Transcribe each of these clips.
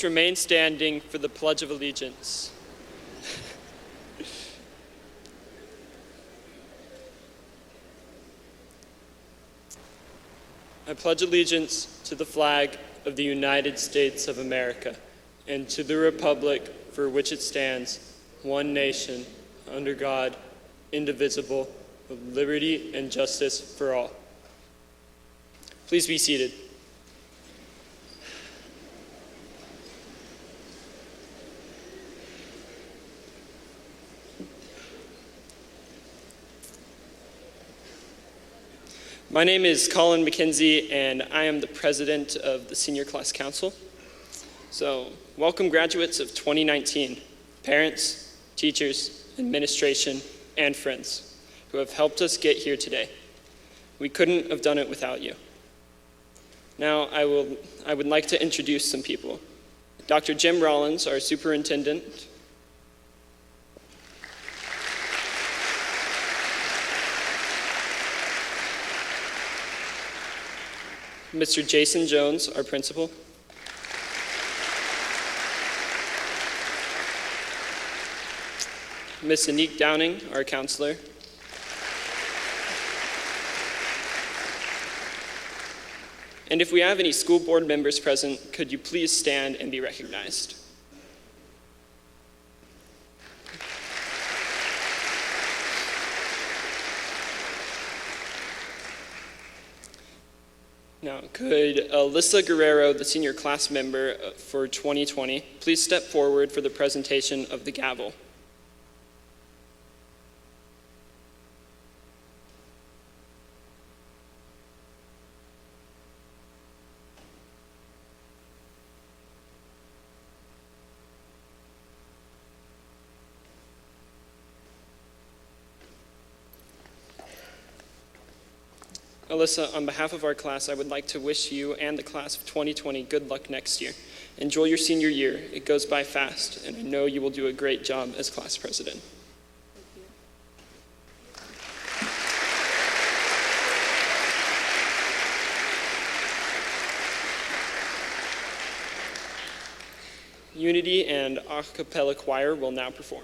Please remain standing for the Pledge of Allegiance. I pledge allegiance to the flag of the United States of America and to the republic for which it stands, one nation, under God, indivisible, with liberty and justice for all. Please be seated. My name is Colin McKenzie, and I am the president of the Senior Class Council. So, welcome graduates of 2019, parents, teachers, administration, and friends who have helped us get here today. We couldn't have done it without you. Now, I would like to introduce some people. Dr. Jim Rollins, our superintendent. Mr. Jason Jones, our principal. Ms. Anique Downing, our counselor. And if we have any school board members present, could you please stand and be recognized? Now, could Alyssa Guerrero, the senior class member for 2020, please step forward for the presentation of the gavel? Alyssa, on behalf of our class, I would like to wish you and the class of 2020 good luck next year. Enjoy your senior year. It goes by fast, and I know you will do a great job as class president. Unity and a cappella choir will now perform.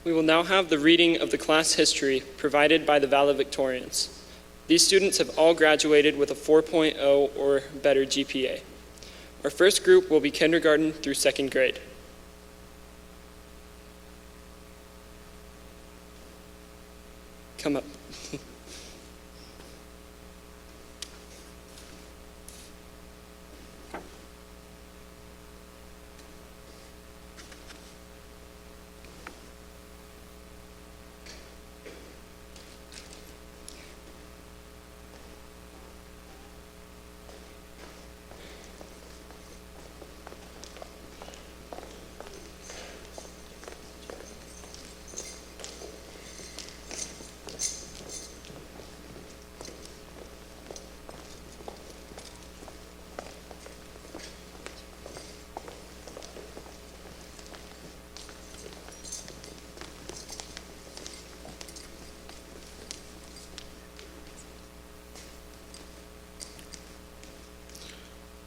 we will now have the reading of the class history provided by the valedictorians. These students have all graduated with a 4.0 or better GPA. Our first group will be kindergarten through second grade. Come up.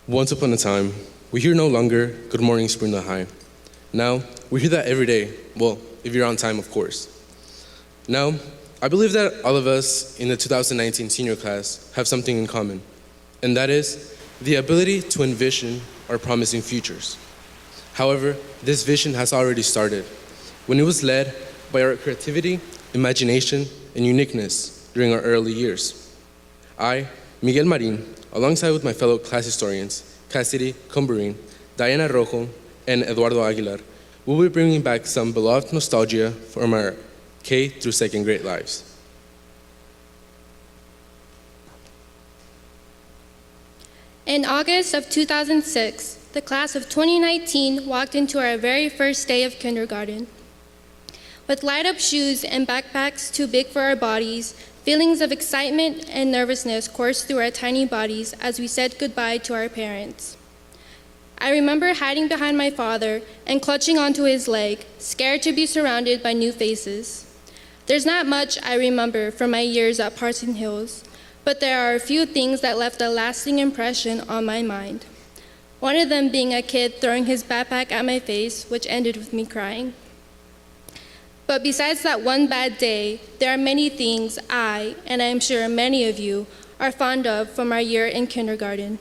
Once upon a time, we hear no longer, "Good morning, Springdale High." Now, we hear that every day. Well, if you're on time, of course. Now, I believe that all of us in the 2019 senior class have something in common, and that is the ability to envision our promising futures. However, this vision has already started when it was led by our creativity, imagination, and uniqueness during our early years. I, Miguel Marin, alongside with my fellow class historians, Cassidy Cumberine, Diana Rojo, and Eduardo Aguilar, we'll be bringing back some beloved nostalgia from our K through second grade lives. In August of 2006, the class of 2019 walked into our very first day of kindergarten. With light-up shoes and backpacks too big for our bodies, feelings of excitement and nervousness coursed through our tiny bodies as we said goodbye to our parents. I remember hiding behind my father and clutching onto his leg, scared to be surrounded by new faces. There's not much I remember from my years at Parson Hills, but there are a few things that left a lasting impression on my mind. One of them being a kid throwing his backpack at my face, which ended with me crying. But besides that one bad day, there are many things I, and I'm sure many of you, are fond of from our year in kindergarten.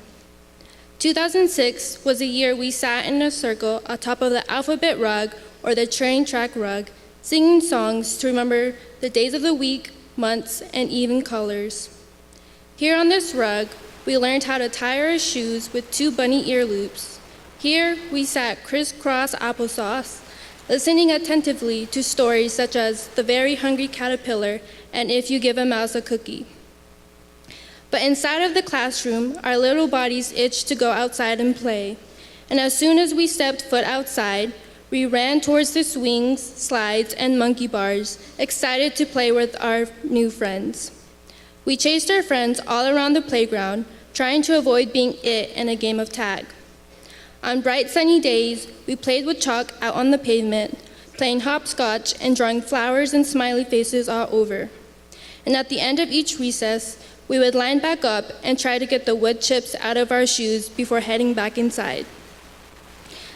2006 was a year we sat in a circle atop of the alphabet rug or the train track rug, singing songs to remember the days of the week, months, and even colors. Here on this rug, we learned how to tie our shoes with 2 bunny ear loops. Here, we sat crisscross applesauce, listening attentively to stories such as The Very Hungry Caterpillar and If You Give a Mouse a Cookie. But inside of the classroom, our little bodies itched to go outside and play. And as soon as we stepped foot outside, we ran towards the swings, slides, and monkey bars, excited to play with our new friends. We chased our friends all around the playground, trying to avoid being it in a game of tag. On bright sunny days, we played with chalk out on the pavement, playing hopscotch and drawing flowers and smiley faces all over. And at the end of each recess, we would line back up and try to get the wood chips out of our shoes before heading back inside.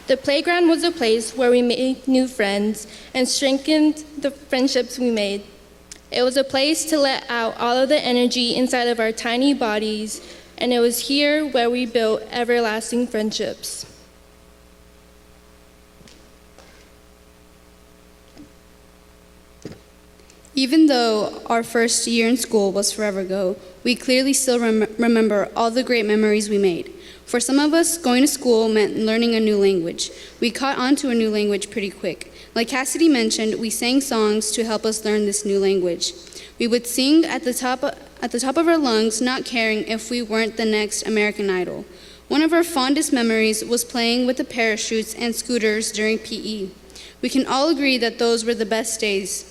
The playground was a place where we made new friends and strengthened the friendships we made. It was a place to let out all of the energy inside of our tiny bodies, and it was here where we built everlasting friendships. Even though our first year in school was forever ago, we clearly still remember all the great memories we made. For some of us, going to school meant learning a new language. We caught on to a new language pretty quick. Like Cassidy mentioned, we sang songs to help us learn this new language. We would sing at the top of our lungs, not caring if we weren't the next American Idol. One of our fondest memories was playing with the parachutes and scooters during PE. We can all agree that those were the best days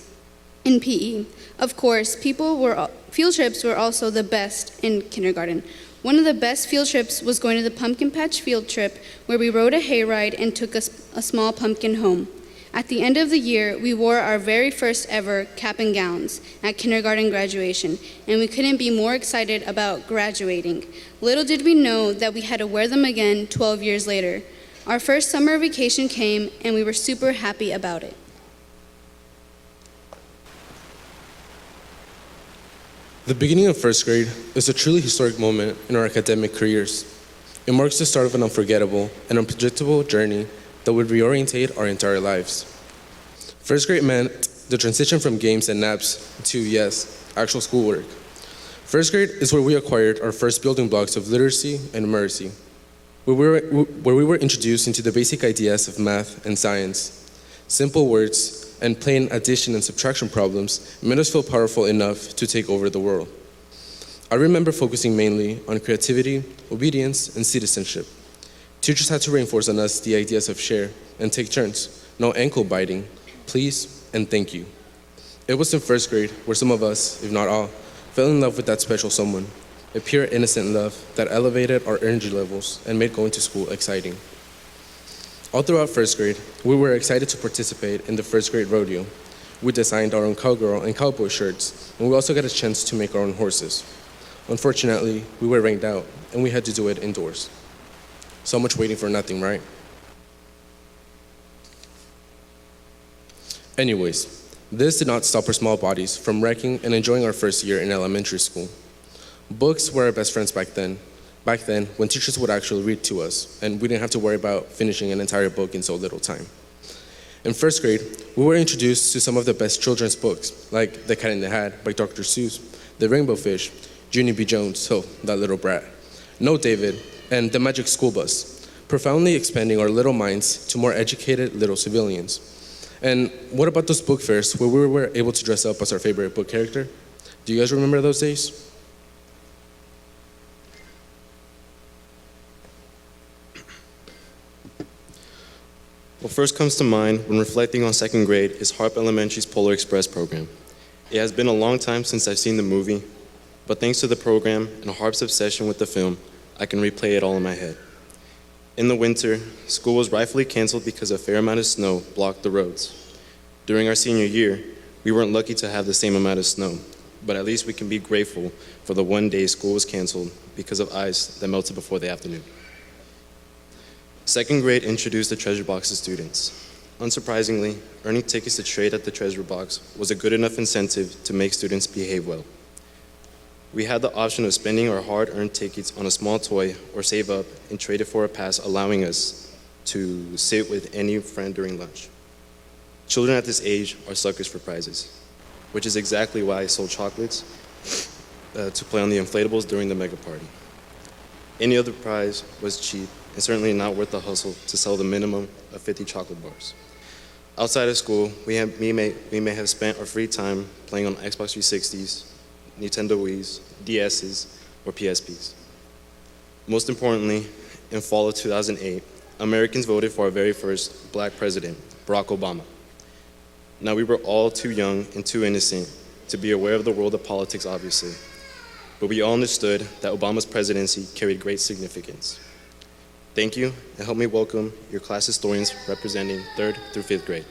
in PE. Of course, field trips were also the best in kindergarten. One of the best field trips was going to the pumpkin patch field trip, where we rode a hayride and took a small pumpkin home. At the end of the year, we wore our very first ever cap and gowns at kindergarten graduation, and we couldn't be more excited about graduating. Little did we know that we had to wear them again 12 years later. Our first summer vacation came, and we were super happy about it. The beginning of first grade is a truly historic moment in our academic careers. It marks the start of an unforgettable and unpredictable journey that would reorientate our entire lives. First grade meant the transition from games and naps to, yes, actual schoolwork. First grade is where we acquired our first building blocks of literacy and numeracy, where we were introduced into the basic ideas of math and science. Simple words and plain addition and subtraction problems made us feel powerful enough to take over the world. I remember focusing mainly on creativity, obedience, and citizenship. Teachers had to reinforce on us the ideas of share and take turns, no ankle biting, please and thank you. It was in first grade where some of us, if not all, fell in love with that special someone, a pure innocent love that elevated our energy levels and made going to school exciting. All throughout first grade, we were excited to participate in the first grade rodeo. We designed our own cowgirl and cowboy shirts, and we also got a chance to make our own horses. Unfortunately, we were rained out, and we had to do it indoors. So much waiting for nothing, right? Anyways, this did not stop our small bodies from wrecking and enjoying our first year in elementary school. Books were our best friends back then when teachers would actually read to us, and we didn't have to worry about finishing an entire book in so little time. In first grade, we were introduced to some of the best children's books, like The Cat in the Hat by Dr. Seuss, The Rainbow Fish, Junie B. Jones, oh, that little brat, No David, and The Magic School Bus, profoundly expanding our little minds to more educated little civilians. And what about those book fairs where we were able to dress up as our favorite book character? Do you guys remember those days? What first comes to mind when reflecting on second grade is HAR-BER Elementary's Polar Express program. It has been a long time since I've seen the movie, but thanks to the program and HAR-BER's obsession with the film, I can replay it all in my head. In the winter, school was rightfully canceled because a fair amount of snow blocked the roads. During our senior year, we weren't lucky to have the same amount of snow, but at least we can be grateful for the one day school was canceled because of ice that melted before the afternoon. Second grade introduced the treasure box to students. Unsurprisingly, earning tickets to trade at the treasure box was a good enough incentive to make students behave well. We had the option of spending our hard-earned tickets on a small toy or save up and trade it for a pass, allowing us to sit with any friend during lunch. Children at this age are suckers for prizes, which is exactly why I sold chocolates to play on the inflatables during the mega party. Any other prize was cheap and certainly not worth the hustle to sell the minimum of 50 chocolate bars. Outside of school, we may have spent our free time playing on Xbox 360s, Nintendo Wii's, DS's, or PSPs. Most importantly, in fall of 2008, Americans voted for our very first black president, Barack Obama. Now, we were all too young and too innocent to be aware of the world of politics, obviously, but we all understood that Obama's presidency carried great significance. Thank you, and help me welcome your class historians representing 3rd through 5th grade.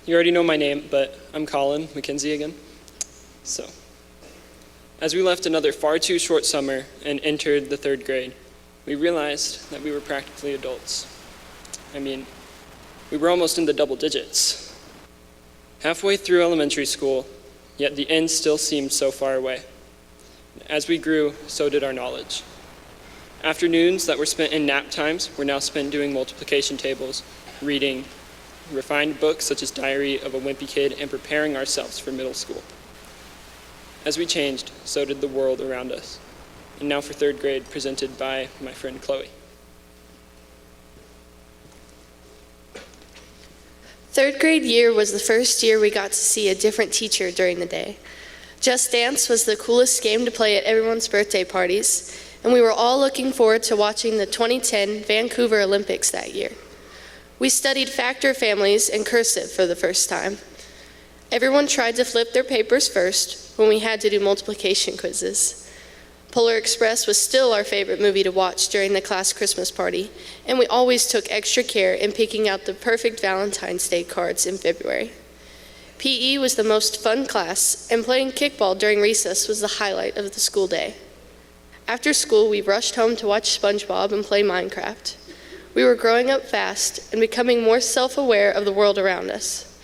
You already know my name, but I'm Colin McKenzie again. So, as we left another far too short summer and entered the 3rd grade, we realized that we were practically adults. I mean, we were almost in the double digits. Halfway through elementary school, yet the end still seemed so far away. As we grew, so did our knowledge. Afternoons that were spent in nap times were now spent doing multiplication tables, reading refined books such as Diary of a Wimpy Kid, and preparing ourselves for middle school. As we changed, so did the world around us. And now for 3rd grade, presented by my friend Chloe. Third grade year was the first year we got to see a different teacher during the day. Just Dance was the coolest game to play at everyone's birthday parties, and we were all looking forward to watching the 2010 Vancouver Olympics that year. We studied factor families and cursive for the first time. Everyone tried to flip their papers first when we had to do multiplication quizzes. Polar Express was still our favorite movie to watch during the class Christmas party, and we always took extra care in picking out the perfect Valentine's Day cards in February. PE was the most fun class, and playing kickball during recess was the highlight of the school day. After school, we rushed home to watch SpongeBob and play Minecraft. We were growing up fast and becoming more self-aware of the world around us.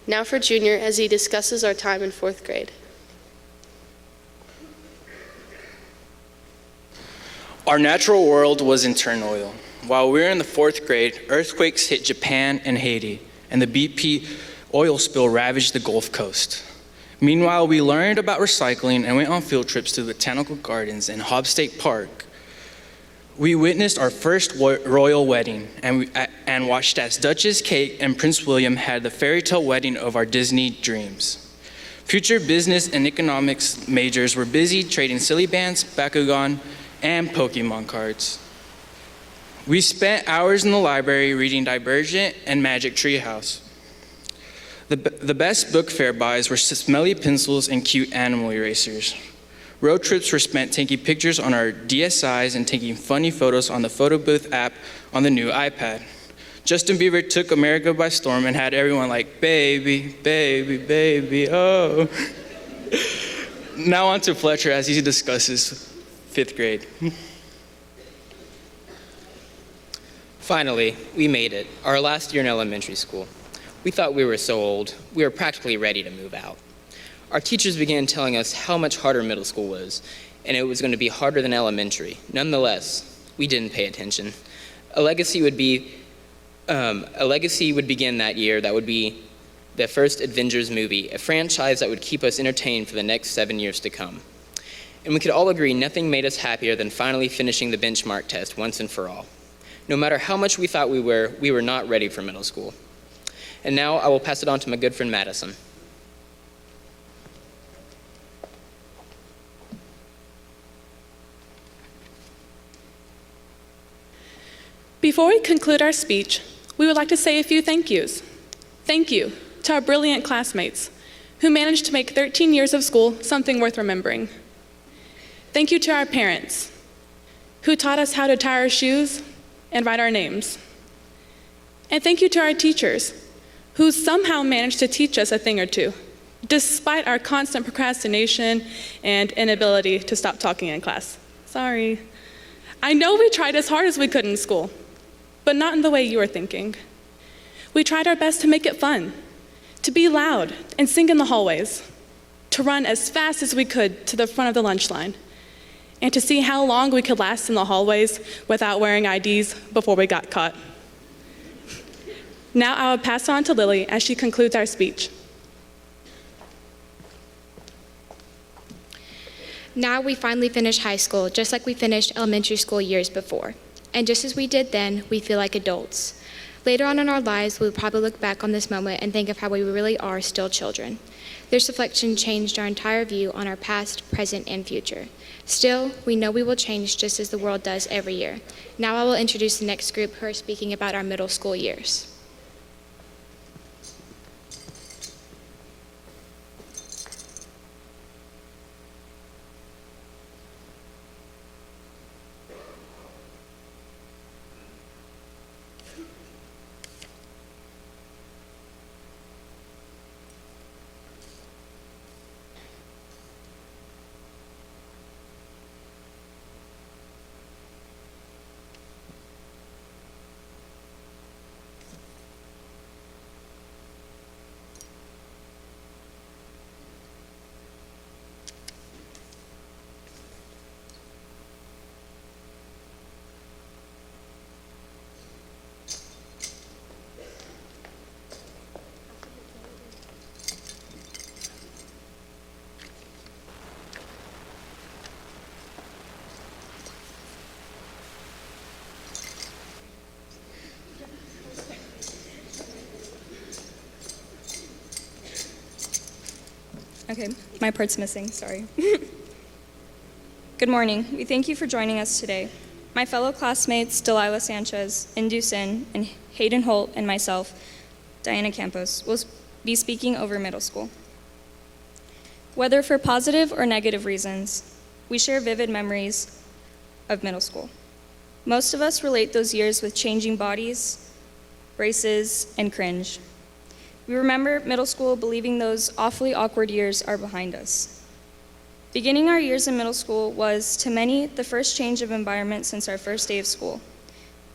Now for Junior as he discusses our time in 4th grade. Our natural world was in turmoil. While we were in the 4th grade, earthquakes hit Japan and Haiti, and the BP oil spill ravaged the Gulf Coast. Meanwhile, we learned about recycling and went on field trips to botanical gardens and Hobbs State Park. We witnessed our first royal wedding and watched as Duchess Kate and Prince William had the fairy tale wedding of our Disney dreams. Future business and economics majors were busy trading silly bands, Bakugan, and Pokemon cards. We spent hours in the library reading Divergent and Magic Treehouse. The best book fair buys were smelly pencils and cute animal erasers. Road trips were spent taking pictures on our DSIs and taking funny photos on the photo booth app on the new iPad. Justin Bieber took America by storm and had everyone like, baby, baby, baby, oh. Now on to Fletcher as he discusses 5th grade. Finally, we made it, our last year in elementary school. We thought we were so old, we were practically ready to move out. Our teachers began telling us how much harder middle school was, and it was going to be harder than elementary. Nonetheless, we didn't pay attention. A legacy would begin that year that would be the first Avengers movie, a franchise that would keep us entertained for the next 7 years to come. And we could all agree nothing made us happier than finally finishing the benchmark test once and for all. No matter how much we thought we were not ready for middle school. And now I will pass it on to my good friend Madison. Before we conclude our speech, we would like to say a few thank yous. Thank you to our brilliant classmates who managed to make 13 years of school something worth remembering. Thank you to our parents who taught us how to tie our shoes and write our names. And thank you to our teachers who somehow managed to teach us a thing or two, despite our constant procrastination and inability to stop talking in class. Sorry. I know we tried as hard as we could in school, but not in the way you were thinking. We tried our best to make it fun, to be loud and sing in the hallways, to run as fast as we could to the front of the lunch line, and to see how long we could last in the hallways without wearing IDs before we got caught. Now I will pass on to Lily as she concludes our speech. Now we finally finish high school, just like we finished elementary school years before. And just as we did then, we feel like adults. Later on in our lives, we'll probably look back on this moment and think of how we really are still children. This reflection changed our entire view on our past, present, and future. Still, we know we will change just as the world does every year. Now I will introduce the next group who are speaking about our middle school years. Okay, my part's missing, sorry. Good morning. We thank you for joining us today. My fellow classmates, Delilah Sanchez, Indu Sin, and Hayden Holt, and myself, Diana Campos, will be speaking over middle school. Whether for positive or negative reasons, we share vivid memories of middle school. Most of us relate those years with changing bodies, braces, and cringe. We remember middle school believing those awfully awkward years are behind us. Beginning our years in middle school was, to many, the first change of environment since our first day of school.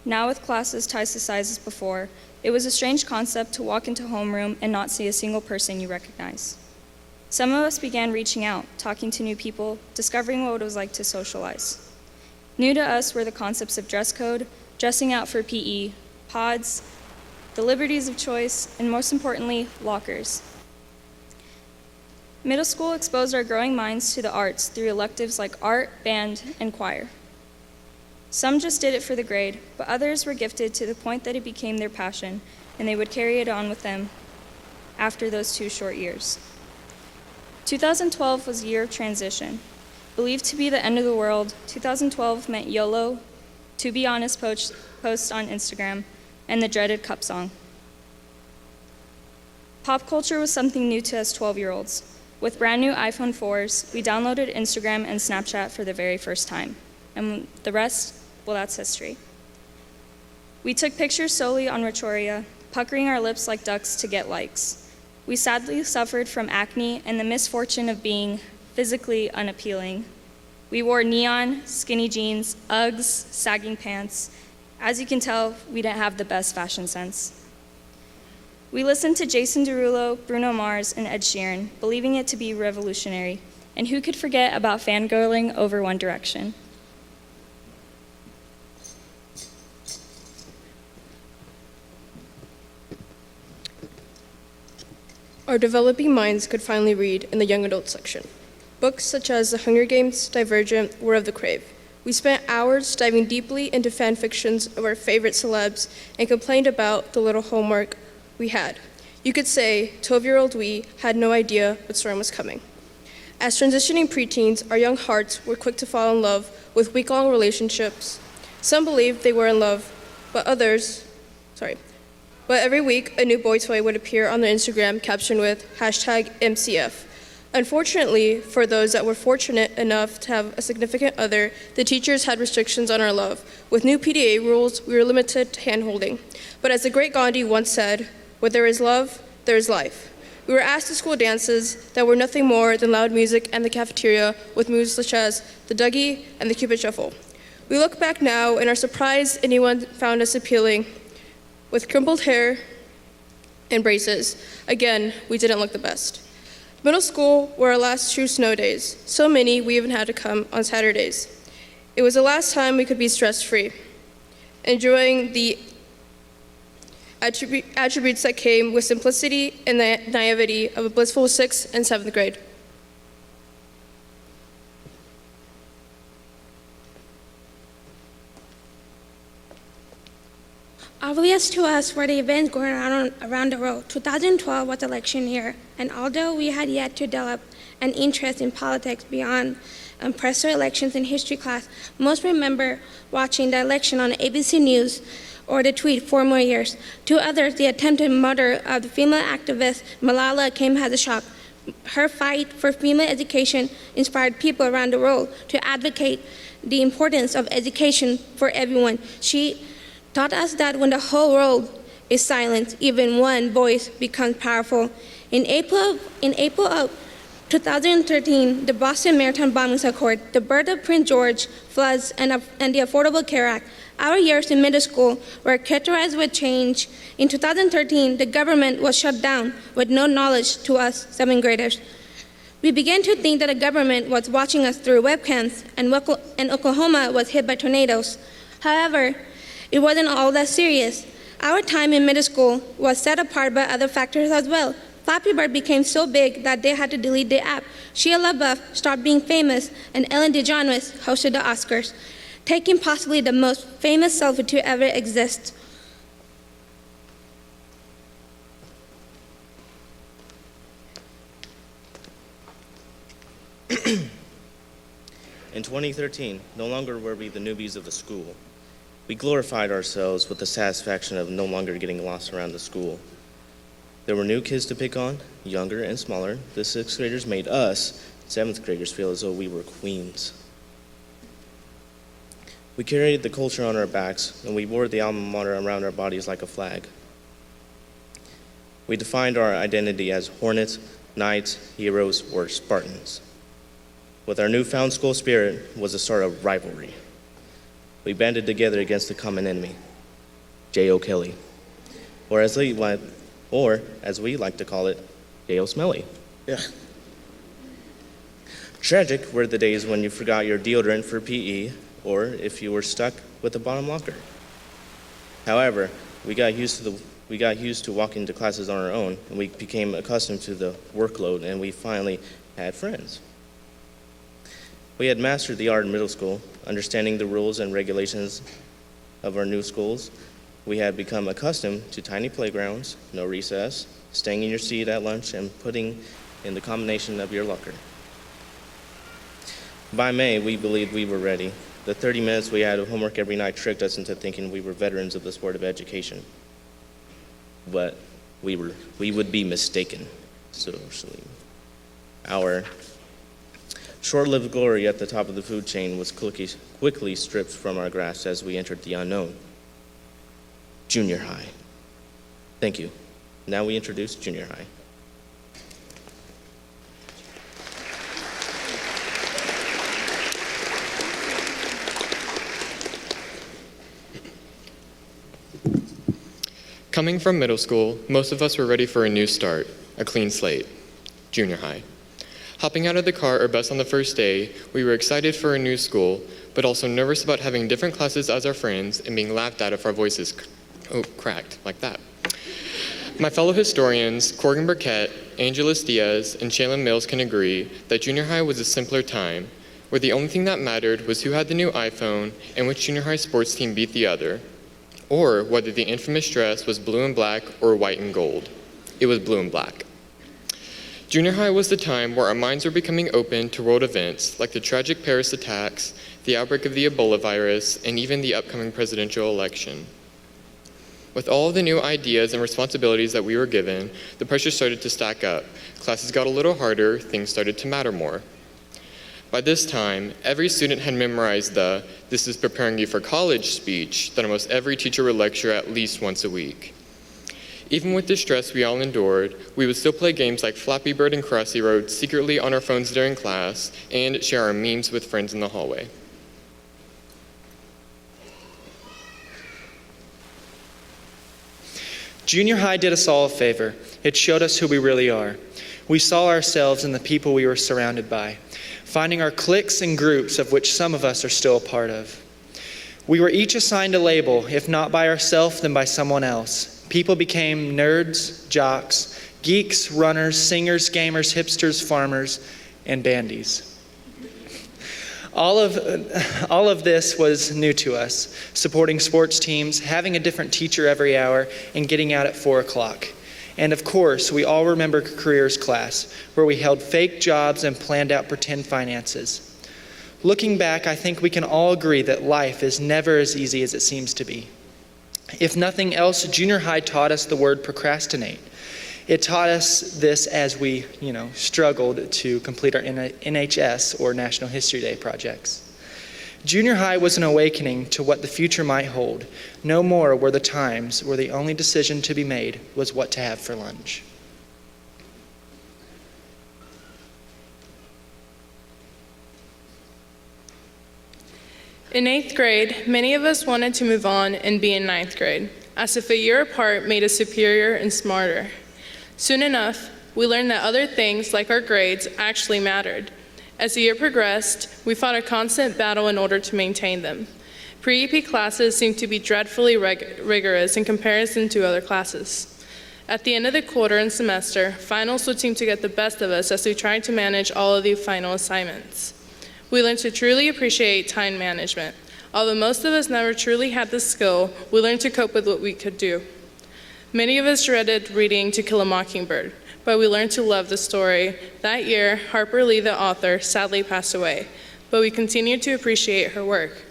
Now with classes twice the size as before, it was a strange concept to walk into homeroom and not see a single person you recognize. Some of us began reaching out, talking to new people, discovering what it was like to socialize. New to us were the concepts of dress code, dressing out for PE, pods, the liberties of choice, and most importantly, lockers. Middle school exposed our growing minds to the arts through electives like art, band, and choir. Some just did it for the grade, but others were gifted to the point that it became their passion, and they would carry it on with them after those 2 short years. 2012 was a year of transition. Believed to be the end of the world, 2012 meant YOLO, To Be Honest posts on Instagram, and the dreaded cup song. Pop culture was something new to us 12-year-olds. With brand new iPhone 4s, we downloaded Instagram and Snapchat for the very first time. And the rest, well, that's history. We took pictures solely on Rotoria, puckering our lips like ducks to get likes. We sadly suffered from acne and the misfortune of being physically unappealing. We wore neon, skinny jeans, Uggs, sagging pants. As you can tell, we didn't have the best fashion sense. We listened to Jason Derulo, Bruno Mars, and Ed Sheeran, believing it to be revolutionary. And who could forget about fangirling over One Direction? Our developing minds could finally read in the young adult section. Books such as The Hunger Games, Divergent were of the crave. We spent hours diving deeply into fan fictions of our favorite celebs and complained about the little homework we had. You could say 12-year-old we had no idea what storm was coming. As transitioning preteens, our young hearts were quick to fall in love with week-long relationships. Some believed they were in love, but every week a new boy toy would appear on their Instagram captioned with #MCF. Unfortunately, for those that were fortunate enough to have a significant other, the teachers had restrictions on our love. With new PDA rules, we were limited to hand-holding. But as the great Gandhi once said, where there is love, there is life. We were asked to school dances that were nothing more than loud music and the cafeteria with moves such as the Dougie and the Cupid Shuffle. We look back now and are surprised anyone found us appealing. With crumpled hair and braces, again, we didn't look the best. Middle school were our last true snow days, so many we even had to come on Saturdays. It was the last time we could be stress-free, enjoying the attributes that came with simplicity and the naivety of a blissful 6th and 7th grade. Obvious to us were the events going on around the world. 2012 was election year, and although we had yet to develop an interest in politics beyond presidential elections in history class, most remember watching the election on ABC News or the tweet 4 more years. To others, the attempted murder of the female activist Malala came as a shock. Her fight for female education inspired people around the world to advocate the importance of education for everyone. She taught us that when the whole world is silent, even one voice becomes powerful. In April of 2013, the Boston Maritime Bombings Accord, the birth of Prince George, floods, and the Affordable Care Act. Our years in middle school were characterized with change. In 2013, the government was shut down with no knowledge to us 7th graders. We began to think that the government was watching us through webcams and Oklahoma was hit by tornadoes. However, it wasn't all that serious. Our time in middle school was set apart by other factors as well. Flappy Bird became so big that they had to delete the app. Shia LaBeouf stopped being famous, and Ellen DeGeneres hosted the Oscars, taking possibly the most famous selfie to ever exist. In 2013, no longer were we the newbies of the school. We glorified ourselves with the satisfaction of no longer getting lost around the school. There were new kids to pick on, younger and smaller. The 6th graders made us, 7th graders, feel as though we were queens. We carried the culture on our backs, and we wore the alma mater around our bodies like a flag. We defined our identity as Hornets, Knights, Heroes, or Spartans. With our newfound school spirit was the start of rivalry. We banded together against the common enemy, J.O. Kelly, or as we like to call it, J.O. Smelly. Yeah. Tragic were the days when you forgot your deodorant for PE, or if you were stuck with the bottom locker. However, we got used to walking to classes on our own, and we became accustomed to the workload, and we finally had friends. We had mastered the art in middle school, understanding the rules and regulations of our new schools. We had become accustomed to tiny playgrounds, no recess, staying in your seat at lunch, and putting in the combination of your locker. By May, we believed we were ready. The 30 minutes we had of homework every night tricked us into thinking we were veterans of the sport of education. But we would be mistaken, socially. Our short-lived glory at the top of the food chain was quickly stripped from our grasp as we entered the unknown. Junior high. Thank you. Now we introduce junior high. Coming from middle school, most of us were ready for a new start, a clean slate, junior high. Hopping out of the car or bus on the first day, we were excited for a new school, but also nervous about having different classes as our friends and being laughed at if our voices cracked like that. My fellow historians, Corrigan Burkett, Angeles Diaz, and Shaylin Mills can agree that junior high was a simpler time, where the only thing that mattered was who had the new iPhone and which junior high sports team beat the other, or whether the infamous dress was blue and black or white and gold. It was blue and black. Junior high was the time where our minds were becoming open to world events like the tragic Paris attacks, the outbreak of the Ebola virus, and even the upcoming presidential election. With all of the new ideas and responsibilities that we were given, the pressure started to stack up. Classes got a little harder, things started to matter more. By this time, every student had memorized the "this is preparing you for college" speech that almost every teacher would lecture at least once a week. Even with the stress we all endured, we would still play games like Flappy Bird and Crossy Road secretly on our phones during class and share our memes with friends in the hallway. Junior high did us all a favor. It showed us who we really are. We saw ourselves in the people we were surrounded by, finding our cliques and groups of which some of us are still a part of. We were each assigned a label, if not by ourselves, then by someone else. People became nerds, jocks, geeks, runners, singers, gamers, hipsters, farmers, and bandies. All of this was new to us, supporting sports teams, having a different teacher every hour, and getting out at 4 o'clock. And of course, we all remember careers class, where we held fake jobs and planned out pretend finances. Looking back, I think we can all agree that life is never as easy as it seems to be. If nothing else, junior high taught us the word procrastinate. It taught us this as we, struggled to complete our NHS or National History Day projects. Junior high was an awakening to what the future might hold. No more were the times where the only decision to be made was what to have for lunch. In 8th grade, many of us wanted to move on and be in 9th grade, as if a year apart made us superior and smarter. Soon enough, we learned that other things, like our grades, actually mattered. As the year progressed, we fought a constant battle in order to maintain them. Pre-EP classes seemed to be dreadfully rigorous in comparison to other classes. At the end of the quarter and semester, finals would seem to get the best of us as we tried to manage all of the final assignments. We learned to truly appreciate time management. Although most of us never truly had the skill, we learned to cope with what we could do. Many of us dreaded reading To Kill a Mockingbird, but we learned to love the story. That year, Harper Lee, the author, sadly passed away, but we continued to appreciate her work.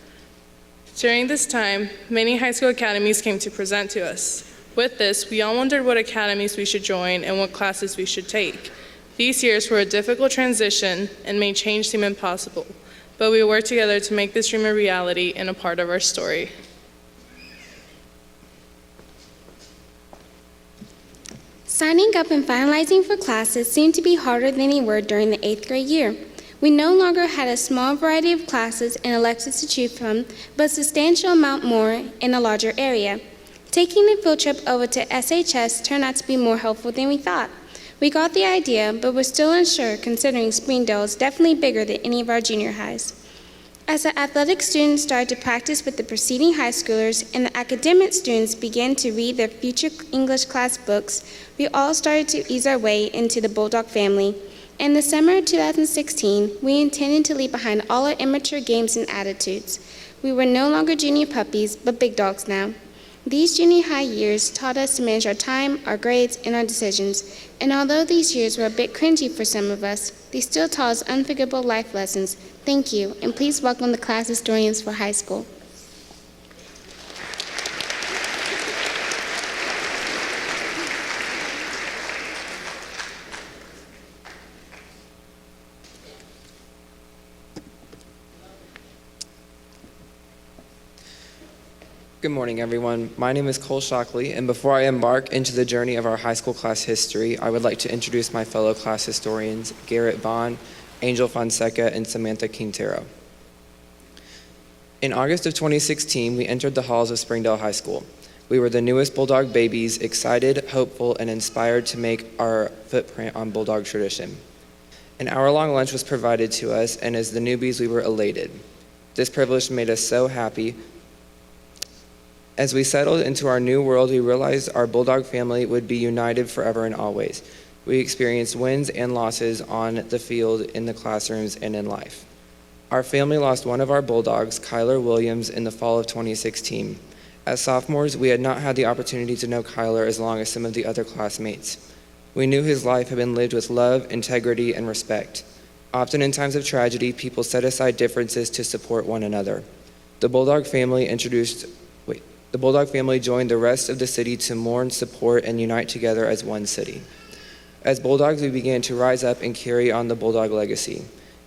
During this time, many high school academies came to present to us. With this, we all wondered what academies we should join and what classes we should take. These years were a difficult transition and made change seem impossible, but we worked together to make this dream a reality and a part of our story. Signing up and finalizing for classes seemed to be harder than they were during the 8th grade year. We no longer had a small variety of classes and electives to choose from, but a substantial amount more in a larger area. Taking the field trip over to SHS turned out to be more helpful than we thought. We got the idea, but we're still unsure considering Springdale is definitely bigger than any of our junior highs. As the athletic students started to practice with the preceding high schoolers and the academic students began to read their future English class books, we all started to ease our way into the Bulldog family. In the summer of 2016, we intended to leave behind all our immature games and attitudes. We were no longer junior puppies, but big dogs now. These junior high years taught us to manage our time, our grades, and our decisions. And although these years were a bit cringy for some of us, they still taught us unforgettable life lessons. Thank you, and please welcome the class historians for high school. Good morning, everyone. My name is Cole Shockley, and before I embark into the journey of our high school class history, I would like to introduce my fellow class historians, Garrett Vaughn, Angel Fonseca, and Samantha Quintero. In August of 2016, we entered the halls of Springdale High School. We were the newest Bulldog babies, excited, hopeful, and inspired to make our footprint on Bulldog tradition. An hour-long lunch was provided to us, and as the newbies, we were elated. This privilege made us so happy. As we settled into our new world, we realized our Bulldog family would be united forever and always. We experienced wins and losses on the field, in the classrooms, and in life. Our family lost one of our Bulldogs, Kyler Williams, in the fall of 2016. As sophomores, we had not had the opportunity to know Kyler as long as some of the other classmates. We knew his life had been lived with love, integrity, and respect. Often in times of tragedy, people set aside differences to support one another. The Bulldog family joined the rest of the city to mourn, support, and unite together as one city. As Bulldogs, we began to rise up and carry on the Bulldog legacy.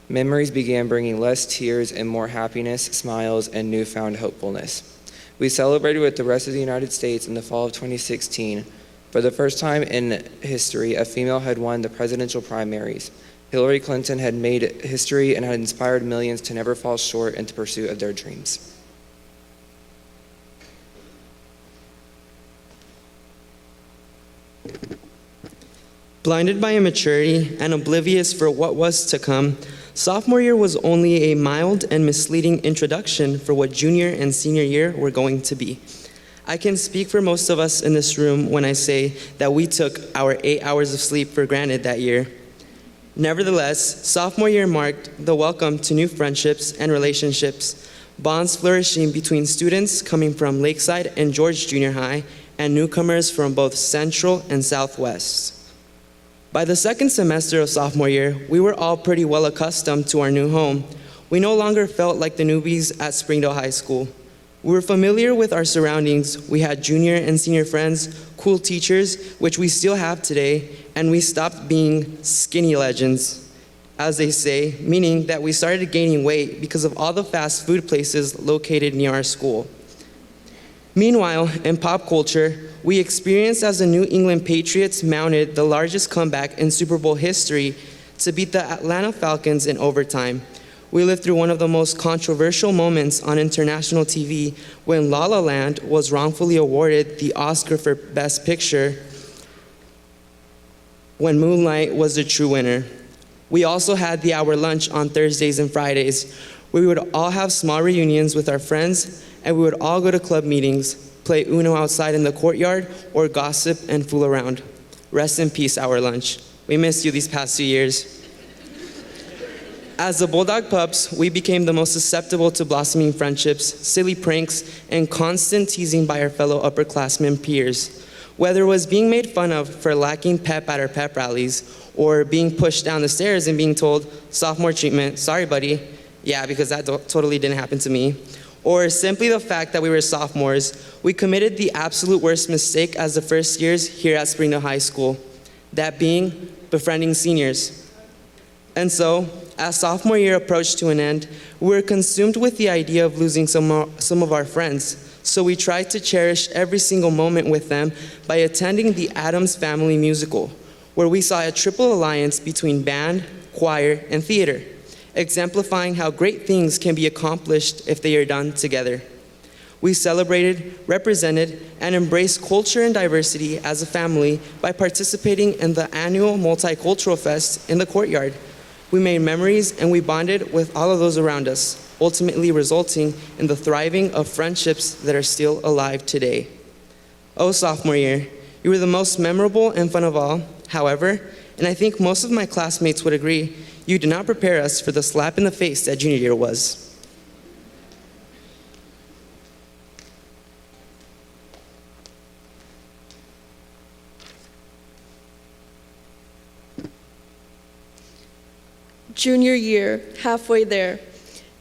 Memories began bringing less tears and more happiness, smiles, and newfound hopefulness. We celebrated with the rest of the United States in the fall of 2016. For the first time in history, a female had won the presidential primaries. Hillary Clinton had made history and had inspired millions to never fall short in the pursuit of their dreams. Blinded by immaturity and oblivious for what was to come, sophomore year was only a mild and misleading introduction for what junior and senior year were going to be. I can speak for most of us in this room when I say that we took our 8 hours of sleep for granted that year. Nevertheless, sophomore year marked the welcome to new friendships and relationships, bonds flourishing between students coming from Lakeside and George Junior High and newcomers from both Central and Southwest. By the second semester of sophomore year, we were all pretty well accustomed to our new home. We no longer felt like the newbies at Springdale High School. We were familiar with our surroundings. We had junior and senior friends, cool teachers, which we still have today, and we stopped being skinny legends, as they say, meaning that we started gaining weight because of all the fast food places located near our school. Meanwhile, in pop culture, we experienced as the New England Patriots mounted the largest comeback in Super Bowl history to beat the Atlanta Falcons in overtime. We lived through one of the most controversial moments on international TV when La La Land was wrongfully awarded the Oscar for Best Picture when Moonlight was the true winner. We also had the hour lunch on Thursdays and Fridays. We would all have small reunions with our friends, and we would all go to club meetings, play Uno outside in the courtyard, or gossip and fool around. Rest in peace, Hour Lunch. We missed you these past 2 years. As the Bulldog pups, we became the most susceptible to blossoming friendships, silly pranks, and constant teasing by our fellow upperclassmen peers. Whether it was being made fun of for lacking pep at our pep rallies, or being pushed down the stairs and being told, sophomore treatment, sorry buddy, yeah, because that totally didn't happen to me. Or simply the fact that we were sophomores, we committed the absolute worst mistake as the first years here at Springdale High School, that being befriending seniors. And so, as sophomore year approached to an end, we were consumed with the idea of losing some of our friends. So we tried to cherish every single moment with them by attending the Addams Family musical, where we saw a triple alliance between band, choir, and theater. exemplifying how great things can be accomplished if they are done together. We celebrated, represented, and embraced culture and diversity as a family by participating in the annual Multicultural Fest in the courtyard. We made memories and we bonded with all of those around us, ultimately resulting in the thriving of friendships that are still alive today. Oh, sophomore year, you were the most memorable and fun of all. However, and I think most of my classmates would agree, you did not prepare us for the slap in the face that junior year was. Junior year, halfway there.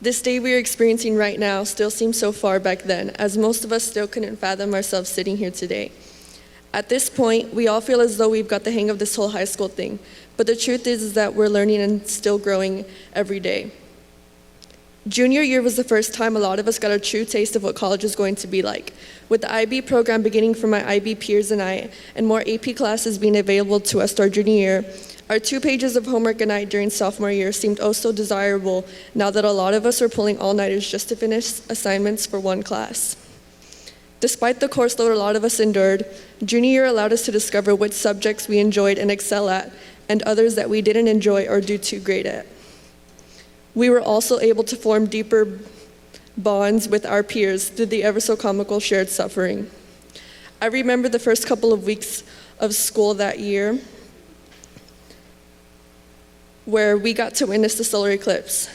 This day we are experiencing right now still seems so far back then, as most of us still couldn't fathom ourselves sitting here today. At this point, we all feel as though we've got the hang of this whole high school thing, but the truth is that we're learning and still growing every day. Junior year was the first time a lot of us got a true taste of what college is going to be like. With the IB program beginning for my IB peers and I, and more AP classes being available to us our junior year, our 2 pages of homework a night during sophomore year seemed oh so desirable now that a lot of us were pulling all-nighters just to finish assignments for one class. Despite the course load a lot of us endured, junior year allowed us to discover which subjects we enjoyed and excel at, and others that we didn't enjoy or do too great at. We were also able to form deeper bonds with our peers through the ever so comical shared suffering. I remember the first couple of weeks of school that year where we got to witness the solar eclipse.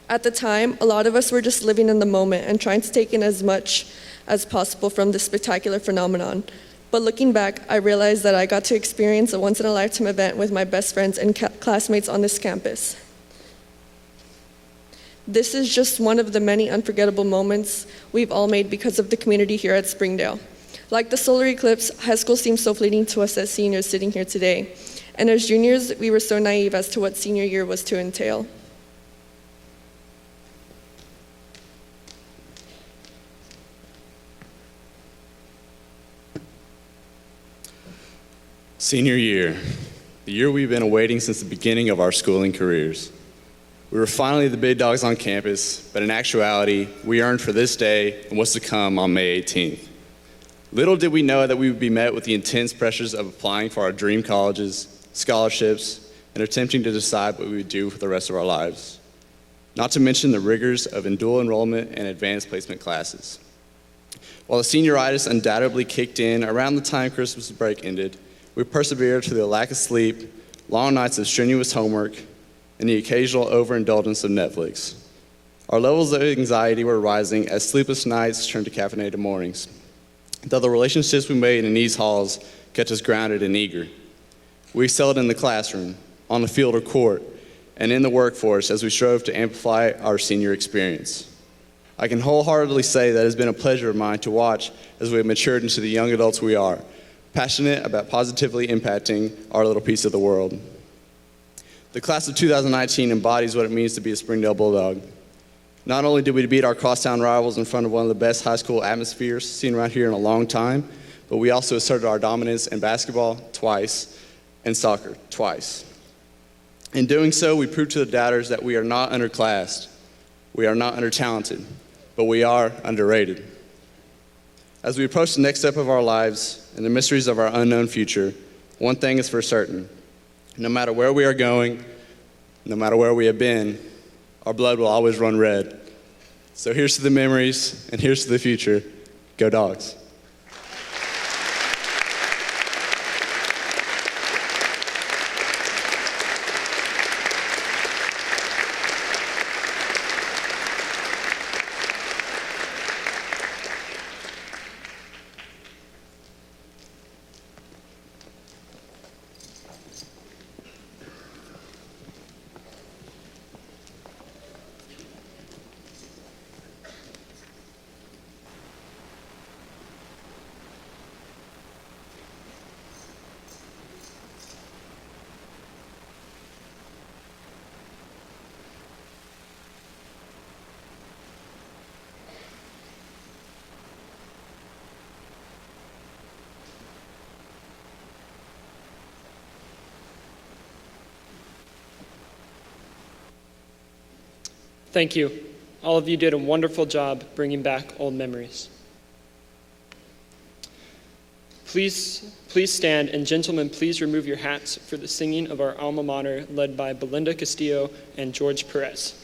At the time, a lot of us were just living in the moment and trying to take in as much as possible from this spectacular phenomenon. But looking back, I realized that I got to experience a once-in-a-lifetime event with my best friends and classmates on this campus. This is just one of the many unforgettable moments we've all made because of the community here at Springdale. Like the solar eclipse, high school seems so fleeting to us as seniors sitting here today. And as juniors, we were so naive as to what senior year was to entail. Senior year, the year we've been awaiting since the beginning of our schooling careers. We were finally the big dogs on campus, but in actuality, we earned for this day and what's to come on May 18th. Little did we know that we would be met with the intense pressures of applying for our dream colleges, scholarships, and attempting to decide what we would do for the rest of our lives. Not to mention the rigors of dual enrollment and advanced placement classes. While the senioritis undoubtedly kicked in around the time Christmas break ended, we persevered through the lack of sleep, long nights of strenuous homework, and the occasional overindulgence of Netflix. Our levels of anxiety were rising as sleepless nights turned to caffeinated mornings. Though the relationships we made in these halls kept us grounded and eager. We excelled in the classroom, on the field or court, and in the workforce as we strove to amplify our senior experience. I can wholeheartedly say that it has been a pleasure of mine to watch as we have matured into the young adults we are, passionate about positively impacting our little piece of the world. The class of 2019 embodies what it means to be a Springdale Bulldog. Not only did we beat our crosstown rivals in front of one of the best high school atmospheres seen around here in a long time, but we also asserted our dominance in basketball twice and soccer twice. In doing so, we proved to the doubters that we are not underclassed, we are not undertalented, but we are underrated. As we approach the next step of our lives and the mysteries of our unknown future, one thing is for certain. No matter where we are going, no matter where we have been, our blood will always run red. So here's to the memories, and here's to the future. Go Dogs. Thank you. All of you did a wonderful job bringing back old memories. Please stand, and gentlemen, please remove your hats for the singing of our alma mater led by Belinda Castillo and George Perez.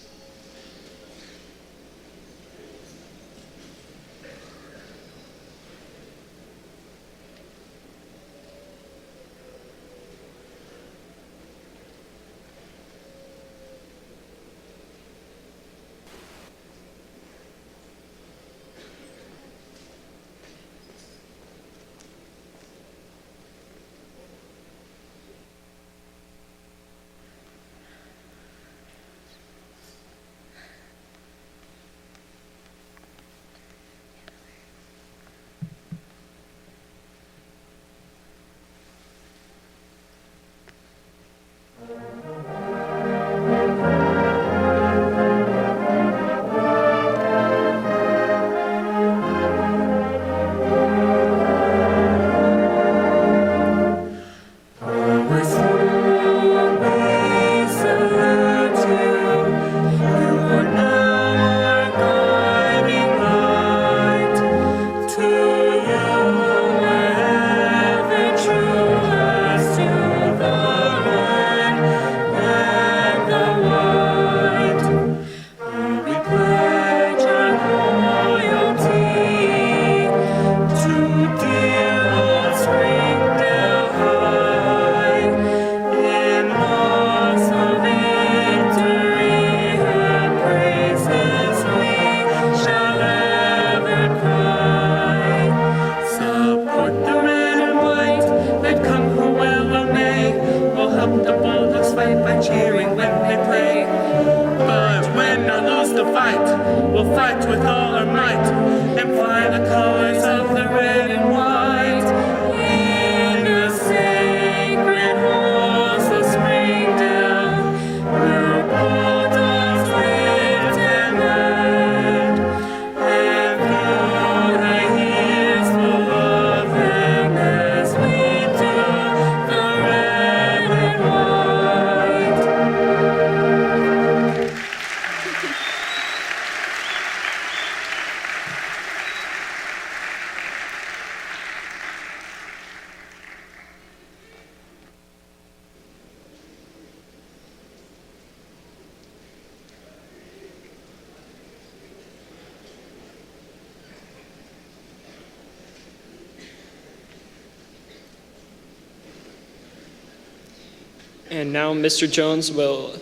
And now Mr. Jones will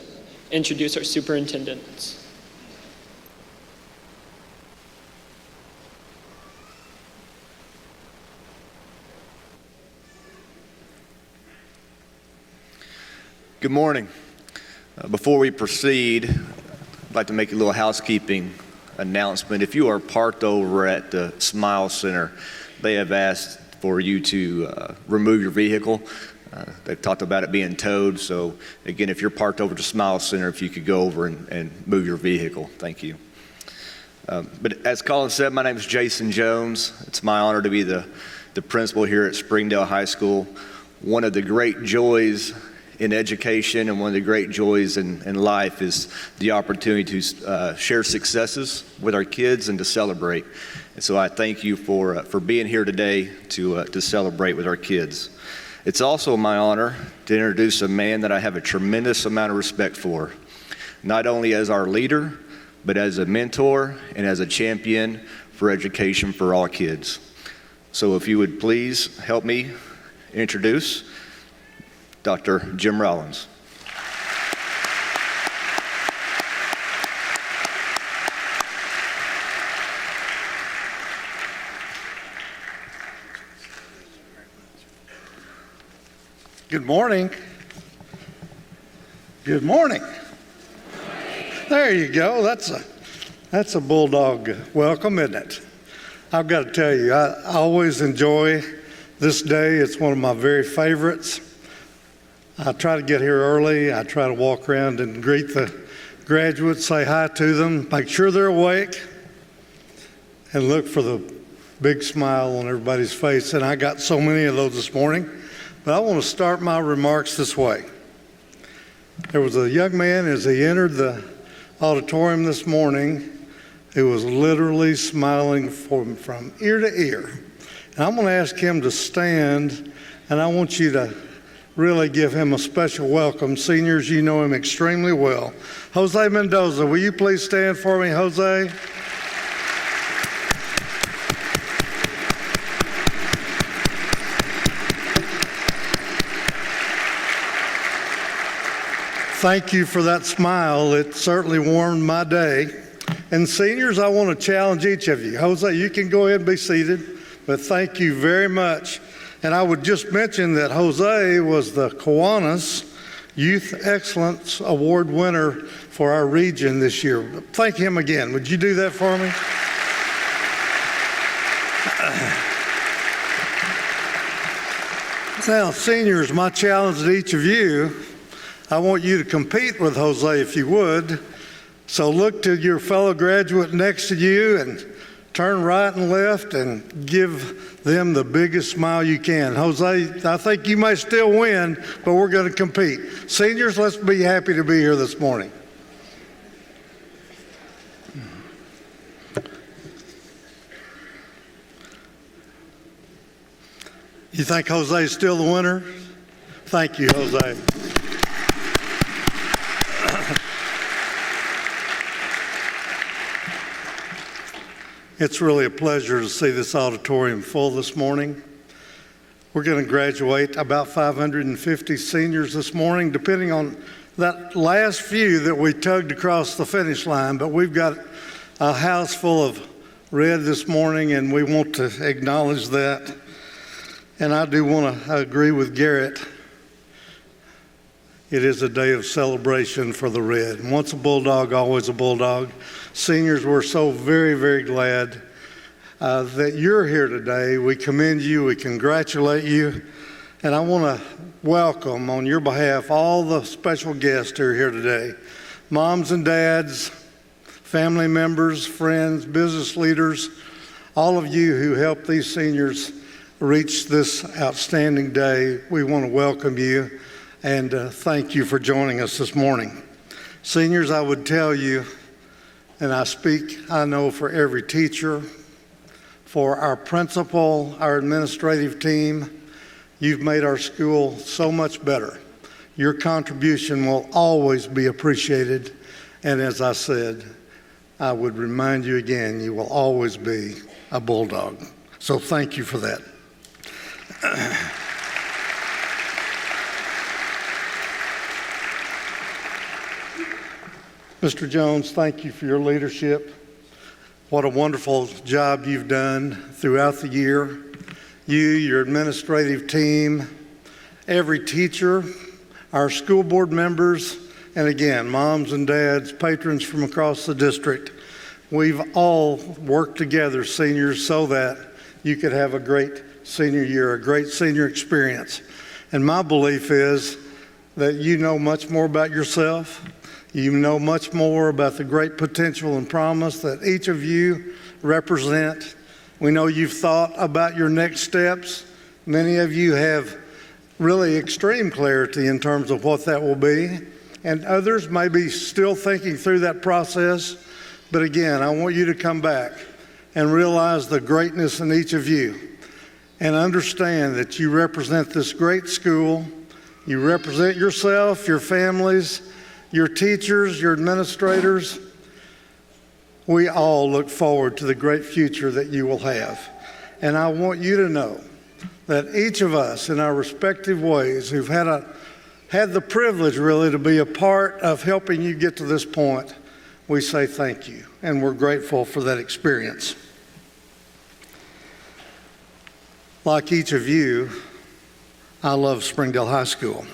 introduce our superintendents. Good morning. Before we proceed, I'd like to make a little housekeeping announcement. If you are parked over at the Smile Center, they have asked for you to remove your vehicle. They've talked about it being towed, so again, if you're parked over to Smile Center, if you could go over and move your vehicle. Thank you. But as Colin said, my name is Jason Jones. It's my honor to be the principal here at Springdale High School. One of the great joys in education and one of the great joys in life is the opportunity to share successes with our kids and to celebrate. And so I thank you for being here today to celebrate with our kids. It's also my honor to introduce a man that I have a tremendous amount of respect for, not only as our leader, but as a mentor and as a champion for education for all kids. So if you would please help me introduce Dr. Jim Rollins. Good morning. Good morning. There you go. That's a bulldog welcome, isn't it? I've got to tell you, I always enjoy this day. It's one of my very favorites. I try to get here early. I try to walk around and greet the graduates, say hi to them, make sure they're awake, and look for the big smile on everybody's face. And I got so many of those this morning. But I want to start my remarks this way. There was a young man as he entered the auditorium this morning who was literally smiling from ear to ear. And I'm going to ask him to stand, and I want you to really give him a special welcome. Seniors, you know him extremely well. Jose Mendoza, will you please stand for me, Jose? Thank you for that smile. It certainly warmed my day. And seniors, I want to challenge each of you. Jose, you can go ahead and be seated, but thank you very much. And I would just mention that Jose was the Kiwanis Youth Excellence Award winner for our region this year. Thank him again. Would you do that for me? Now, seniors, my challenge to each of you, I want you to compete with Jose if you would. So look to your fellow graduate next to you and turn right and left and give them the biggest smile you can. Jose, I think you may still win, but we're going to compete. Seniors, let's be happy to be here this morning. You think Jose is still the winner? Thank you, Jose. It's really a pleasure to see this auditorium full this morning. We're going to graduate about 550 seniors this morning, depending on that last few that we tugged across the finish line. But we've got a house full of red this morning, and we want to acknowledge that. And I do want to agree with Garrett. It is a day of celebration for the red. Once a Bulldog, always a Bulldog. Seniors, we're so very, very glad that you're here today. We commend you, we congratulate you, and I want to welcome on your behalf all the special guests who are here today. Moms and dads, family members, friends, business leaders, all of you who helped these seniors reach this outstanding day, we want to welcome you and thank you for joining us this morning. Seniors, I would tell you, and I speak, I know, for every teacher, for our principal, our administrative team, you've made our school so much better. Your contribution will always be appreciated, and as I said, I would remind you again, you will always be a Bulldog. So thank you for that. Mr. Jones, thank you for your leadership. What a wonderful job you've done throughout the year. You, your administrative team, every teacher, our school board members, and again, moms and dads, patrons from across the district. We've all worked together, seniors, so that you could have a great senior year, a great senior experience. And my belief is that you know much more about yourself. You know much more about the great potential and promise that each of you represent. We know you've thought about your next steps. Many of you have really extreme clarity in terms of what that will be, and others may be still thinking through that process. But again, I want you to come back and realize the greatness in each of you and understand that you represent this great school. You represent yourself, your families, your teachers, your administrators. We all look forward to the great future that you will have. And I want you to know that each of us in our respective ways who've had the privilege really to be a part of helping you get to this point, we say thank you, and we're grateful for that experience. Like each of you, I love Springdale High School.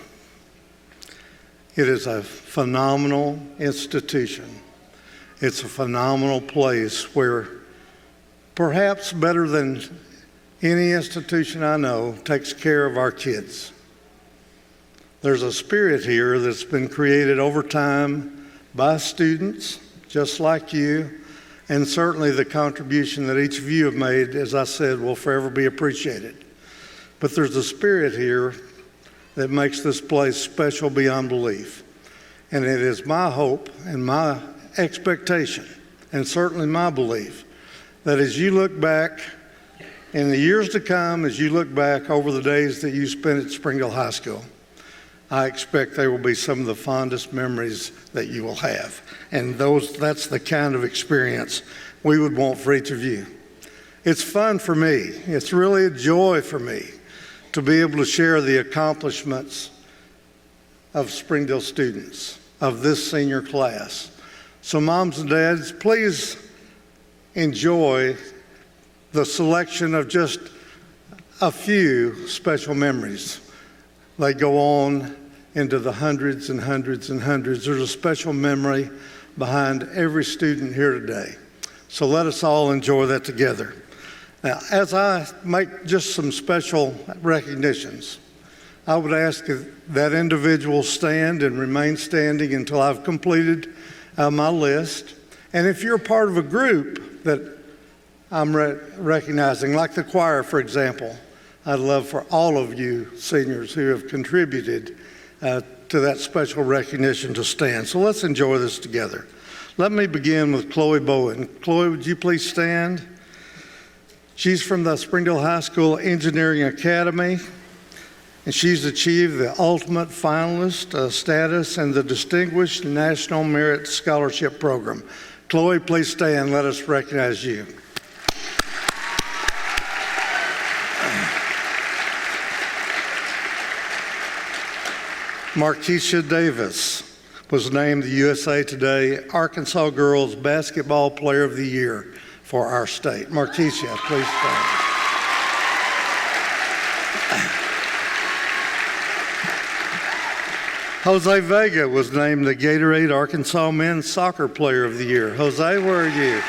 It is a phenomenal institution. It's a phenomenal place where perhaps better than any institution I know takes care of our kids. There's a spirit here that's been created over time by students just like you, and certainly the contribution that each of you have made, as I said, will forever be appreciated. But there's a spirit here that makes this place special beyond belief. And it is my hope and my expectation, and certainly my belief, that as you look back in the years to come, as you look back over the days that you spent at Springdale High School, I expect they will be some of the fondest memories that you will have. And that's the kind of experience we would want for each of you. It's fun for me. It's really a joy for me to be able to share the accomplishments of Springdale students, of this senior class. So moms and dads, please enjoy the selection of just a few special memories. They go on into the hundreds and hundreds and hundreds. There's a special memory behind every student here today. So let us all enjoy that together. Now, as I make just some special recognitions, I would ask that individuals stand and remain standing until I've completed my list. And if you're part of a group that I'm recognizing, like the choir, for example, I'd love for all of you seniors who have contributed to that special recognition to stand. So let's enjoy this together. Let me begin with Chloe Bowen. Chloe, would you please stand? She's from the Springdale High School Engineering Academy, and she's achieved the ultimate finalist status in the Distinguished National Merit Scholarship Program. Chloe, please stand. Let us recognize you. Markeisha Davis was named the USA Today Arkansas Girls Basketball Player of the Year for our state. Markeisha, please stand. Jose Vega was named the Gatorade Arkansas Men's Soccer Player of the Year. Jose, where are you?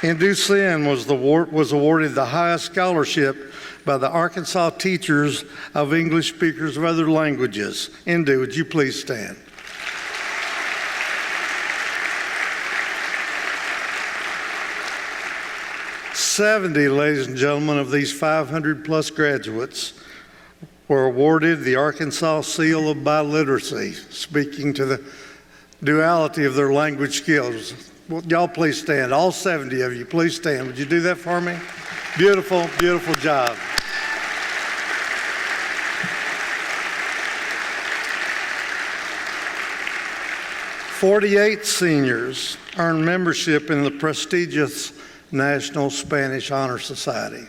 Indu Sin was awarded the highest scholarship by the Arkansas Teachers of English Speakers of Other Languages. Indu, would you please stand? "70, ladies and gentlemen, of these 500 plus graduates were awarded the Arkansas Seal of Biliteracy, speaking to the duality of their language skills. Well, y'all please stand. All 70 of you, please stand. Would you do that for me? Beautiful, beautiful job. "48 seniors earned membership in the prestigious National Spanish Honor Society.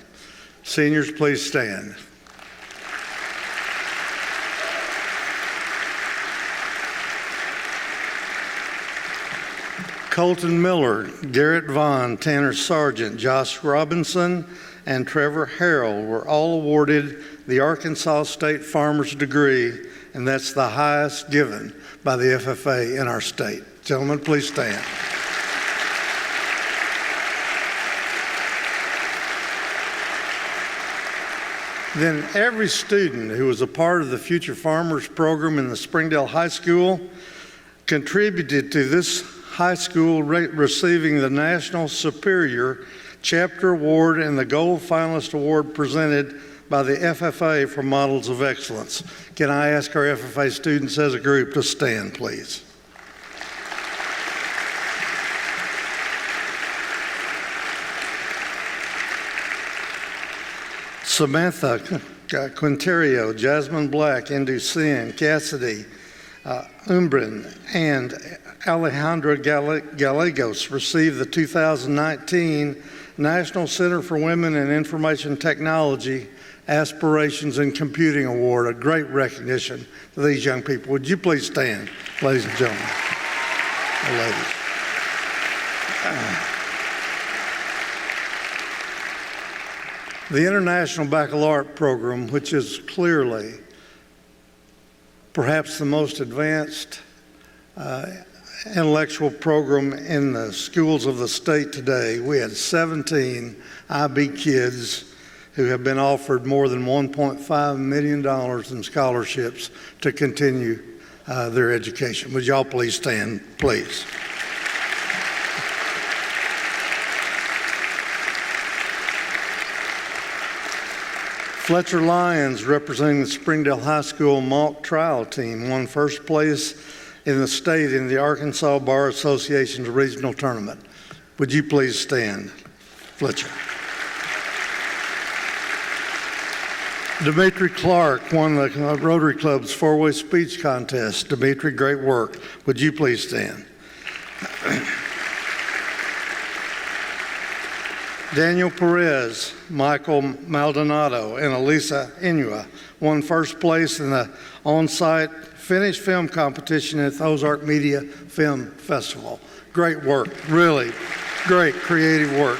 Seniors, please stand. Colton Miller, Garrett Vaughn, Tanner Sargent, Josh Robinson, and Trevor Harrell were all awarded the Arkansas State Farmer's Degree, and that's the highest given by the FFA in our state. Gentlemen, please stand. Then every student who was a part of the Future Farmers program in the Springdale High School contributed to this high school receiving the National Superior Chapter Award and the Gold Finalist Award presented by the FFA for Models of Excellence. Can I ask our FFA students as a group to stand, please? Samantha Quinterio, Jasmine Black, Indu Sin, Cassidy Umbrin, and Alejandra Gallegos received the 2019 National Center for Women in Information Technology Aspirations in Computing Award, a great recognition to these young people. Would you please stand, ladies and gentlemen? Ladies. The International Baccalaureate Program, which is clearly perhaps the most advanced intellectual program in the schools of the state today. We had 17 IB kids who have been offered more than $1.5 million in scholarships to continue their education. Would y'all please stand, please? Fletcher Lyons, representing the Springdale High School mock trial team, won first place in the state in the Arkansas Bar Association's regional tournament. Would you please stand, Fletcher? Dimitri Clark won the Rotary Club's four-way speech contest. Dimitri, great work. Would you please stand? Daniel Perez, Michael Maldonado, and Elisa Inua won first place in the on-site Finnish film competition at the Ozark Media Film Festival. Great work, really great creative work.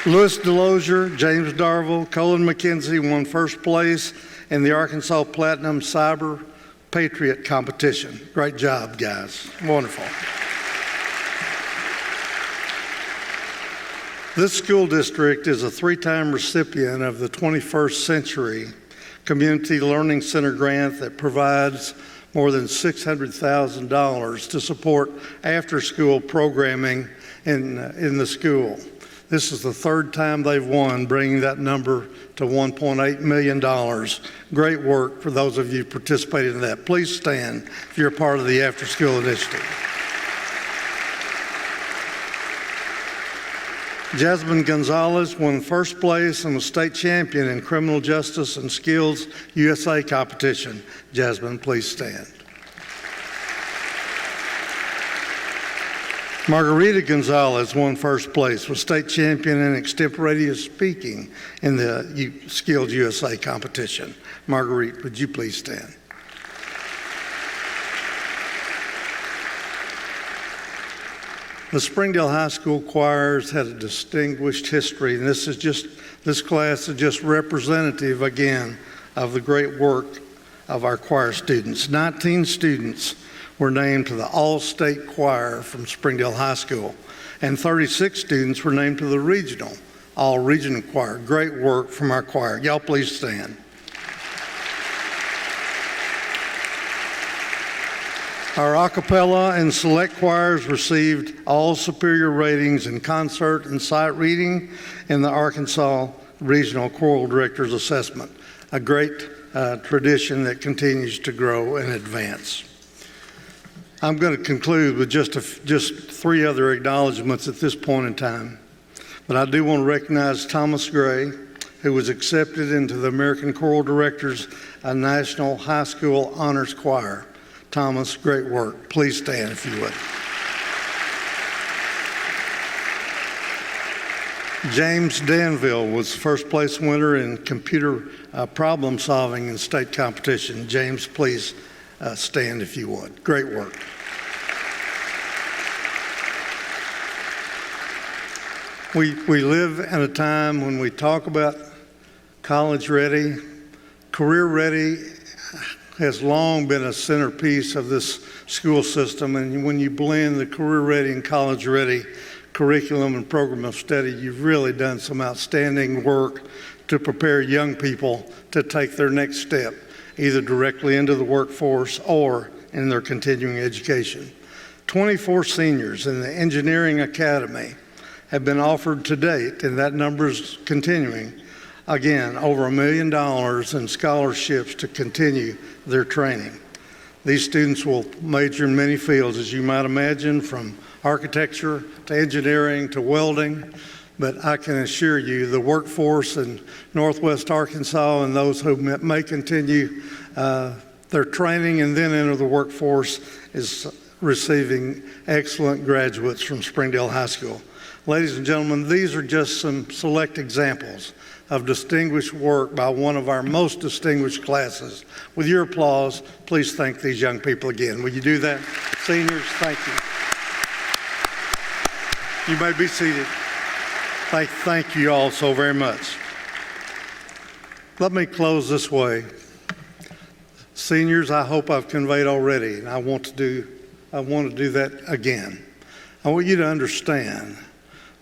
Louis Delosier, James Darville, Colin McKenzie won first place in the Arkansas Platinum Cyber Patriot competition. Great job, guys. Wonderful. This school district is a three-time recipient of the 21st Century Community Learning Center grant that provides more than $600,000 to support after-school programming in the school. This is the third time they've won, bringing that number to $1.8 million. Great work for those of you participating in that. Please stand if you're a part of the after-school initiative. Jasmine Gonzalez won first place and was state champion in Criminal Justice and Skills USA competition. Jasmine, please stand. Margarita Gonzalez won first place, was state champion in extemporaneous speaking in the Skills USA competition. Marguerite, would you please stand? The Springdale High School choirs had a distinguished history, and this class is just representative again of the great work of our choir students. 19 students were named to the All-State Choir from Springdale High School, and 36 students were named to the regional, All-Regional Choir. Great work from our choir. Y'all please stand. Our a cappella and select choirs received all superior ratings in concert and sight reading in the Arkansas Regional Choral Director's Assessment, a great tradition that continues to grow and advance. I'm going to conclude with just three other acknowledgments at this point in time, but I do want to recognize Thomas Gray, who was accepted into the American Choral Directors National High School Honors Choir. Thomas, great work. Please stand if you would. James Danville was first place winner in computer problem solving in state competition. James, please stand if you would. Great work. We live in a time when we talk about college ready, career ready has long been a centerpiece of this school system, and when you blend the career ready and college ready curriculum and program of study, you've really done some outstanding work to prepare young people to take their next step, either directly into the workforce or in their continuing education. 24 seniors in the Engineering Academy have been offered to date, and that number is continuing. Again, over $1 million in scholarships to continue their training. These students will major in many fields, as you might imagine, from architecture to engineering to welding. But I can assure you the workforce in Northwest Arkansas and those who may continue their training and then enter the workforce is receiving excellent graduates from Springdale High School. Ladies and gentlemen, these are just some select examples of distinguished work by one of our most distinguished classes. With your applause, please thank these young people again. Will you do that? Seniors, thank you. You may be seated. Thank you all so very much. Let me close this way. Seniors, I hope I've conveyed already, and I want to do that again. I want you to understand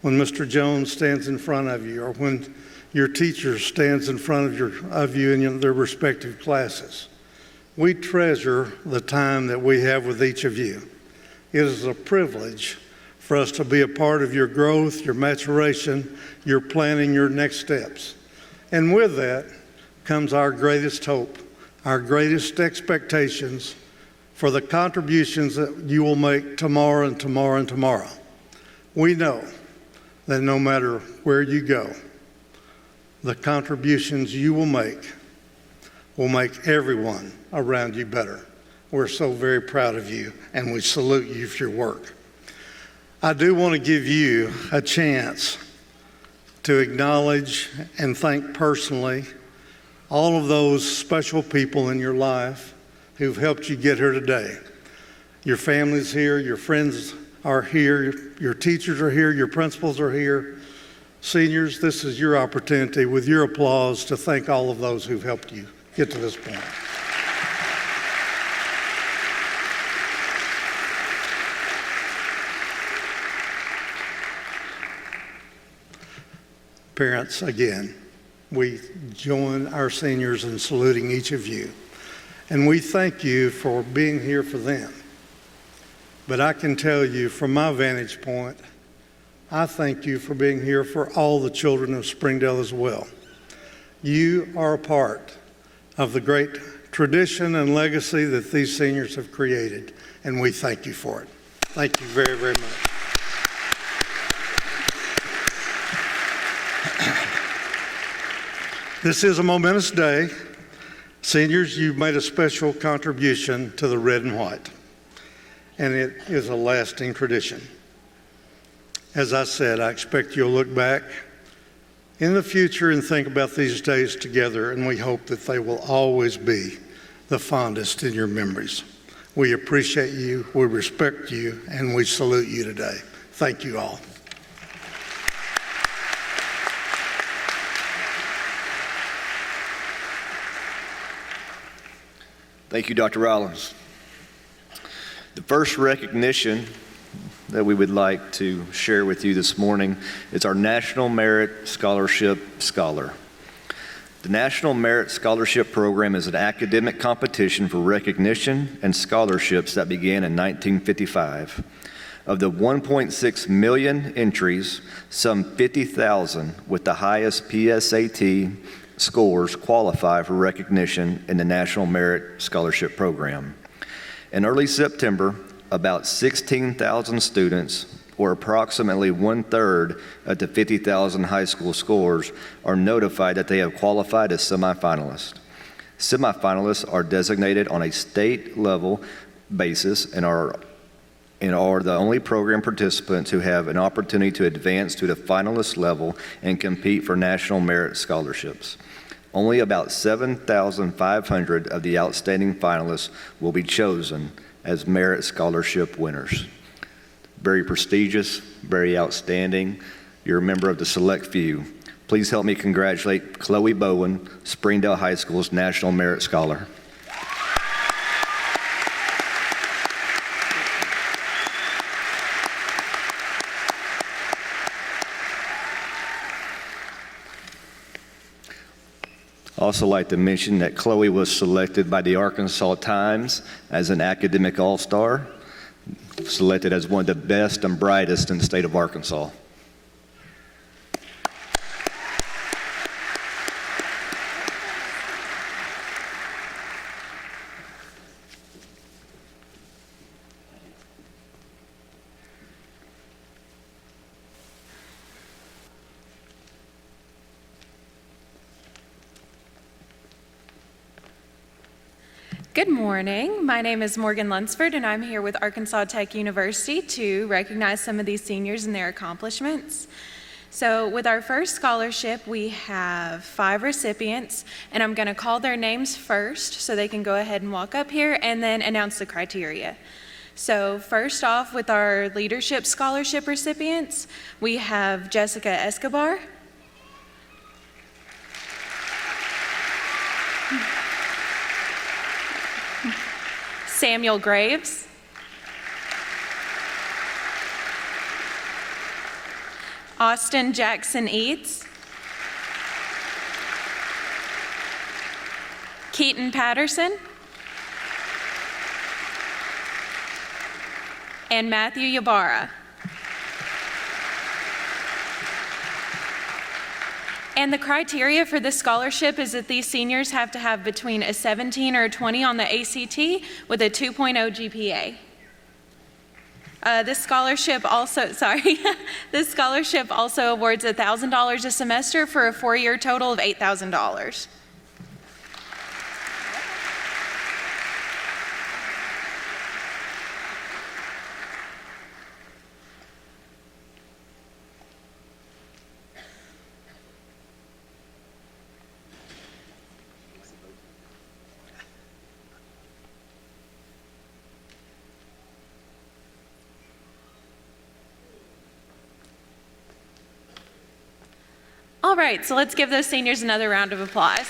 when Mr. Jones stands in front of you, or when your teacher stands in front of you in their respective classes. We treasure the time that we have with each of you. It is a privilege for us to be a part of your growth, your maturation, your planning your next steps. And with that comes our greatest hope, our greatest expectations for the contributions that you will make tomorrow and tomorrow and tomorrow. We know that no matter where you go, the contributions you will make everyone around you better. We're so very proud of you, and we salute you for your work. I do want to give you a chance to acknowledge and thank personally all of those special people in your life who've helped you get here today. Your family's here, your friends are here, your teachers are here, your principals are here. Seniors, this is your opportunity with your applause to thank all of those who've helped you get to this point. Parents, again, we join our seniors in saluting each of you. And we thank you for being here for them. But I can tell you from my vantage point, I thank you for being here for all the children of Springdale as well. You are a part of the great tradition and legacy that these seniors have created, and we thank you for it. Thank you very, very much. This is a momentous day. Seniors, you've made a special contribution to the red and white, and it is a lasting tradition. As I said, I expect you'll look back in the future and think about these days together, and we hope that they will always be the fondest in your memories. We appreciate you, we respect you, and we salute you today. Thank you all. Thank you, Dr. Rollins. The first recognition that we would like to share with you this morning is our National Merit Scholarship Scholar. The National Merit Scholarship Program is an academic competition for recognition and scholarships that began in 1955. Of the 1.6 million entries, some 50,000 with the highest PSAT scores qualify for recognition in the National Merit Scholarship Program. In early September, about 16,000 students, or approximately 1/3 of the 50,000 high school scores, are notified that they have qualified as semifinalists. Semifinalists are designated on a state level basis and are the only program participants who have an opportunity to advance to the finalist level and compete for national merit scholarships. Only about 7,500 of the outstanding finalists will be chosen as merit scholarship winners. Very prestigious, very outstanding. You're a member of the select few. Please help me congratulate Chloe Bowen, Springdale High School's National Merit Scholar. I'd also like to mention that Chloe was selected by the Arkansas Times as an academic all-star, selected as one of the best and brightest in the state of Arkansas. Good morning. My name is Morgan Lunsford, and I'm here with Arkansas Tech University to recognize some of these seniors and their accomplishments. So with our first scholarship, we have 5 recipients, and I'm going to call their names first so they can go ahead and walk up here and then announce the criteria. So first off, with our leadership scholarship recipients, we have Jessica Escobar, Samuel Graves, Austin Jackson Eads, Keaton Patterson, and Matthew Ybarra. And the criteria for this scholarship is that these seniors have to have between a 17 or a 20 on the ACT with a 2.0 GPA. This scholarship also awards $1,000 a semester for a 4-year total of $8,000. All right, so let's give those seniors another round of applause.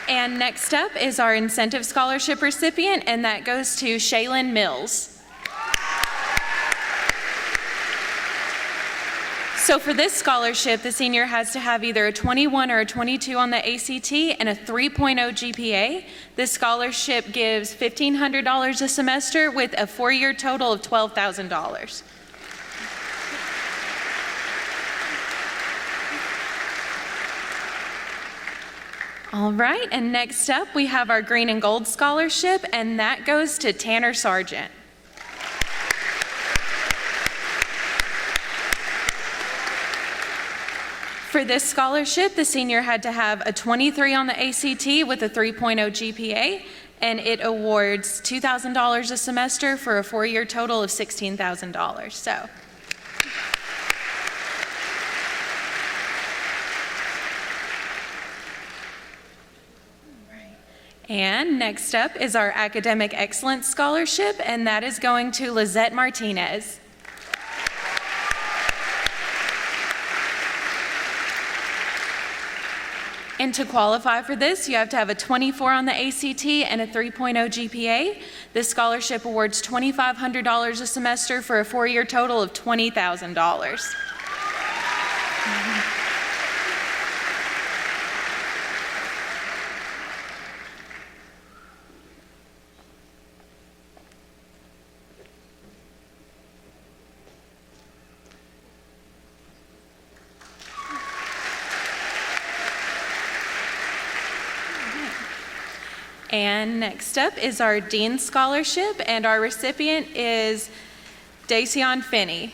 And next up is our incentive scholarship recipient, and that goes to Shaylin Mills. So for this scholarship, the senior has to have either a 21 or a 22 on the ACT and a 3.0 GPA. This scholarship gives $1,500 a semester with a 4-year total of $12,000. All right, and next up we have our Green and Gold Scholarship, and that goes to Tanner Sargent. For this scholarship, the senior had to have a 23 on the ACT with a 3.0 GPA, and it awards $2,000 a semester for a 4-year total of $16,000. So. And next up is our Academic Excellence Scholarship, and that is going to Lizette Martinez. And to qualify for this, you have to have a 24 on the ACT and a 3.0 GPA. This scholarship awards $2,500 a semester for a 4-year total of $20,000. And next up is our Dean Scholarship, and our recipient is Dacian Finney.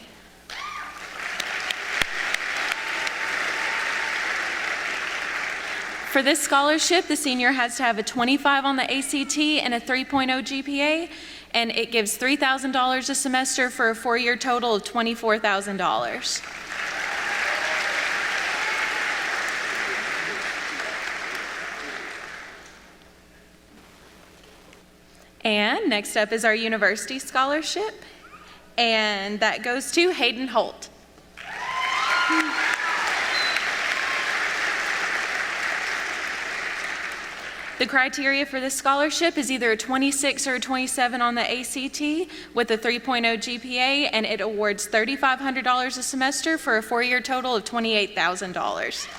For this scholarship, the senior has to have a 25 on the ACT and a 3.0 GPA, and it gives $3,000 a semester for a 4-year total of $24,000. And next up is our University Scholarship, and that goes to Hayden Holt. The criteria for this scholarship is either a 26 or a 27 on the ACT with a 3.0 GPA, and it awards $3,500 a semester for a 4-year total of $28,000.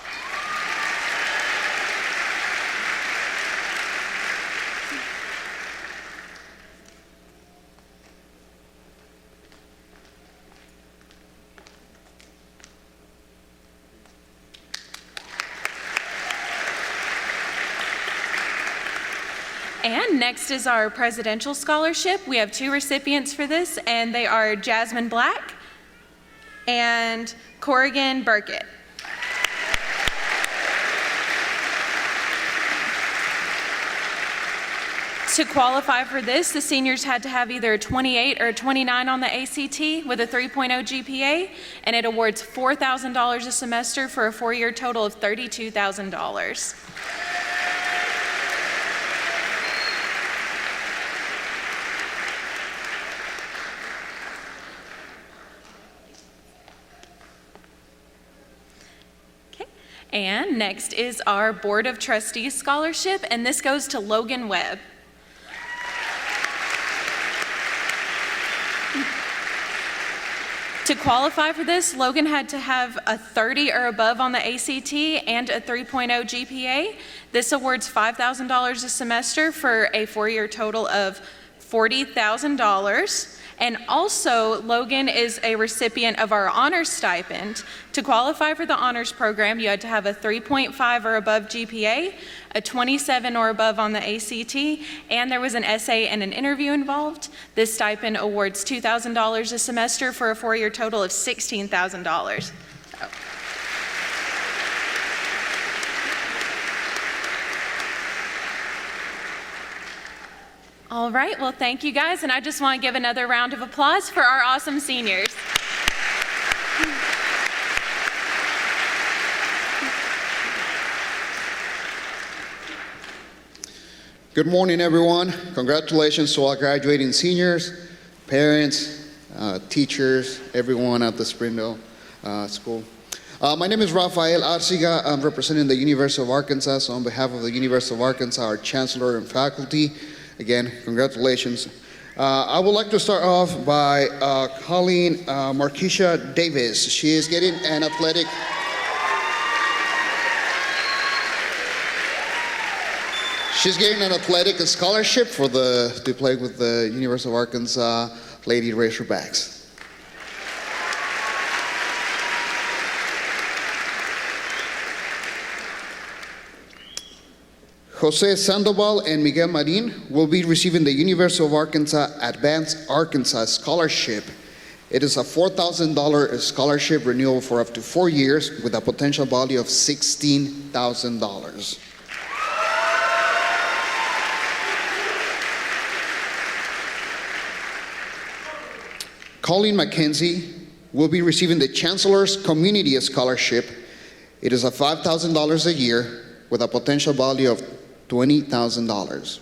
And next is our Presidential Scholarship. We have 2 recipients for this, and they are Jasmine Black and Corrigan Burkett. To qualify for this, the seniors had to have either a 28 or a 29 on the ACT with a 3.0 GPA, and it awards $4,000 a semester for a 4-year total of $32,000. And next is our Board of Trustees Scholarship, and this goes to Logan Webb. To qualify for this, Logan had to have a 30 or above on the ACT and a 3.0 GPA. This awards $5,000 a semester for a 4-year total of $40,000. And also, Logan is a recipient of our honors stipend. To qualify for the honors program, you had to have a 3.5 or above GPA, a 27 or above on the ACT, and there was an essay and an interview involved. This stipend awards $2,000 a semester for a 4-year total of $16,000. All right, well, thank you guys, and I just want to give another round of applause for our awesome seniors. Good morning, everyone. Congratulations to all graduating seniors, parents, teachers, everyone at the Springdale School. My name is Rafael Arciga. I'm representing the University of Arkansas. So on behalf of the University of Arkansas, our chancellor and faculty, again, congratulations. I would like to start off by calling Markeisha Davis. She is getting an athletic scholarship to play with the University of Arkansas Lady Razorbacks. Jose Sandoval and Miguel Marin will be receiving the University of Arkansas Advanced Arkansas Scholarship. It is a $4,000 scholarship renewal for up to 4 years with a potential value of $16,000. Colleen McKenzie will be receiving the Chancellor's Community Scholarship. It is a $5,000 a year with a potential value of $20,000.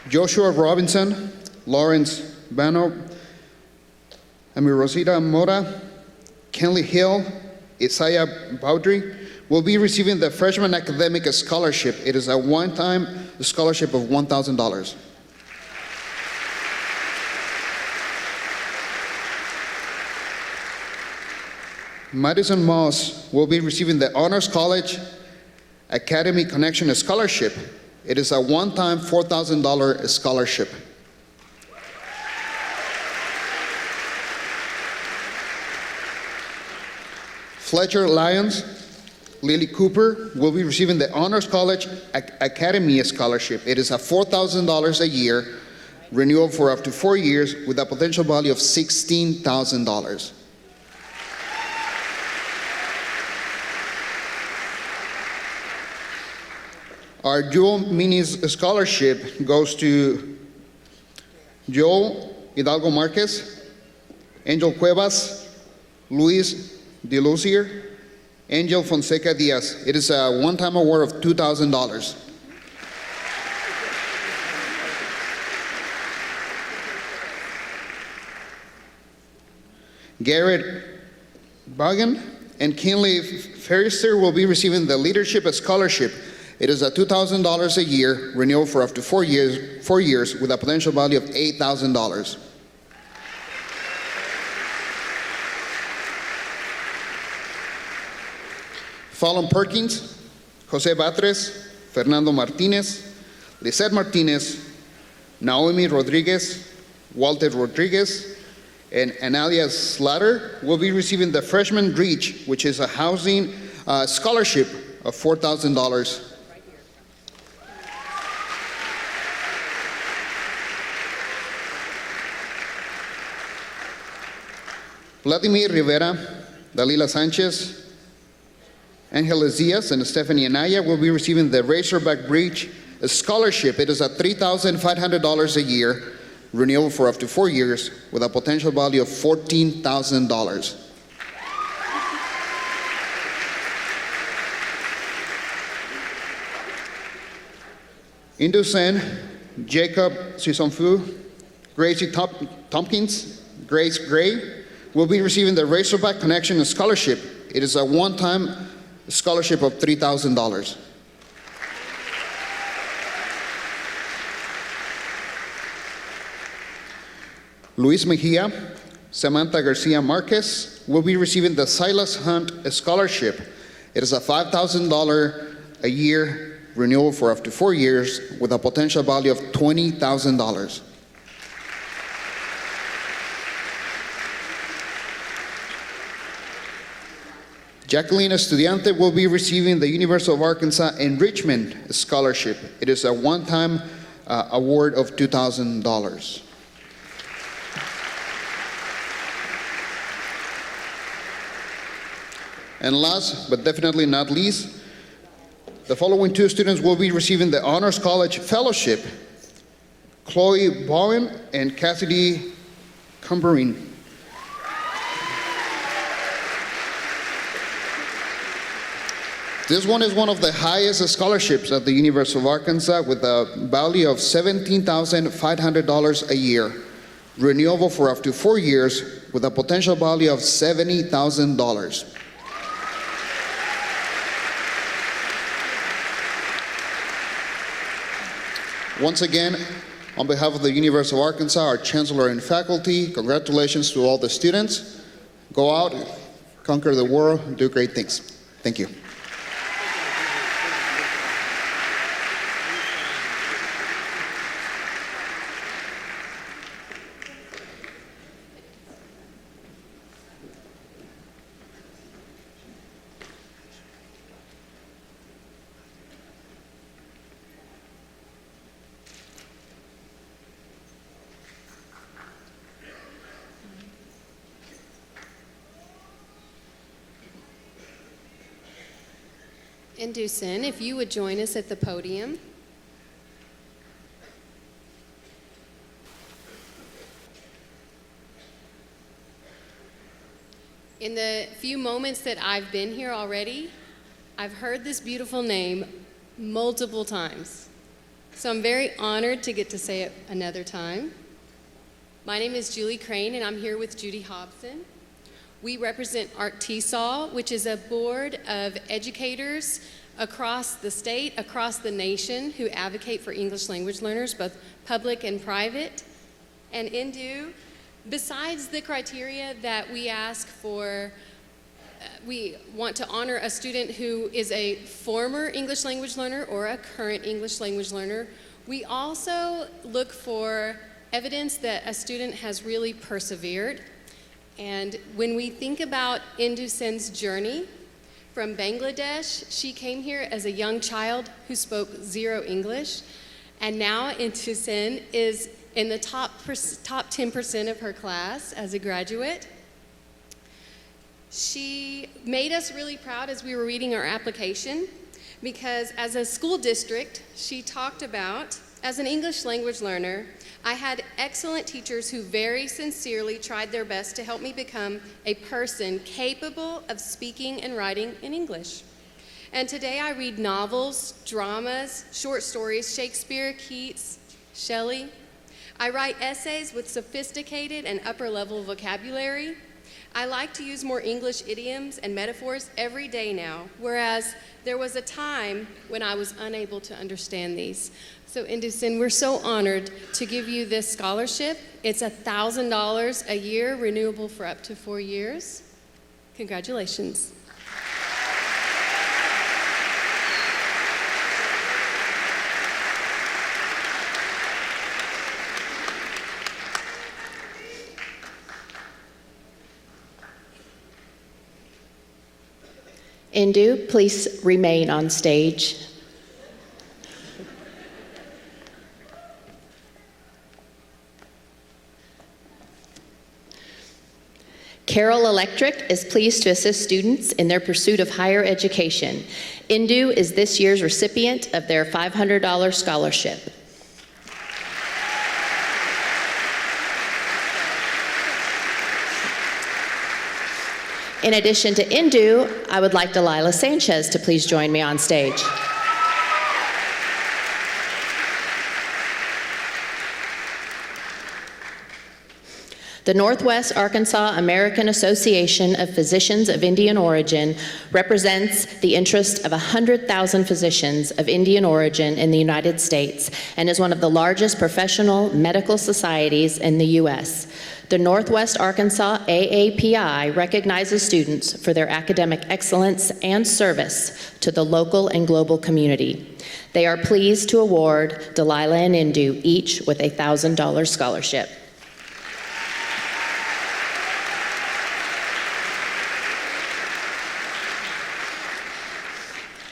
Joshua Robinson, Lawrence Bano, Rosita Mora, Kenley Hill, Isaiah Baudry will be receiving the Freshman Academic Scholarship. It is a one-time scholarship of $1,000. Madison Moss will be receiving the Honors College Academy Connection Scholarship. It is a one-time $4,000 scholarship. Fletcher Lyons, Lily Cooper will be receiving the Honors College Academy Scholarship. It is a $4,000 a year, renewal for up to 4 years with a potential value of $16,000. Our Jewel Minis Scholarship goes to Joel Hidalgo Marquez, Angel Cuevas, Luis DeLucier, Angel Fonseca Diaz. It is a one-time award of $2,000. Garrett Bagan and Kinley Ferrister will be receiving the Leadership Scholarship. It is a $2,000 a year, renewal for up to 4 years with a potential value of $8,000. Fallon Perkins, Jose Batres, Fernando Martinez, Lisette Martinez, Naomi Rodriguez, Walter Rodriguez, and Analia Slatter will be receiving the Freshman Reach, which is a housing scholarship of $4,000. Vladimir Rivera, Dalila Sanchez, Angela Diaz, and Stephanie Anaya will be receiving the Razorback Breach Scholarship. It is a $3,500 a year, renewal for up to 4 years, with a potential value of $14,000. Indu Sen, Jacob Sisonfu, Gracie Tompkins, Grace Gray will be receiving the Razorback Connection Scholarship. It is a one-time scholarship of $3,000. Luis Mejia, Samantha Garcia Marquez will be receiving the Silas Hunt Scholarship. It is a $5,000 a year, renewable for up to 4 years, with a potential value of $20,000. Jacqueline Estudiante will be receiving the University of Arkansas Enrichment Scholarship. It is a one-time award of $2,000. And last, but definitely not least, the following two students will be receiving the Honors College Fellowship: Chloe Bowen and Cassidy Cumberine. This one is one of the highest scholarships at the University of Arkansas, with a value of $17,500 a year, renewable for up to 4 years, with a potential value of $70,000. Once again, on behalf of the University of Arkansas, our chancellor and faculty, congratulations to all the students. Go out, conquer the world, do great things. Thank you. And Dusen, if you would join us at the podium. In the few moments that I've been here already, I've heard this beautiful name multiple times. So I'm very honored to get to say it another time. My name is Julie Crane, and I'm here with Judy Hobson. We represent ARC-TESOL, which is a board of educators across the state, across the nation, who advocate for English language learners, both public and private. And Indu, besides the criteria that we ask for, we want to honor a student who is a former English language learner or a current English language learner. We also look for evidence that a student has really persevered. And when we think about Indu Sen's journey from Bangladesh, she came here as a young child who spoke zero English, and now Indu Sen is in the top 10% of her class as a graduate. She made us really proud as we were reading our application, because as a school district, she talked about, as an English language learner, I had excellent teachers who very sincerely tried their best to help me become a person capable of speaking and writing in English. And today I read novels, dramas, short stories, Shakespeare, Keats, Shelley. I write essays with sophisticated and upper level vocabulary. I like to use more English idioms and metaphors every day now, whereas there was a time when I was unable to understand these. So Indu Sen, we're so honored to give you this scholarship. It's $1,000 a year, renewable for up to 4 years. Congratulations. Indu, please remain on stage. Carroll Electric is pleased to assist students in their pursuit of higher education. Indu is this year's recipient of their $500 scholarship. In addition to Indu, I would like Delilah Sanchez to please join me on stage. The Northwest Arkansas American Association of Physicians of Indian Origin represents the interest of 100,000 physicians of Indian origin in the United States and is one of the largest professional medical societies in the U.S. The Northwest Arkansas AAPI recognizes students for their academic excellence and service to the local and global community. They are pleased to award Delilah and Indu each with a $1,000 scholarship.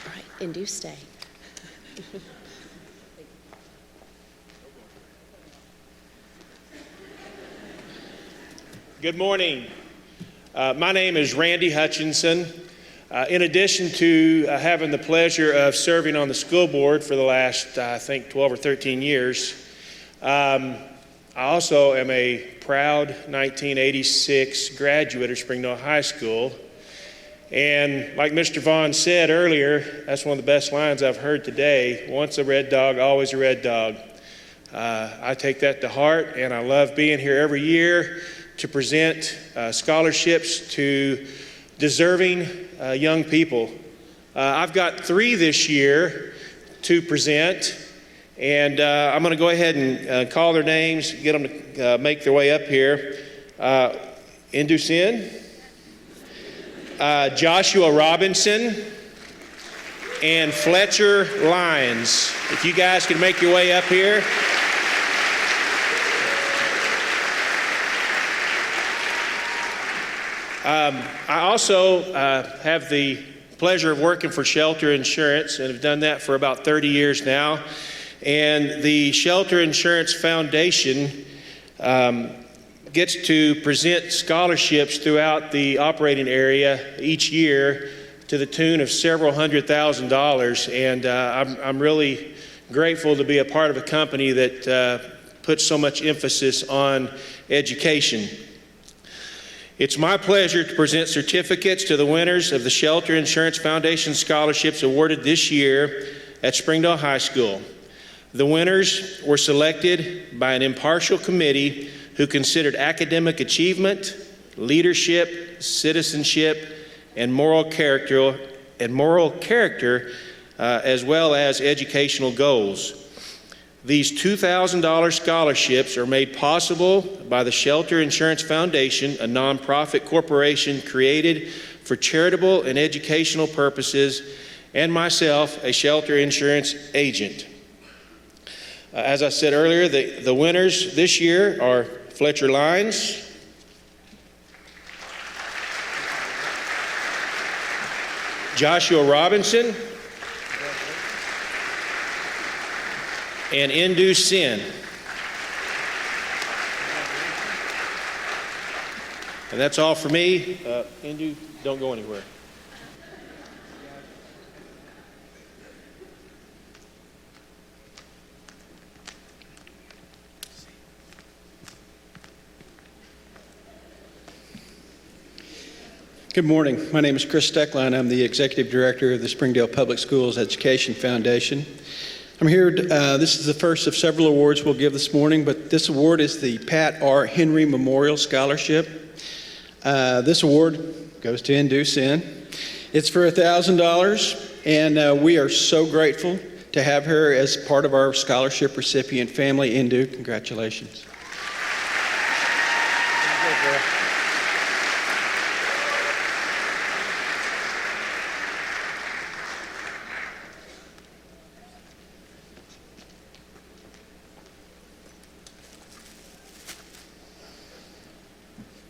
All right, Indu, stay. Good morning. My name is Randy Hutchinson. In addition to having the pleasure of serving on the school board for the last, I think, 12 or 13 years, I also am a proud 1986 graduate of Springdale High School. And like Mr. Vaughn said earlier, that's one of the best lines I've heard today. Once a red dog, always a red dog. I take that to heart, and I love being here every year to present scholarships to deserving young people. I've got 3 this year to present, and I'm going to go ahead and call their names, get them to make their way up here. Indu Sin, Joshua Robinson, and Fletcher Lyons. If you guys can make your way up here. I also have the pleasure of working for Shelter Insurance and have done that for about 30 years now. And the Shelter Insurance Foundation gets to present scholarships throughout the operating area each year to the tune of several $100,000. And I'm really grateful to be a part of a company that puts so much emphasis on education. It's my pleasure to present certificates to the winners of the Shelter Insurance Foundation scholarships awarded this year at Springdale High School. The winners were selected by an impartial committee who considered academic achievement, leadership, citizenship, and moral character, as well as educational goals. These $2,000 scholarships are made possible by the Shelter Insurance Foundation, a nonprofit corporation created for charitable and educational purposes, and myself, a shelter insurance agent. As I said earlier, the winners this year are Fletcher Lyons, Joshua Robinson, and Indu Sin. And that's all for me. Indu, don't go anywhere. Good morning. My name is Chris Steckline. I'm the Executive Director of the Springdale Public Schools Education Foundation. I'm here, this is the first of several awards we'll give this morning, but this award is the Pat R. Henry Memorial Scholarship. This award goes to Indu Sin. It's for $1,000, and we are so grateful to have her as part of our scholarship recipient family. Indu, congratulations.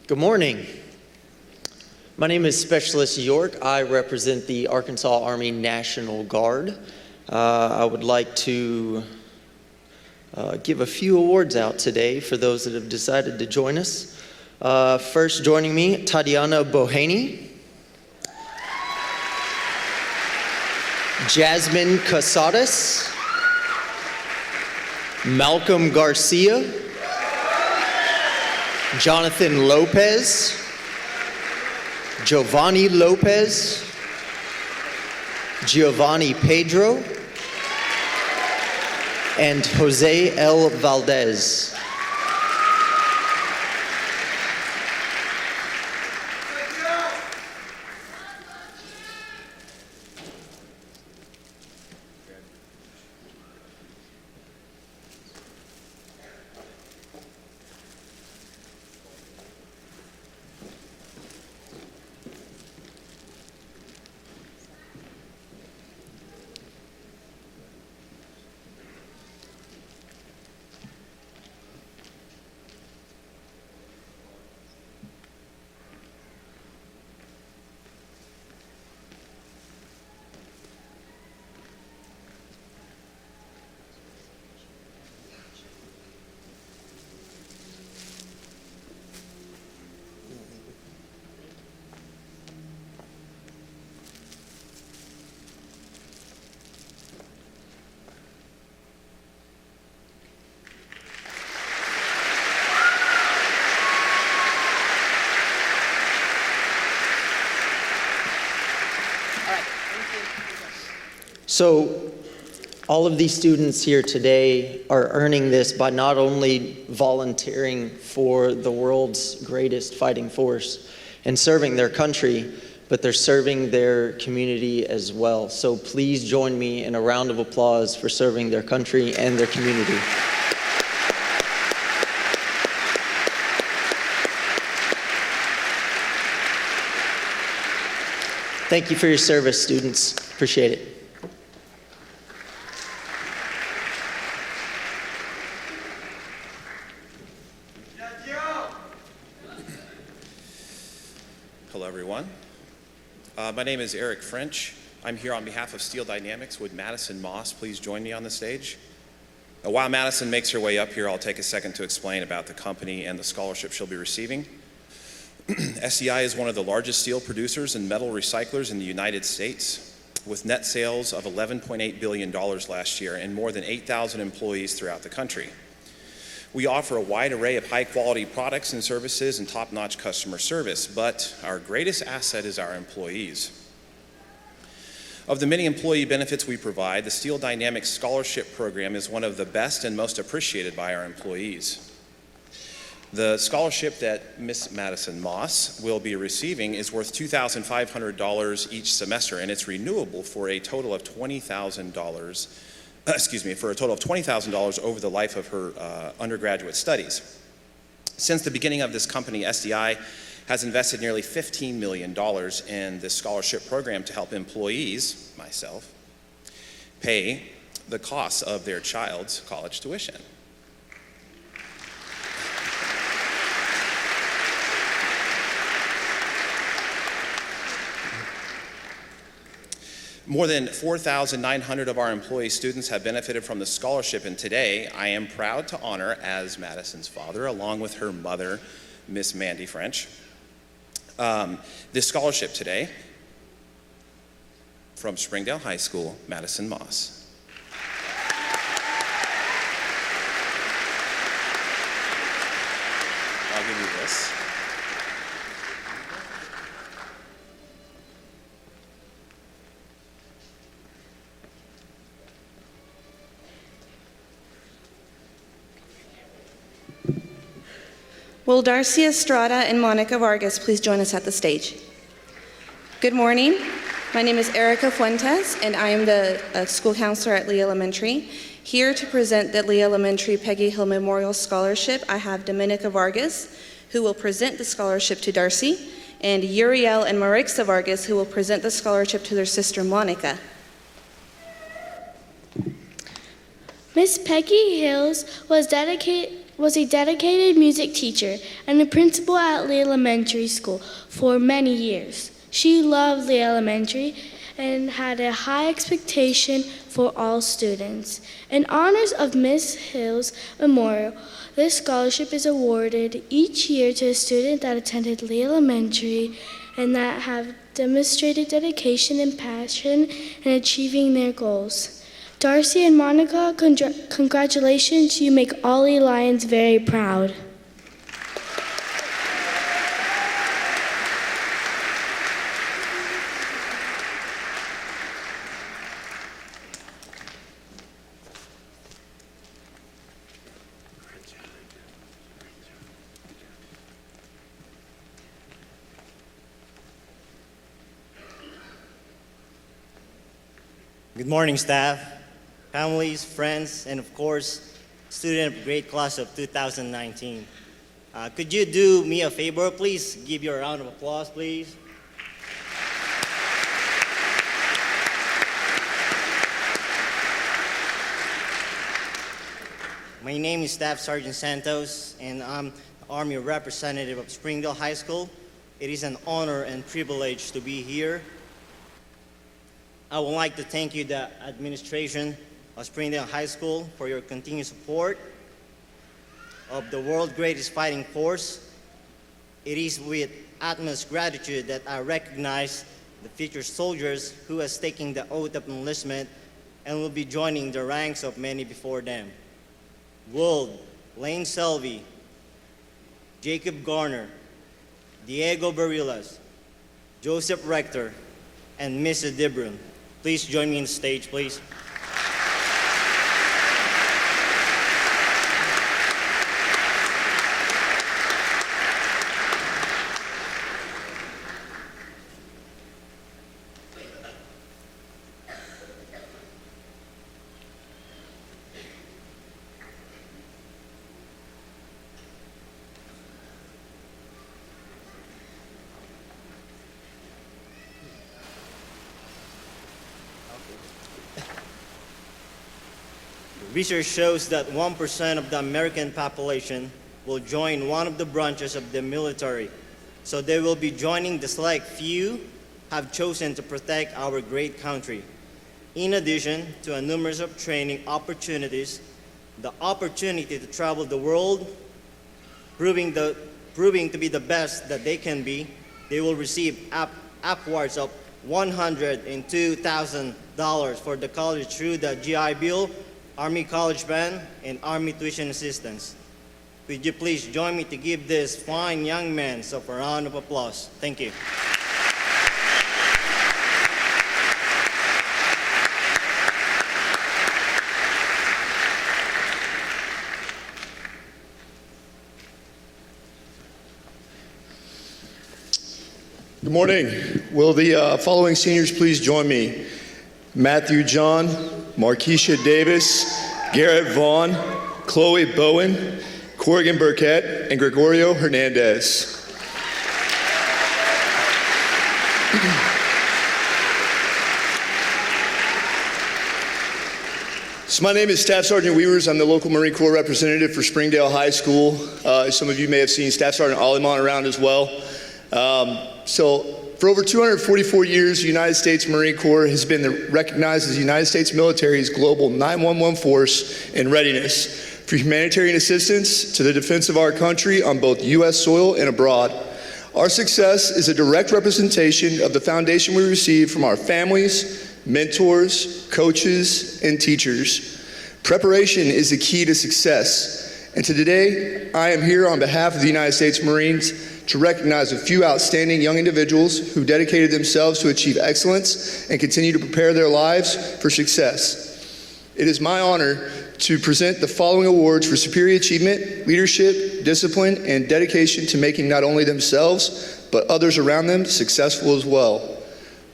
Good morning. My name is Specialist York. I represent the Arkansas Army National Guard. I would like to give a few awards out today for those that have decided to join us. First joining me, Tatiana Bohaney, Jasmine Casadas, Malcolm Garcia, Jonathan Lopez, Giovanni Lopez, Giovanni Pedro, and Jose L. Valdez. So all of these students here today are earning this by not only volunteering for the world's greatest fighting force and serving their country, but they're serving their community as well. So please join me in a round of applause for serving their country and their community. Thank you for your service, students. Appreciate it. Hello, everyone. My name is Eric French. I'm here on behalf of Steel Dynamics. Would Madison Moss please join me on the stage? While Madison makes her way up here, I'll take a second to explain about the company and the scholarship she'll be receiving. SDI is one of the largest steel producers and metal recyclers in the United States, with net sales of $11.8 billion last year and more than 8,000 employees throughout the country. We offer a wide array of high-quality products and services and top-notch customer service, but our greatest asset is our employees. Of the many employee benefits we provide, the Steel Dynamics Scholarship Program is one of the best and most appreciated by our employees. The scholarship that Miss Madison Moss will be receiving is worth $2,500 each semester, and it's renewable for a total of $20,000 over the life of her undergraduate studies. Since the beginning of this company, SDI has invested nearly $15 million in this scholarship program to help employees, myself, pay the costs of their child's college tuition. More than 4,900 of our employee students have benefited from the scholarship, and today I am proud to honor, as Madison's father, along with her mother, Miss Mandy French, this scholarship today from Springdale High School, Madison Moss. I'll give you this. Will Darcy Estrada and Monica Vargas please join us at the stage? Good morning. My name is Erica Fuentes, and I am the school counselor at Lee Elementary. Here to present the Lee Elementary Peggy Hill Memorial Scholarship, I have Dominica Vargas, who will present the scholarship to Darcy, and Uriel and Marixa Vargas, who will present the scholarship to their sister Monica. Miss Peggy Hills was a dedicated music teacher and a principal at Lee Elementary School for many years. She loved Lee Elementary and had a high expectation for all students. In honors of Miss Hills' memorial, this scholarship is awarded each year to a student that attended Lee Elementary and that have demonstrated dedication and passion in achieving their goals. Darcy and Monica, congratulations, you make all Lee Lions very proud. Good morning, staff, families, friends, and of course, student of grade class of 2019. Could you do me a favor, please? Give you a round of applause, please. My name is Staff Sergeant Santos, and I'm the Army representative of Springdale High School. It is an honor and privilege to be here. I would like to thank you, the administration of Springdale High School, for your continued support of the world's greatest fighting force. It is with utmost gratitude that I recognize the future soldiers who has taken the oath of enlistment and will be joining the ranks of many before them. Wold, Lane Selvey, Jacob Garner, Diego Barillas, Joseph Rector, and Mrs. Debrun. Please join me on the stage, please. Research shows that 1% of the American population will join one of the branches of the military. So they will be joining the select few have chosen to protect our great country. In addition to a numerous of training opportunities, the opportunity to travel the world, proving to be the best that they can be, they will receive upwards of $102,000 for the college through the GI Bill, Army College Band, and Army Tuition Assistance. Could you please join me to give this fine young man a round of applause? Thank you. Good morning. Will the following seniors please join me? Matthew John, Markeisha Davis, Garrett Vaughn, Chloe Bowen, Corrigan Burkett, and Gregorio Hernandez. So my name is Staff Sergeant Weavers. I'm the local Marine Corps representative for Springdale High School. Some of you may have seen Staff Sergeant Alma around as well. For over 244 years, the United States Marine Corps has been recognized as the United States military's global 911 force in readiness for humanitarian assistance to the defense of our country on both U.S. soil and abroad. Our success is a direct representation of the foundation we receive from our families, mentors, coaches, and teachers. Preparation is the key to success. And today, I am here on behalf of the United States Marines to recognize a few outstanding young individuals who dedicated themselves to achieve excellence and continue to prepare their lives for success. It is my honor to present the following awards for superior achievement, leadership, discipline, and dedication to making not only themselves, but others around them successful as well.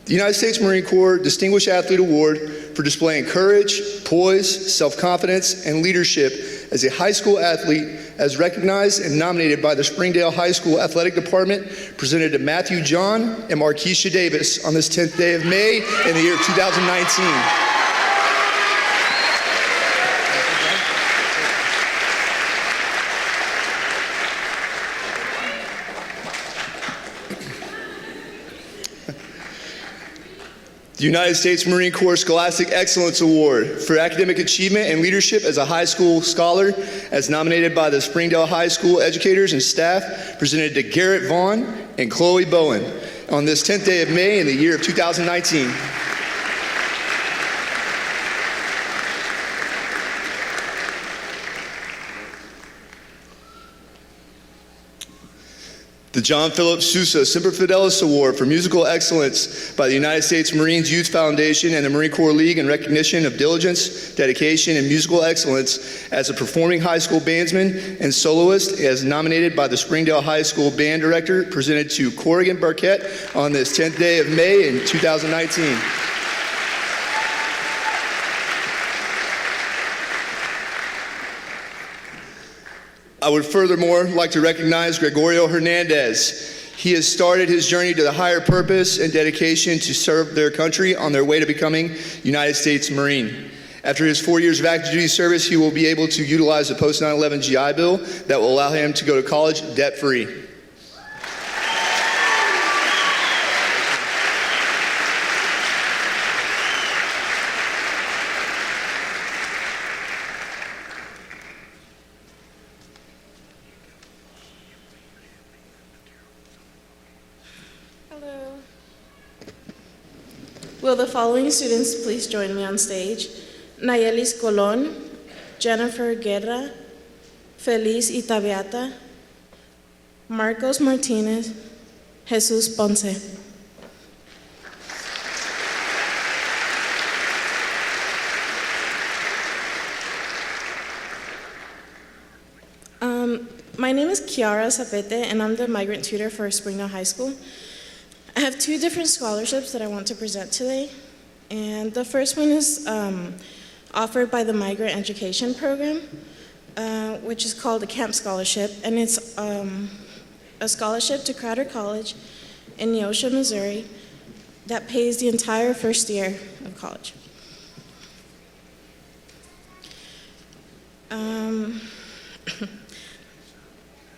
The United States Marine Corps Distinguished Athlete Award for displaying courage, poise, self-confidence, and leadership as a high school athlete, as recognized and nominated by the Springdale High School Athletic Department, presented to Matthew John and Markeisha Davis on this 10th day of May in the year 2019. The United States Marine Corps Scholastic Excellence Award for academic achievement and leadership as a high school scholar, as nominated by the Springdale High School educators and staff, presented to Garrett Vaughn and Chloe Bowen on this 10th day of May in the year of 2019. The John Philip Sousa Semper Fidelis Award for Musical Excellence by the United States Marines Youth Foundation and the Marine Corps League in recognition of diligence, dedication, and musical excellence as a performing high school bandsman and soloist, as nominated by the Springdale High School Band Director, presented to Corrigan Burkett on this 10th day of May in 2019. I would furthermore like to recognize Gregorio Hernandez. He has started his journey to the higher purpose and dedication to serve their country on their way to becoming United States Marine. After his 4 years of active duty service, he will be able to utilize the post 9/11 GI Bill that will allow him to go to college debt-free. Will the following students please join me on stage? Nayelis Colon, Jennifer Guerra, Feliz Itabeata, Marcos Martinez, Jesus Ponce. My name is Kiara Zapete, and I'm the migrant tutor for Springdale High School. I have two different scholarships that I want to present today. And the first one is offered by the Migrant Education Program, which is called the Camp Scholarship. And it's a scholarship to Crowder College in Neosho, Missouri, that pays the entire first year of college.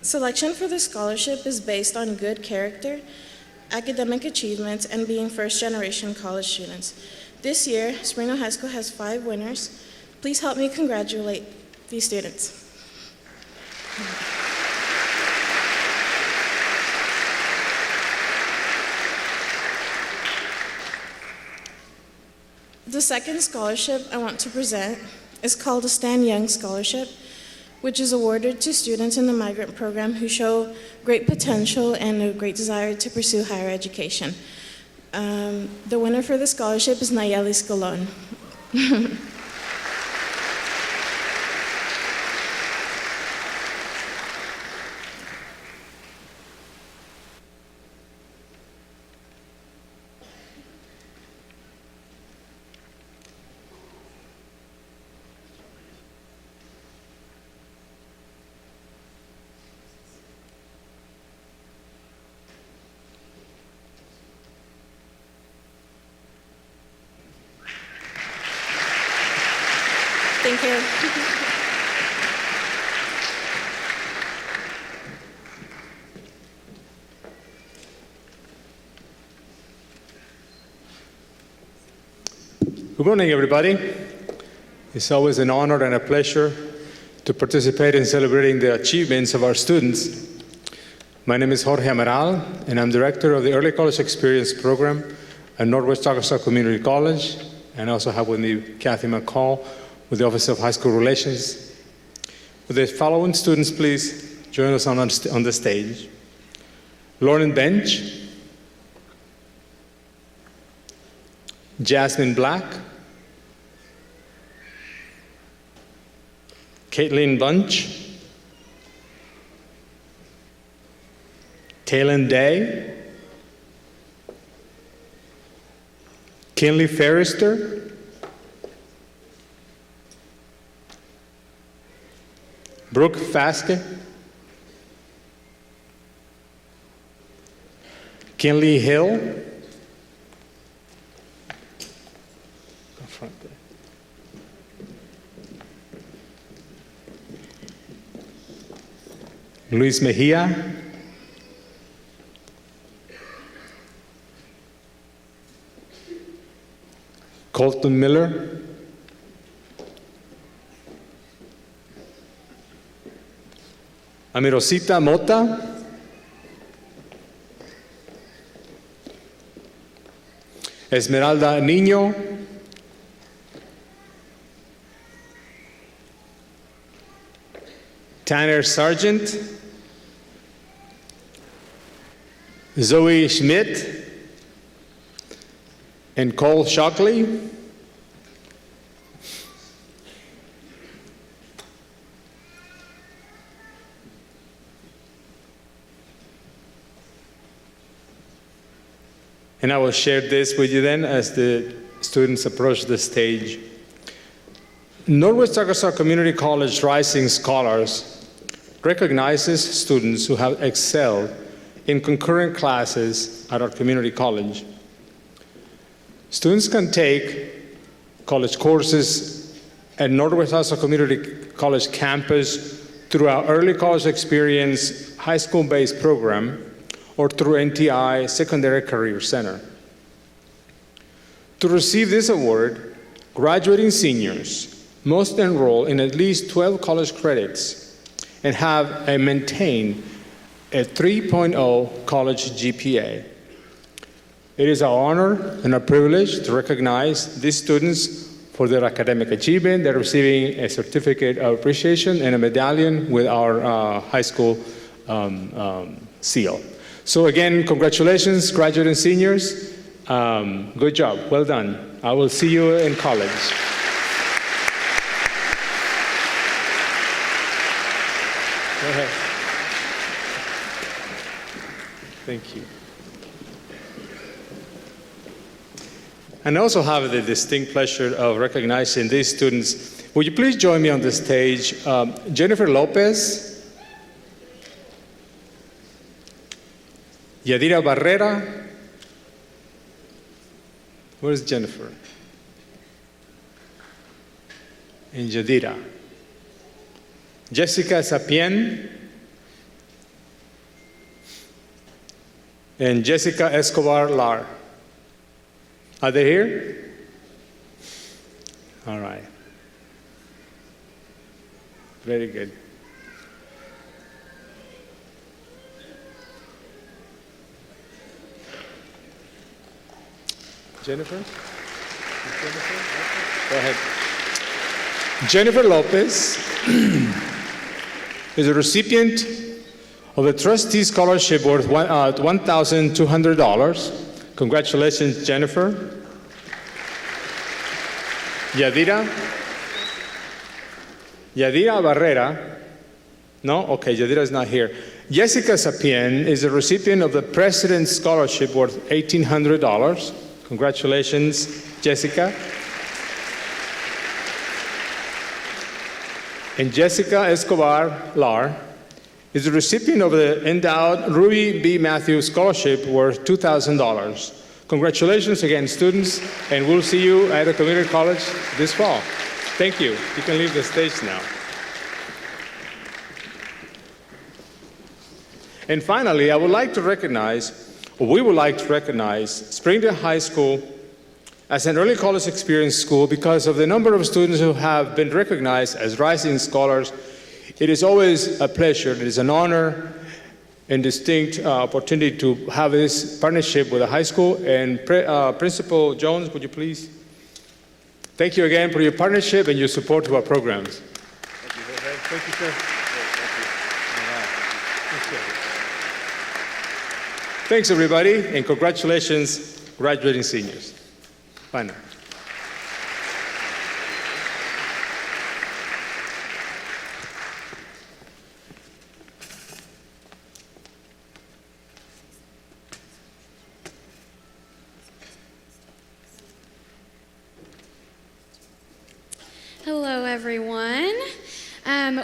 Selection for the scholarship is based on good character, academic achievements, and being first-generation college students. This year, Springdale High School has 5 winners. Please help me congratulate these students. The second scholarship I want to present is called the Stan Young Scholarship, which is awarded to students in the migrant program who show great potential and a great desire to pursue higher education. The winner for the scholarship is Nayeli Scolon. Thank you. Good morning, everybody. It's always an honor and a pleasure to participate in celebrating the achievements of our students. My name is Jorge Amaral, and I'm director of the Early College Experience Program at Northwest Arkansas Community College, and I also have with me Kathy McCall with the Office of High School Relations. Would the following students please join us on the stage? Lauren Bench, Jasmine Black, Caitlin Bunch, Taylin Day, Kinley Ferrister, Brooke Faske, Kinley Hill, Luis Mejia, Colton Miller, Amirosita Mota, Esmeralda Niño, Tanner Sargent, Zoe Schmidt, and Cole Shockley. And I will share this with you then as the students approach the stage. Northwest Arkansas Community College Rising Scholars recognizes students who have excelled in concurrent classes at our community college. Students can take college courses at Northwest Arkansas Community College campus through our Early College Experience high school-based program or through NTI Secondary Career Center. To receive this award, graduating seniors must enroll in at least 12 college credits and have maintained a 3.0 college GPA. It is our honor and our privilege to recognize these students for their academic achievement. They're receiving a certificate of appreciation and a medallion with our high school seal. So again, congratulations, graduating seniors. Good job, well done. I will see you in college. Go ahead. Thank you. And I also have the distinct pleasure of recognizing these students. Would you please join me on the stage? Jennifer Lopez, Yadira Barrera. Where's Jennifer? And Yadira. Jessica Sapien and Jessica Escobar Lar. Are they here? All right. Very good. Jennifer? Go ahead. Jennifer Lopez is a recipient of a trustee scholarship worth $1,200. Congratulations, Jennifer. Yadira Barrera. No? Okay, Yadira is not here. Jessica Sapien is a recipient of the President's Scholarship worth $1,800. Congratulations, Jessica. And Jessica Escobar Lar is the recipient of the endowed Ruby B. Matthews Scholarship worth $2,000. Congratulations again, students, and we'll see you at the community college this fall. Thank you. You can leave the stage now. And finally, we would like to recognize Springdale High School as an early college experience school because of the number of students who have been recognized as rising scholars. It is always a pleasure, it is an honor and distinct opportunity to have this partnership with the high school. And Principal Jones, would you please? Thank you again for your partnership and your support to our programs. Thank you, Jorge. Thank you, sir. Thanks, everybody, and congratulations, graduating seniors. Bye now. Hello, everyone.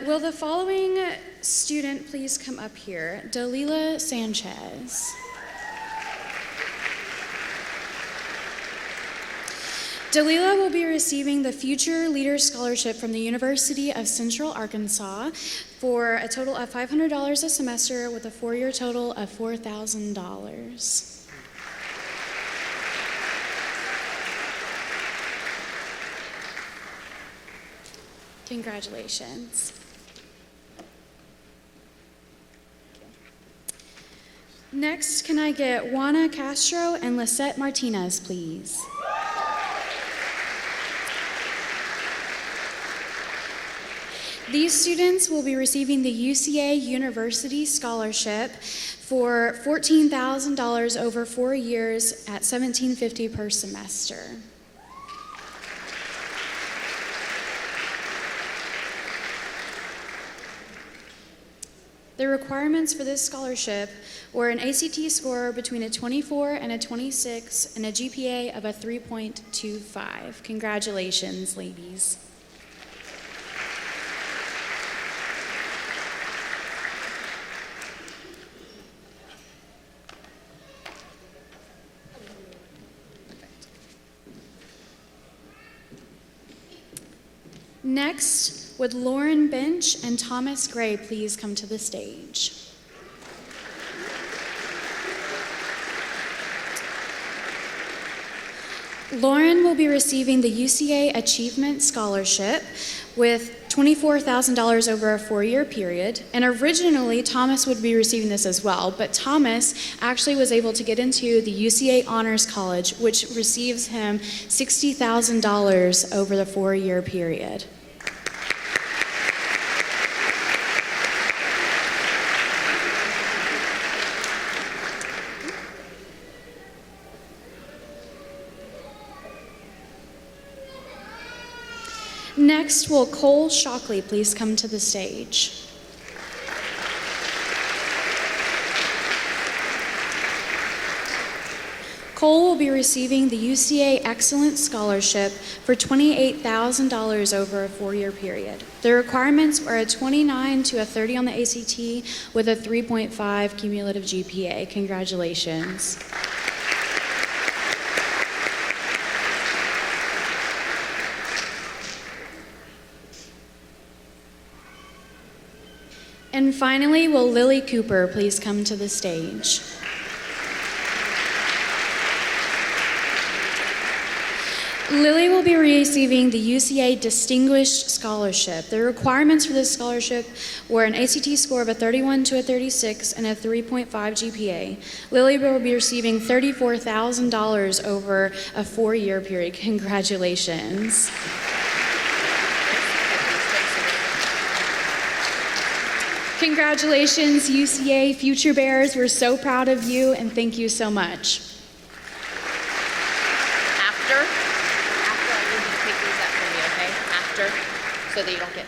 Will the following student please come up here? Dalila Sanchez. Dalila will be receiving the Future Leaders Scholarship from the University of Central Arkansas for a total of $500 a semester with a 4-year total of $4,000. Congratulations. Next, can I get Juana Castro and Lisette Martinez, please? These students will be receiving the UCA University Scholarship for $14,000 over 4 years at $1,750 per semester. The requirements for this scholarship were an ACT score between a 24 and a 26 and a GPA of a 3.25. Congratulations, ladies. Next, would Lauren Bench and Thomas Gray please come to the stage? Lauren will be receiving the UCA Achievement Scholarship with $24,000 over a 4-year period. And originally, Thomas would be receiving this as well, but Thomas actually was able to get into the UCA Honors College, which receives him $60,000 over the 4-year period. Next, will Cole Shockley please come to the stage? Cole will be receiving the UCA Excellence Scholarship for $28,000 over a 4-year period. The requirements are a 29 to a 30 on the ACT with a 3.5 cumulative GPA. Congratulations. And finally, will Lily Cooper please come to the stage? Lily will be receiving the UCA Distinguished Scholarship. The requirements for this scholarship were an ACT score of a 31 to a 36 and a 3.5 GPA. Lily will be receiving $34,000 over a 4-year period. Congratulations. Congratulations, UCA Future Bears. We're so proud of you, and thank you so much. After I need you to pick these up for me, okay? After, so that you don't get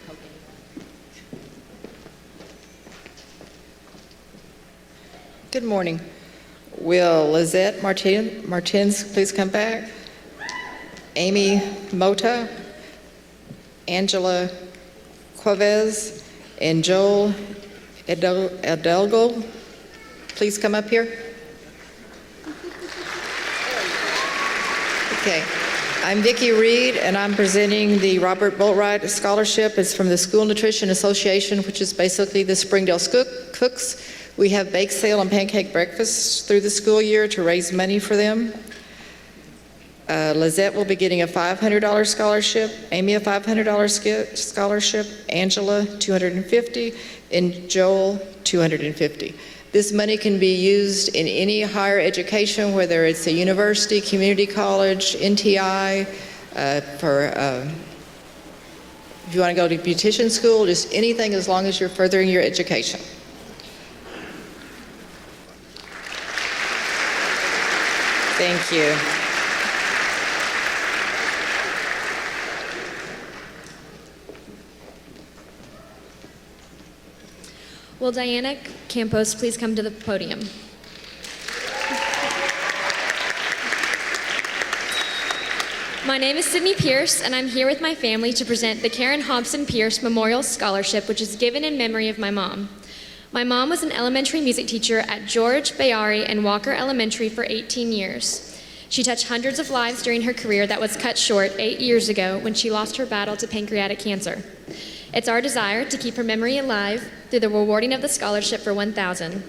poking. Good morning. Will Lizette Martins please come back? Amy Mota, Angela Cuevas, and Joel Adelgo, please come up here. Okay, I'm Vicki Reed, and I'm presenting the Robert Boatwright Scholarship. It's from the School Nutrition Association, which is basically the Springdale Cooks. We have bake sale and pancake breakfasts through the school year to raise money for them. Lizette will be getting a $500 scholarship, Amy a $500 scholarship, Angela $250, and Joel $250. This money can be used in any higher education, whether it's a university, community college, NTI, if you want to go to beautician school, just anything as long as you're furthering your education. Thank you. Will Diana Campos please come to the podium? My name is Sydney Pierce, and I'm here with my family to present the Karen Hobson Pierce Memorial Scholarship, which is given in memory of my mom. My mom was an elementary music teacher at George, Bayari, and Walker Elementary for 18 years. She touched hundreds of lives during her career that was cut short 8 years ago when she lost her battle to pancreatic cancer. It's our desire to keep her memory alive through the rewarding of the scholarship for 1,000.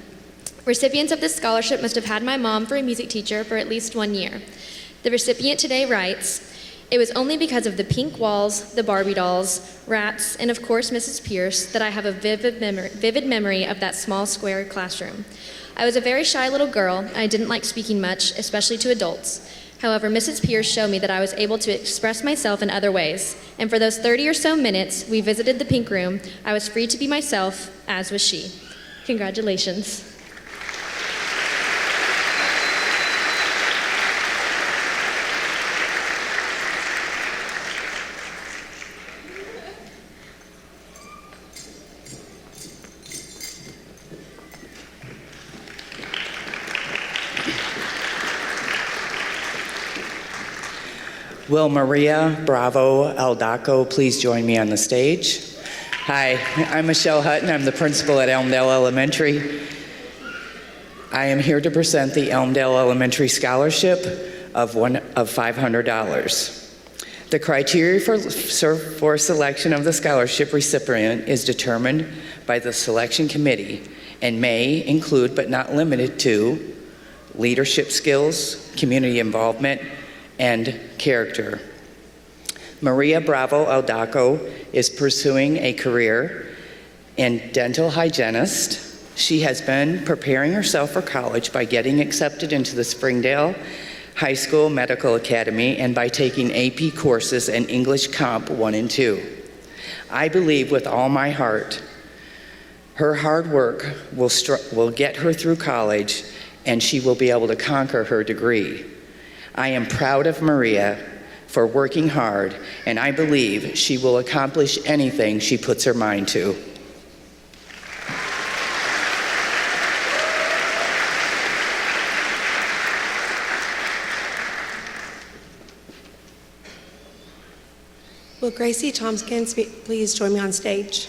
Recipients of this scholarship must have had my mom for a music teacher for at least 1 year. The recipient today writes, "It was only because of the pink walls, the Barbie dolls, rats, and of course Mrs. Pierce that I have a vivid memory of that small square classroom. I was a very shy little girl. I didn't like speaking much, especially to adults. However, Mrs. Pierce showed me that I was able to express myself in other ways, and for those 30 or so minutes we visited the pink room, I was free to be myself, as was she. Congratulations." Will Maria Bravo Aldaco please join me on the stage? Hi, I'm Michelle Hutton. I'm the principal at Elmdale Elementary. I am here to present the Elmdale Elementary Scholarship of $500. The criteria for selection of the scholarship recipient is determined by the selection committee and may include, but not limited to, leadership skills, community involvement, and character. Maria Bravo Aldaco is pursuing a career in dental hygienist. She has been preparing herself for college by getting accepted into the Springdale High School Medical Academy and by taking AP courses in English Comp 1 and 2. I believe with all my heart her hard work will get her through college and she will be able to conquer her degree. I am proud of Maria for working hard, and I believe she will accomplish anything she puts her mind to. Gracie Tompkins, please join me on stage.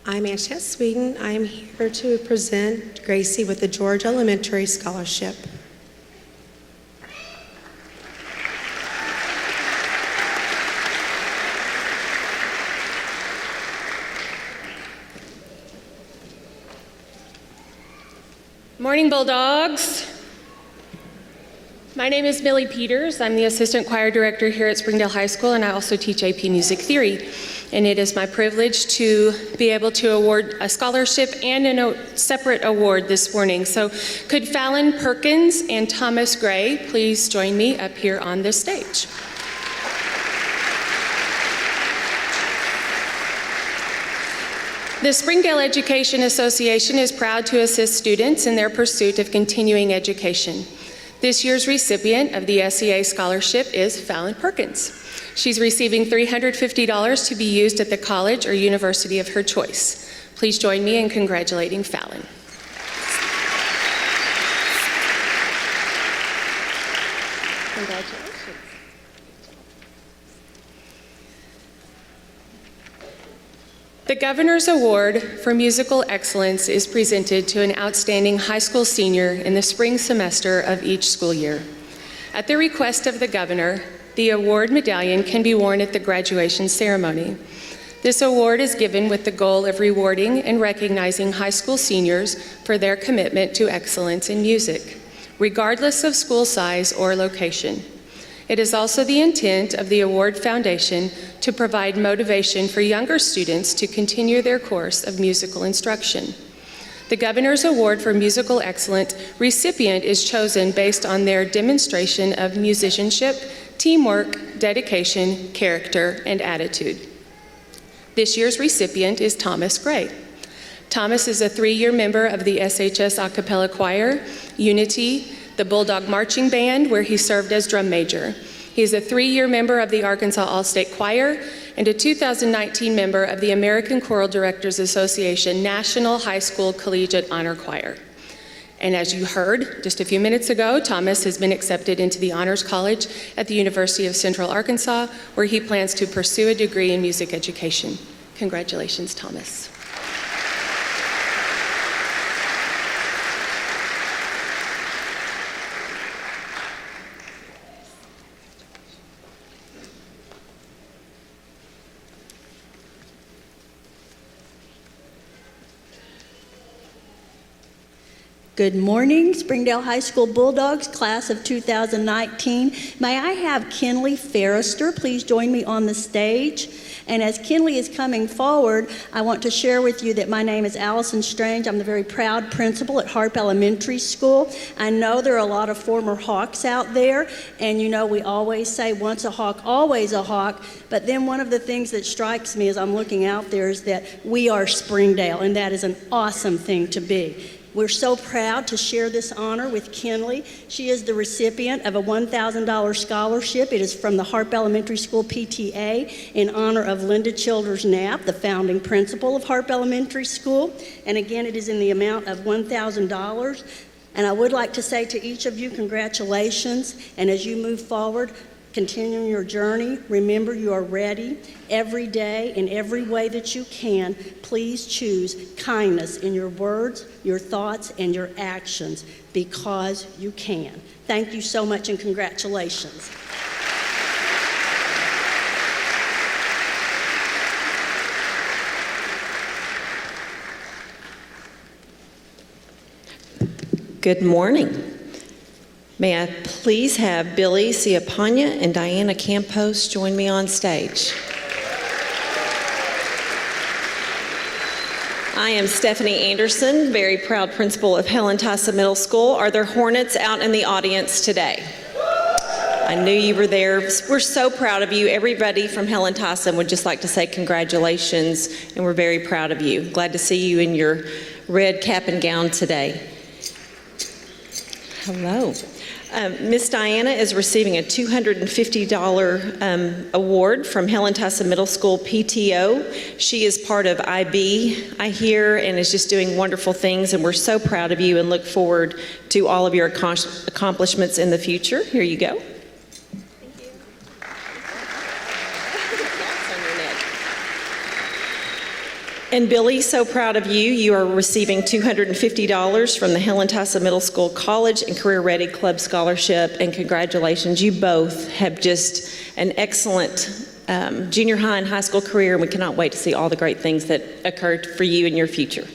I'm Antoinette Sweden. I'm here to present Gracie with the George Elementary Scholarship. Morning, Bulldogs. My name is Millie Peters. I'm the Assistant Choir Director here at Springdale High School, and I also teach AP Music Theory. And it is my privilege to be able to award a scholarship and a separate award this morning. So could Fallon Perkins and Thomas Gray please join me up here on this stage? The Springdale Education Association is proud to assist students in their pursuit of continuing education. This year's recipient of the SEA scholarship is Fallon Perkins. She's receiving $350 to be used at the college or university of her choice. Please join me in congratulating Fallon. Congratulations. The Governor's Award for Musical Excellence is presented to an outstanding high school senior in the spring semester of each school year. At the request of the Governor, the award medallion can be worn at the graduation ceremony. This award is given with the goal of rewarding and recognizing high school seniors for their commitment to excellence in music, regardless of school size or location. It is also the intent of the Award Foundation to provide motivation for younger students to continue their course of musical instruction. The Governor's Award for Musical Excellence recipient is chosen based on their demonstration of musicianship, teamwork, dedication, character, and attitude. This year's recipient is Thomas Gray. Thomas is a 3-year member of the SHS A Cappella Choir, Unity, the Bulldog Marching Band, where he served as drum major. He is a 3-year member of the Arkansas All-State Choir and a 2019 member of the American Choral Directors Association National High School Collegiate Honor Choir. And as you heard just a few minutes ago, Thomas has been accepted into the Honors College at the University of Central Arkansas, where he plans to pursue a degree in music education. Congratulations, Thomas. Good morning, Springdale High School Bulldogs, class of 2019. May I have Kinley Ferrister please join me on the stage? And as Kinley is coming forward, I want to share with you that my name is Allison Strange. I'm the very proud principal at HAR-BER Elementary School. I know there are a lot of former Hawks out there, and you know we always say once a Hawk, always a Hawk, but then one of the things that strikes me as I'm looking out there is that we are Springdale, and that is an awesome thing to be. We're so proud to share this honor with Kinley. She is the recipient of a $1,000 scholarship. It is from the HAR-BER Elementary School PTA in honor of Linda Childers Knapp, the founding principal of HAR-BER Elementary School. And again, it is in the amount of $1,000. And I would like to say to each of you, congratulations. And as you move forward, continuing your journey, remember you are ready every day in every way that you can. Please choose kindness in your words, your thoughts, and your actions because you can. Thank you so much and congratulations. Good morning. May I please have Billy Ciapagna and Diana Campos join me on stage. I am Stephanie Anderson, very proud principal of Helen Tyson Middle School. Are there Hornets out in the audience today? I knew you were there. We're so proud of you. Everybody from Helen Tyson would just like to say congratulations, and we're very proud of you. Glad to see you in your red cap and gown today. Hello. Miss Diana is receiving a $250 award from Helen Tassa Middle School PTO. She is part of IB, I hear, and is just doing wonderful things, and we're so proud of you and look forward to all of your accomplishments in the future. Here you go. And Billy, so proud of you. You are receiving $250 from the Helen Tassa Middle School College and Career Ready Club Scholarship, and congratulations. You both have just an excellent junior high and high school career, and we cannot wait to see all the great things that occurred for you in your future.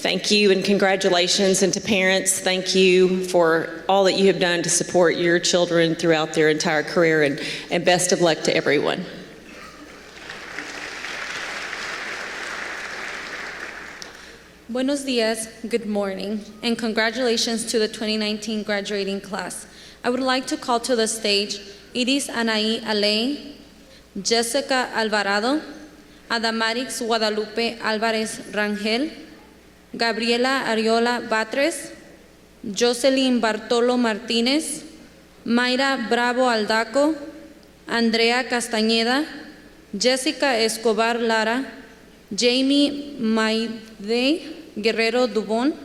Thank you and congratulations, and to parents, thank you for all that you have done to support your children throughout their entire career, and best of luck to everyone. Buenos dias, good morning, and congratulations to the 2019 graduating class. I would like to call to the stage Iris Anaí Aley, Jessica Alvarado, Adamarix Guadalupe Alvarez Rangel, Gabriela Ariola Batres, Jocelyn Bartolo Martinez, Mayra Bravo Aldaco, Andrea Castañeda, Jessica Escobar Lara, Jamie Maide Guerrero Dubón,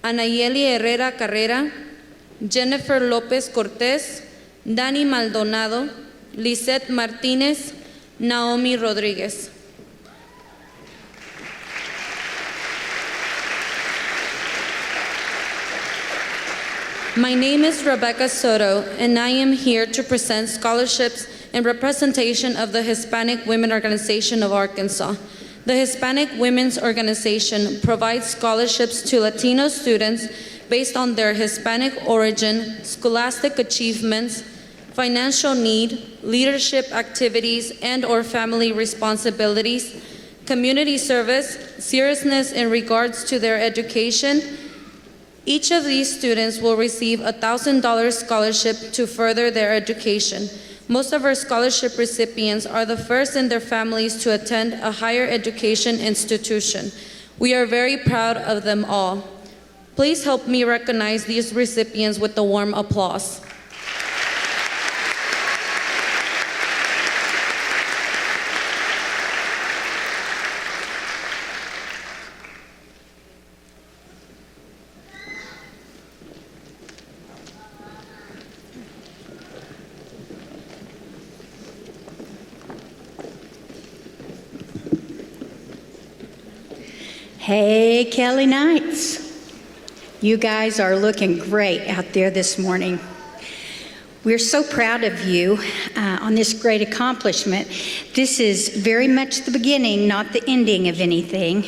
Anayeli Herrera Carrera, Jennifer López Cortés, Dani Maldonado, Lisette Martínez, Naomi Rodríguez. My name is Rebecca Soto, and I am here to present scholarships in representation of the Hispanic Women Organization of Arkansas. The Hispanic Women's Organization provides scholarships to Latino students based on their Hispanic origin, scholastic achievements, financial need, leadership activities and/or family responsibilities, community service, seriousness in regards to their education. Each of these students will receive a $1,000 scholarship to further their education. Most of our scholarship recipients are the first in their families to attend a higher education institution. We are very proud of them all. Please help me recognize these recipients with a warm applause. Hey, Kelly Knights. You guys are looking great out there this morning. We're so proud of you on this great accomplishment. This is very much the beginning, not the ending of anything.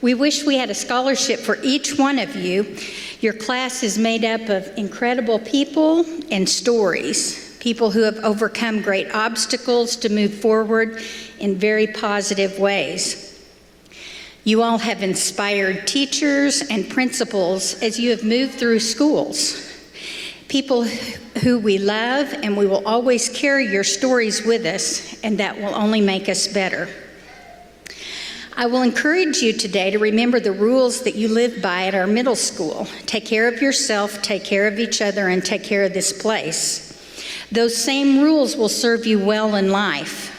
We wish we had a scholarship for each one of you. Your class is made up of incredible people and stories, people who have overcome great obstacles to move forward in very positive ways. You all have inspired teachers and principals as you have moved through schools. People who we love, and we will always carry your stories with us, and that will only make us better. I will encourage you today to remember the rules that you live by at our middle school. Take care of yourself, take care of each other, and take care of this place. Those same rules will serve you well in life.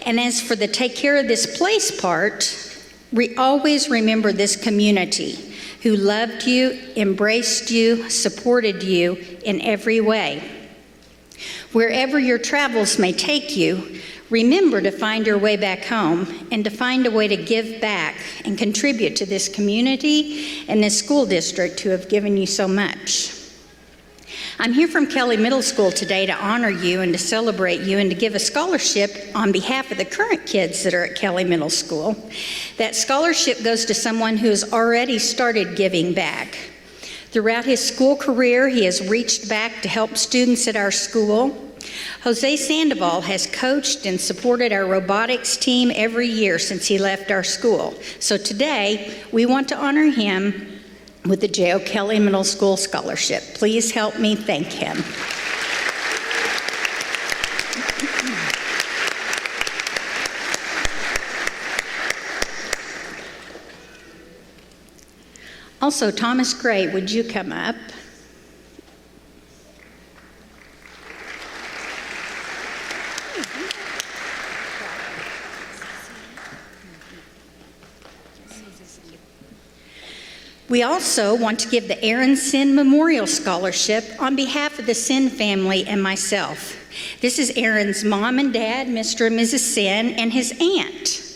And as for the take care of this place part, always remember this community who loved you, embraced you, supported you in every way. Wherever your travels may take you, remember to find your way back home and to find a way to give back and contribute to this community and this school district who have given you so much. I'm here from Kelly Middle School today to honor you and to celebrate you and to give a scholarship on behalf of the current kids that are at Kelly Middle School. That scholarship goes to someone who has already started giving back. Throughout his school career, he has reached back to help students at our school. Jose Sandoval has coached and supported our robotics team every year since he left our school. So today, we want to honor him with the J.O. Kelly Middle School Scholarship. Please help me thank him. Also, Thomas Gray, would you come up? We also want to give the Aaron Sin Memorial Scholarship on behalf of the Sin family and myself. This is Aaron's mom and dad, Mr. and Mrs. Sin, and his aunt.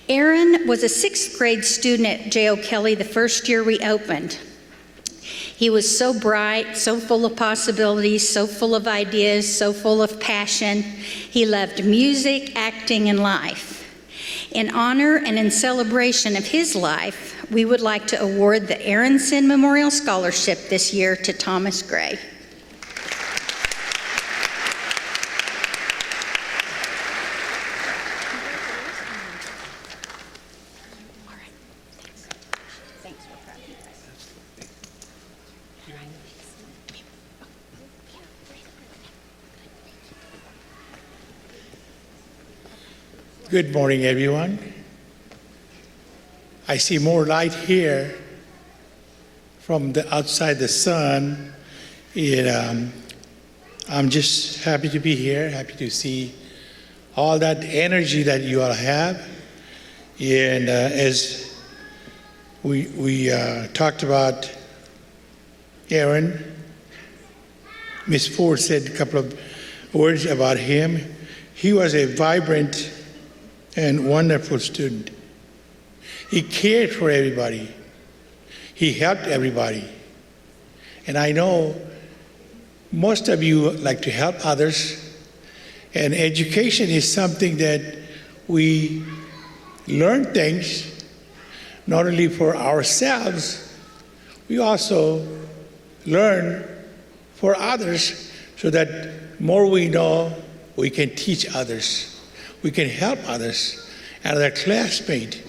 Aaron was a 6th grade student at J.O. Kelly the first year we opened. He was so bright, so full of possibilities, so full of ideas, so full of passion. He loved music, acting, and life. In honor and in celebration of his life, we would like to award the Aaron Sin Memorial Scholarship this year to Thomas Gray. Good morning, everyone. I see more light here from the outside the sun. I'm just happy to be here, happy to see all that energy that you all have. And as we talked about Aaron, Ms. Ford said a couple of words about him. He was a vibrant and wonderful student. He cared for everybody. He helped everybody. And I know most of you like to help others. And education is something that we learn things not only for ourselves, we also learn for others so that more we know, we can teach others. We can help others, and their classmate,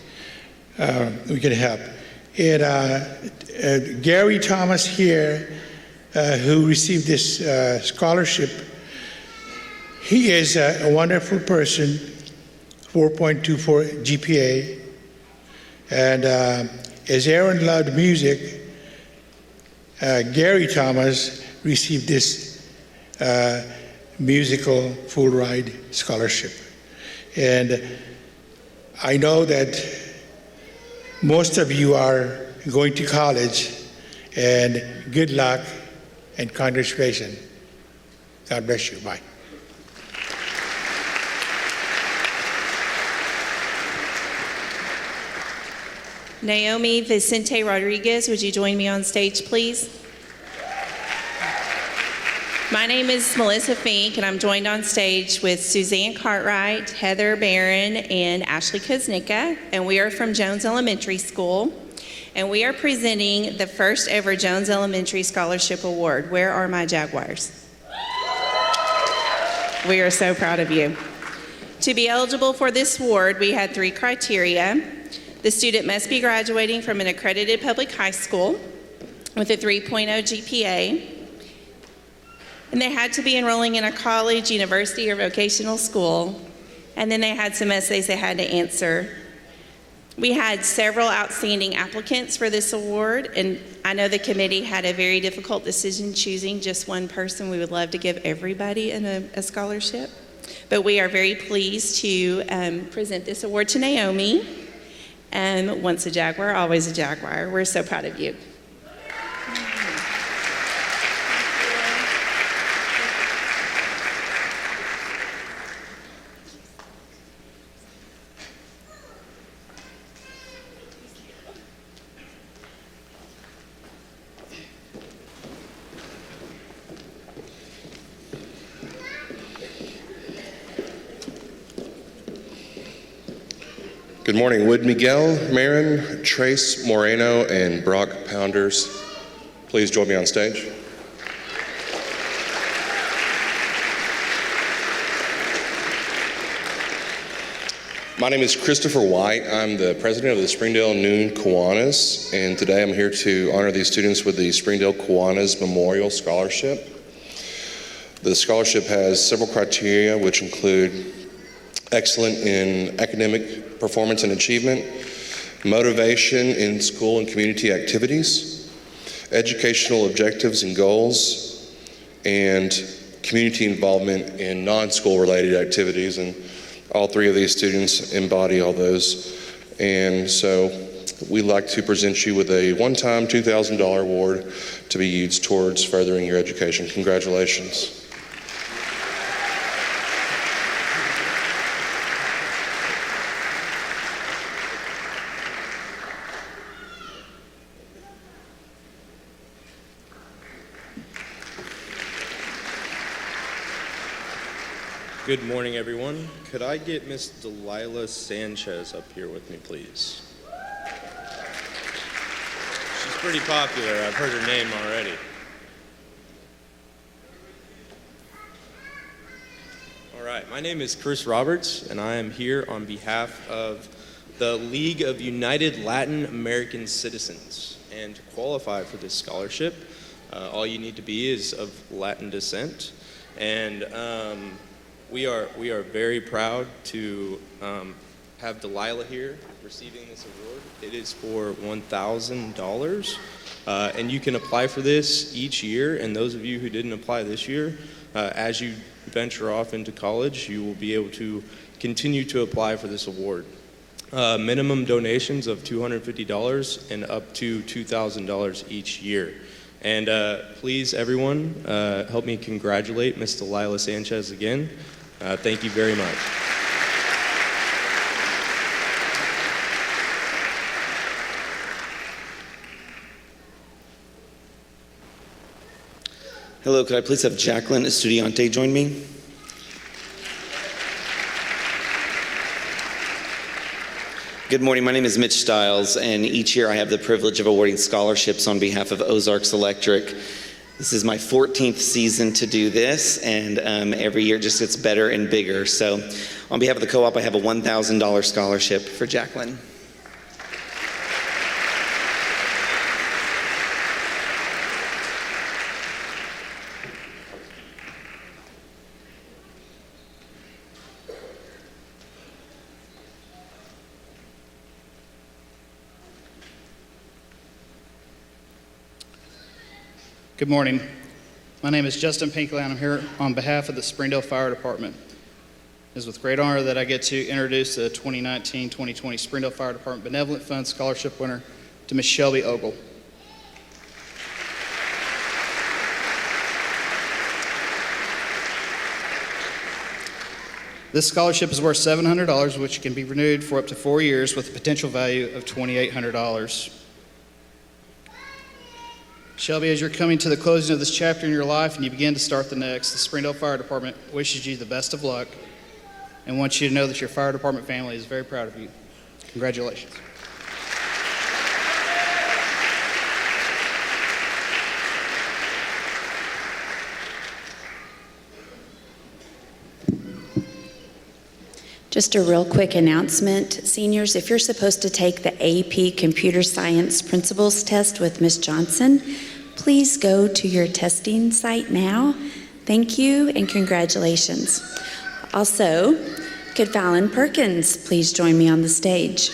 we can help. And Gary Thomas here, who received this scholarship, he is a wonderful person, 4.24 GPA. And as Aaron loved music, Gary Thomas received this musical full ride scholarship. And I know that most of you are going to college, and good luck and congratulations. God bless you. Bye. Naomi Vicente Rodriguez, would you join me on stage, please? My name is Melissa Fink, and I'm joined on stage with Suzanne Cartwright, Heather Barron, and Ashley Kuznicka, and we are from Jones Elementary School, and we are presenting the first ever Jones Elementary Scholarship Award. Where are my Jaguars? We are so proud of you. To be eligible for this award, we had 3 criteria. The student must be graduating from an accredited public high school with a 3.0 GPA. And they had to be enrolling in a college, university, or vocational school. And then they had some essays they had to answer. We had several outstanding applicants for this award, and I know the committee had a very difficult decision choosing just one person. We would love to give everybody a scholarship. But we are very pleased to present this award to Naomi. Once a Jaguar, always a Jaguar. We're so proud of you. Good morning. Would Miguel Marin, Trace Moreno, and Brock Pounders please join me on stage? My name is Christopher White. I'm the president of the Springdale Noon Kiwanis, and today I'm here to honor these students with the Springdale Kiwanis Memorial Scholarship. The scholarship has several criteria, which include excellent in academic performance and achievement, motivation in school and community activities, educational objectives and goals, and community involvement in non-school related activities. And all three of these students embody all those. And so we'd like to present you with a one-time $2,000 award to be used towards furthering your education. Congratulations. Good morning, everyone. Could I get Miss Delilah Sanchez up here with me, please? She's pretty popular. I've heard her name already. All right, my name is Chris Roberts, and I am here on behalf of the League of United Latin American Citizens. And to qualify for this scholarship, all you need to be is of Latin descent. And we are very proud to have Delilah here receiving this award. It is for $1,000, and you can apply for this each year. And those of you who didn't apply this year, as you venture off into college, you will be able to continue to apply for this award. Minimum donations of $250 and up to $2,000 each year. And please, everyone, help me congratulate Ms. Delilah Sanchez again. Thank you very much. Hello, could I please have Jacqueline Estudiante join me? Good morning, my name is Mitch Stiles, and each year I have the privilege of awarding scholarships on behalf of Ozarks Electric. This is my 14th season to do this, and every year it just gets better and bigger. So on behalf of the co-op, I have a $1,000 scholarship for Jacqueline. Good morning. My name is Justin Pinkley, and I'm here on behalf of the Springdale Fire Department. It is with great honor that I get to introduce the 2019-2020 Springdale Fire Department Benevolent Fund Scholarship winner to Ms. Shelby Ogle. This scholarship is worth $700, which can be renewed for up to 4 years with a potential value of $2,800. Shelby, as you're coming to the closing of this chapter in your life and you begin to start the next, the Springdale Fire Department wishes you the best of luck and wants you to know that your fire department family is very proud of you. Congratulations. Just a real quick announcement. Seniors, if you're supposed to take the AP Computer Science Principles Test with Ms. Johnson, please go to your testing site now. Thank you and congratulations. Also, could Fallon Perkins please join me on the stage?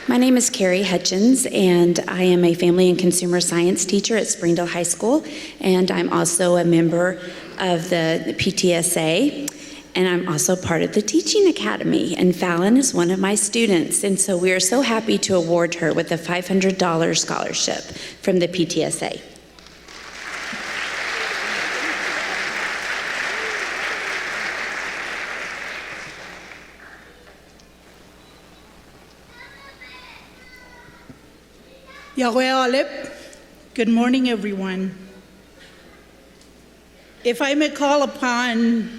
My name is Carrie Hutchins, and I am a family and consumer science teacher at Springdale High School, and I'm also a member of the PTSA, and I'm also part of the Teaching Academy, and Fallon is one of my students, and so we are so happy to award her with a $500 scholarship from the PTSA. Yahweh Alep. Good morning, everyone. If I may call upon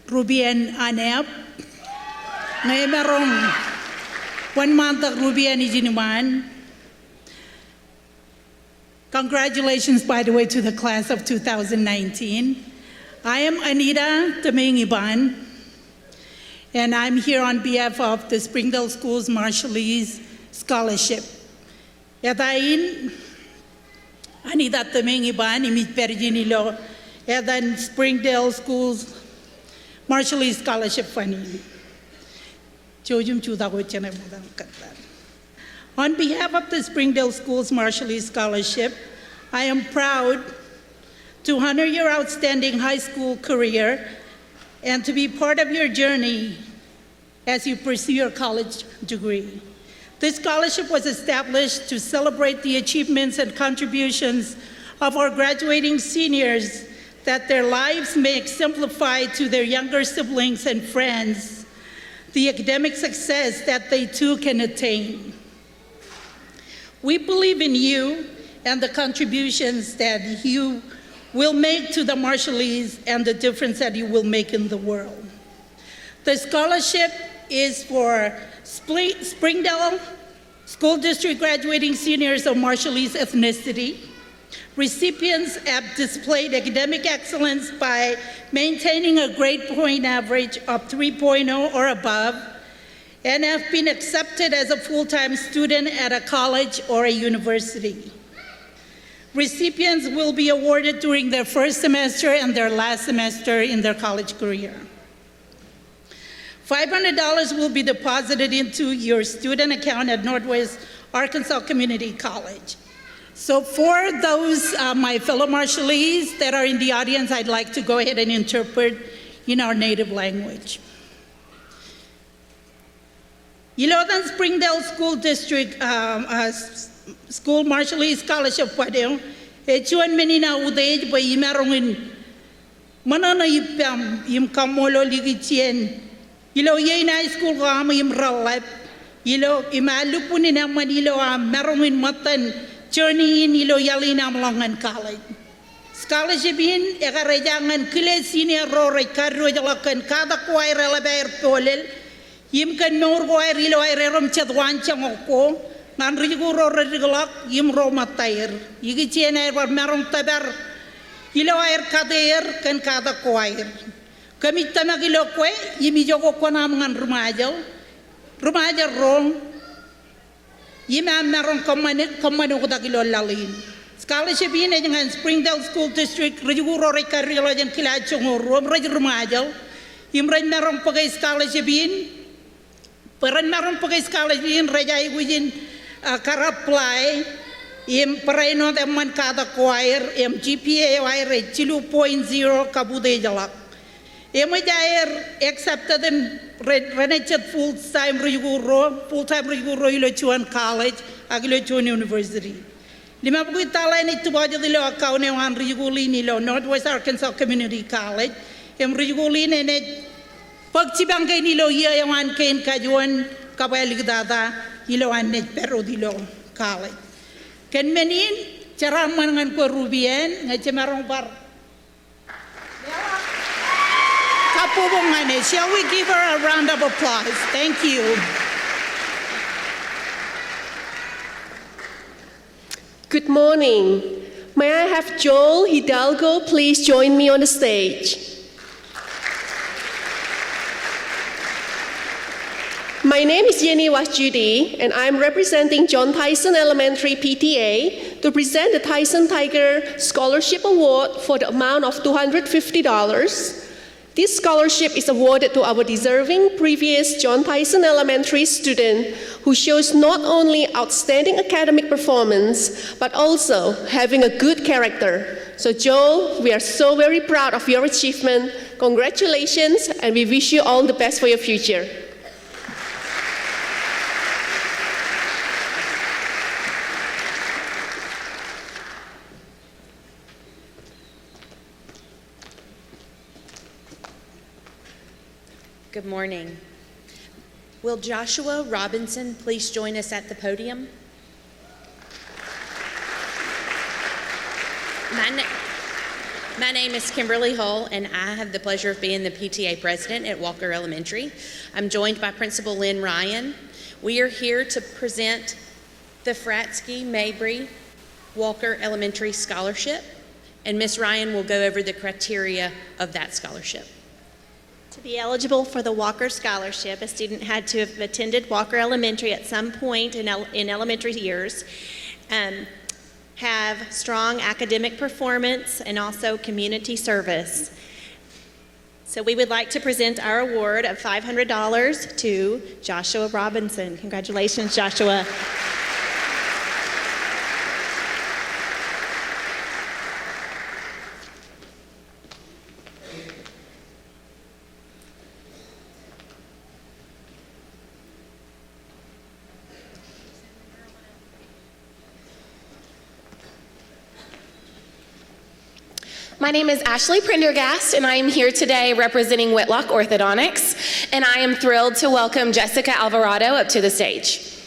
Rubian Anep, ngayon merong 1 month of Rubian Ijiniwan. Congratulations, by the way, to the class of 2019. I am Anita Domingiban, and I'm here on behalf of the Springdale Schools Marshallese Scholarship. Yatain Anita Domingiban, imit perginilo, and Springdale Schools Marshall Scholarship Fund. On behalf of the Springdale Schools Marshall Scholarship, I am proud to honor your outstanding high school career and to be part of your journey as you pursue your college degree. This scholarship was established to celebrate the achievements and contributions of our graduating seniors, that their lives may exemplify to their younger siblings and friends the academic success that they too can attain. We believe in you and the contributions that you will make to the Marshallese and the difference that you will make in the world. The scholarship is for Springdale School District graduating seniors of Marshallese ethnicity. Recipients have displayed academic excellence by maintaining a grade point average of 3.0 or above, and have been accepted as a full-time student at a college or a university. Recipients will be awarded during their first semester and their last semester in their college career. $500 will be deposited into your student account at Northwest Arkansas Community College. So for those, my fellow Marshallese that are in the audience, I'd like to go ahead and interpret in our native language. Ilodan Springdale School District School Marshallese Scholarship Padeo, Echuan Menina Uday by Imarongin Manana Yipam, Yim Kamolo Ligitien, Ilo Yena School Ram Yim Ralap, Ilo Imalupun in Manilo, Marongin Matan, Journey in Ilo Yalinam Longan College. Scholarship in Egarejangan Kile Senior Rore Carro Jalakan Kada Quair Alaber Polel, Yim Kan Norway Rilo Irerum Chadwan Chamoko, Nanrigo Regulak, Yim Roma Tire, Yigichian Ever Marum Taber, Ilo Air Kader, Kan Kada Quair. Kamitamagilokwe, Yimijogo Konam and Rumajo, Rumaja Rome, Yima Maron Commano Dagilo Lalin. Scholarship in and Springdale School District, Riguro Recarilla and Kilacho, Rome Rumajo, Imran Maron Pogay Scholarship in, Peran Maron Pogay Scholarship in, Rejai within Karaplai, Im Pareno de Mancada Choir, MGPA, I Chilu 0.0 Kabude Jalak. Emajair accepted and reneged full-time riguro Ilochuan College, Agilochuan University. Limabuitala ni tuwaja dilo akaune wan rigulini lo Northwest Arkansas Community College, rigulini ne pagchibangay nilo iya wan kain kajuan kabaligdada ilo an ne pero dilo college. Ken menin charaman ngan ko rubien ngachemarong par. Shall we give her a round of applause? Thank you. Good morning. May I have Joel Hidalgo please join me on the stage? My name is Jenny Wasjudi, and I'm representing John Tyson Elementary PTA to present the Tyson Tiger Scholarship Award for the amount of $250. This scholarship is awarded to our deserving previous John Tyson Elementary student who shows not only outstanding academic performance, but also having a good character. So Joel, we are so very proud of your achievement. Congratulations, and we wish you all the best for your future. Good morning. Will Joshua Robinson please join us at the podium? My name is Kimberly Hull, and I have the pleasure of being the PTA president at Walker Elementary. I'm joined by Principal Lynn Ryan. We are here to present the Fratsky Mabry Walker Elementary Scholarship, and Ms. Ryan will go over the criteria of that scholarship. To be eligible for the Walker Scholarship, a student had to have attended Walker Elementary at some point in elementary years, have strong academic performance, and also community service. So we would like to present our award of $500 to Joshua Robinson. Congratulations, Joshua. My name is Ashley Prendergast, and I am here today representing Whitlock Orthodontics, and I am thrilled to welcome Jessica Alvarado up to the stage.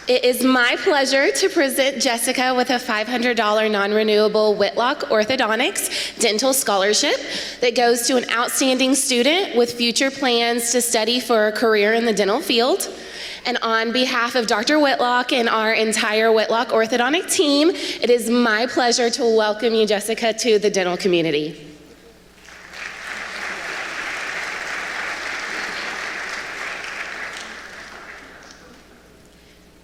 It is my pleasure to present Jessica with a $500 non-renewable Whitlock Orthodontics Dental Scholarship that goes to an outstanding student with future plans to study for a career in the dental field. And on behalf of Dr. Whitlock and our entire Whitlock Orthodontic team, it is my pleasure to welcome you, Jessica, to the dental community.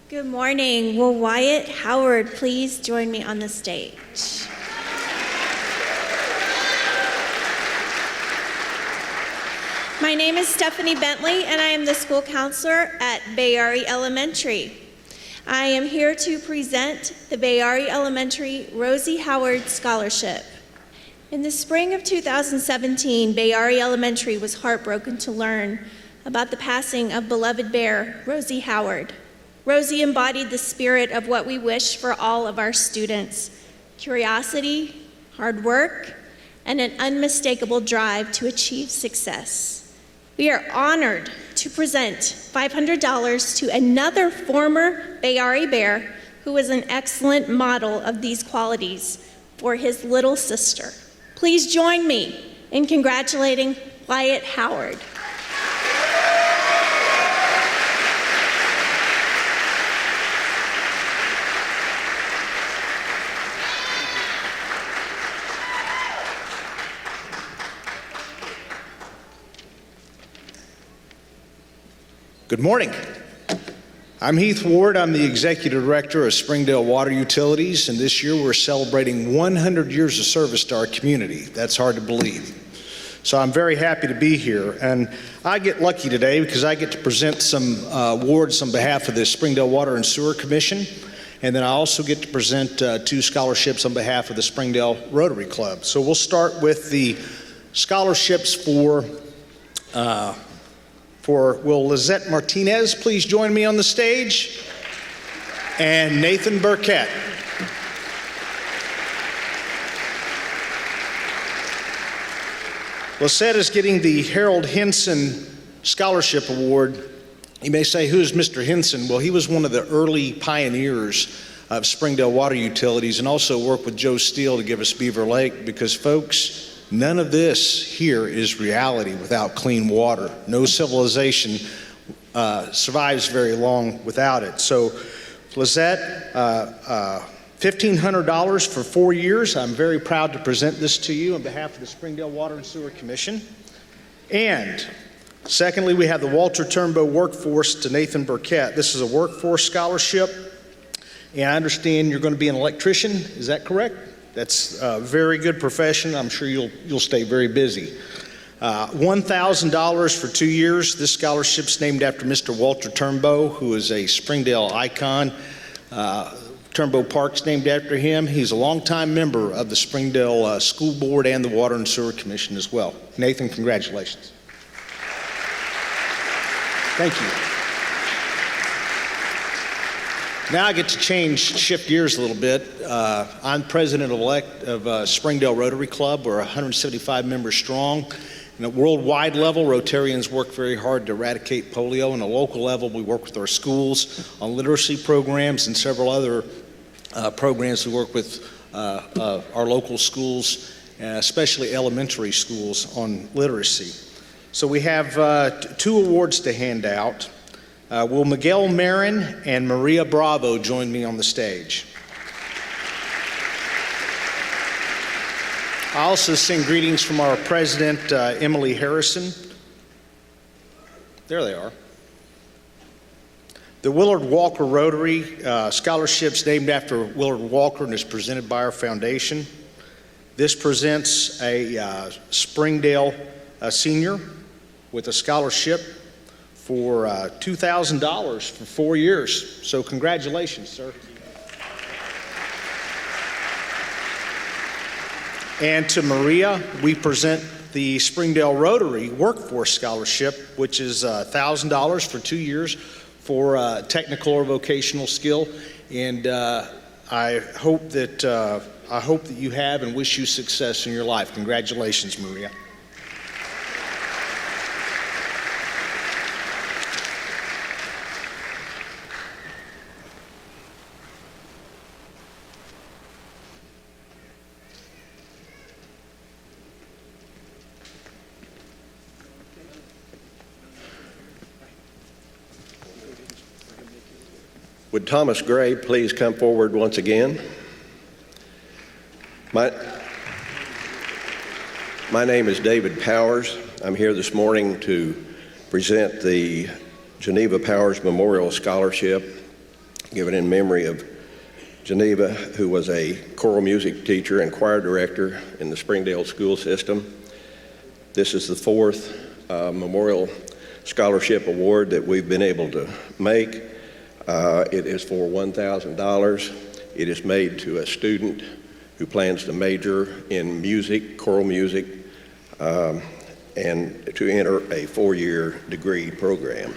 Good morning. Will Wyatt Howard please join me on the stage? My name is Stephanie Bentley, and I am the school counselor at Bayari Elementary. I am here to present the Bayari Elementary Rosie Howard Scholarship. In the spring of 2017, Bayari Elementary was heartbroken to learn about the passing of beloved bear, Rosie Howard. Rosie embodied the spirit of what we wish for all of our students: curiosity, hard work, and an unmistakable drive to achieve success. We are honored to present $500 to another former Bayari Bear who is an excellent model of these qualities for his little sister. Please join me in congratulating Wyatt Howard. Good morning. I'm Heath Ward. I'm the Executive Director of Springdale Water Utilities, and this year we're celebrating 100 years of service to our community. That's hard to believe. So I'm very happy to be here, and I get lucky today because I get to present some awards on behalf of the Springdale Water and Sewer Commission, and then I also get to present 2 scholarships on behalf of the Springdale Rotary Club. So we'll start with the scholarships for will Lizette Martinez please join me on the stage? And Nathan Burkett. Lizette is getting the Harold Henson Scholarship Award. You may say, who's Mr. Henson? Well, he was one of the early pioneers of Springdale Water Utilities and also worked with Joe Steele to give us Beaver Lake because, folks, none of this here is reality without clean water. No civilization survives very long without it. So, Lizette, $1,500 for 4 years. I'm very proud to present this to you on behalf of the Springdale Water and Sewer Commission. And secondly, we have the Walter Turnbow Workforce to Nathan Burkett. This is a workforce scholarship, and I understand you're going to be an electrician. Is that correct? That's a very good profession. I'm sure you'll stay very busy. $1,000 for 2 years. This scholarship's named after Mr. Walter Turnbow, who is a Springdale icon. Turnbow Park's named after him. He's a longtime member of the Springdale School Board and the Water and Sewer Commission as well. Nathan, congratulations. Thank you. Now I get to shift gears a little bit. I'm president-elect of Springdale Rotary Club. We're 175 members strong. And at worldwide level, Rotarians work very hard to eradicate polio. And at a local level, we work with our schools on literacy programs and several other programs. We work with our local schools, especially elementary schools, on literacy. So we have 2 awards to hand out. Will Miguel Marin and Maria Bravo join me on the stage? I also send greetings from our president, Emily Harrison. There they are. The Willard Walker Rotary Scholarship's named after Willard Walker and is presented by our foundation. This presents a Springdale senior with a scholarship for $2,000 for 4 years. So congratulations, sir. And to Maria, we present the Springdale Rotary Workforce Scholarship, which is $1,000 for 2 years for technical or vocational skill. And I hope that you have and wish you success in your life. Congratulations, Maria. Would Thomas Gray please come forward once again? My name is David Powers. I'm here this morning to present the Geneva Powers Memorial Scholarship given in memory of Geneva, who was a choral music teacher and choir director in the Springdale school system. This is the fourth Memorial Scholarship Award that we've been able to make. It is for $1,000. It is made to a student who plans to major in music, choral music, and to enter a 4-year degree program.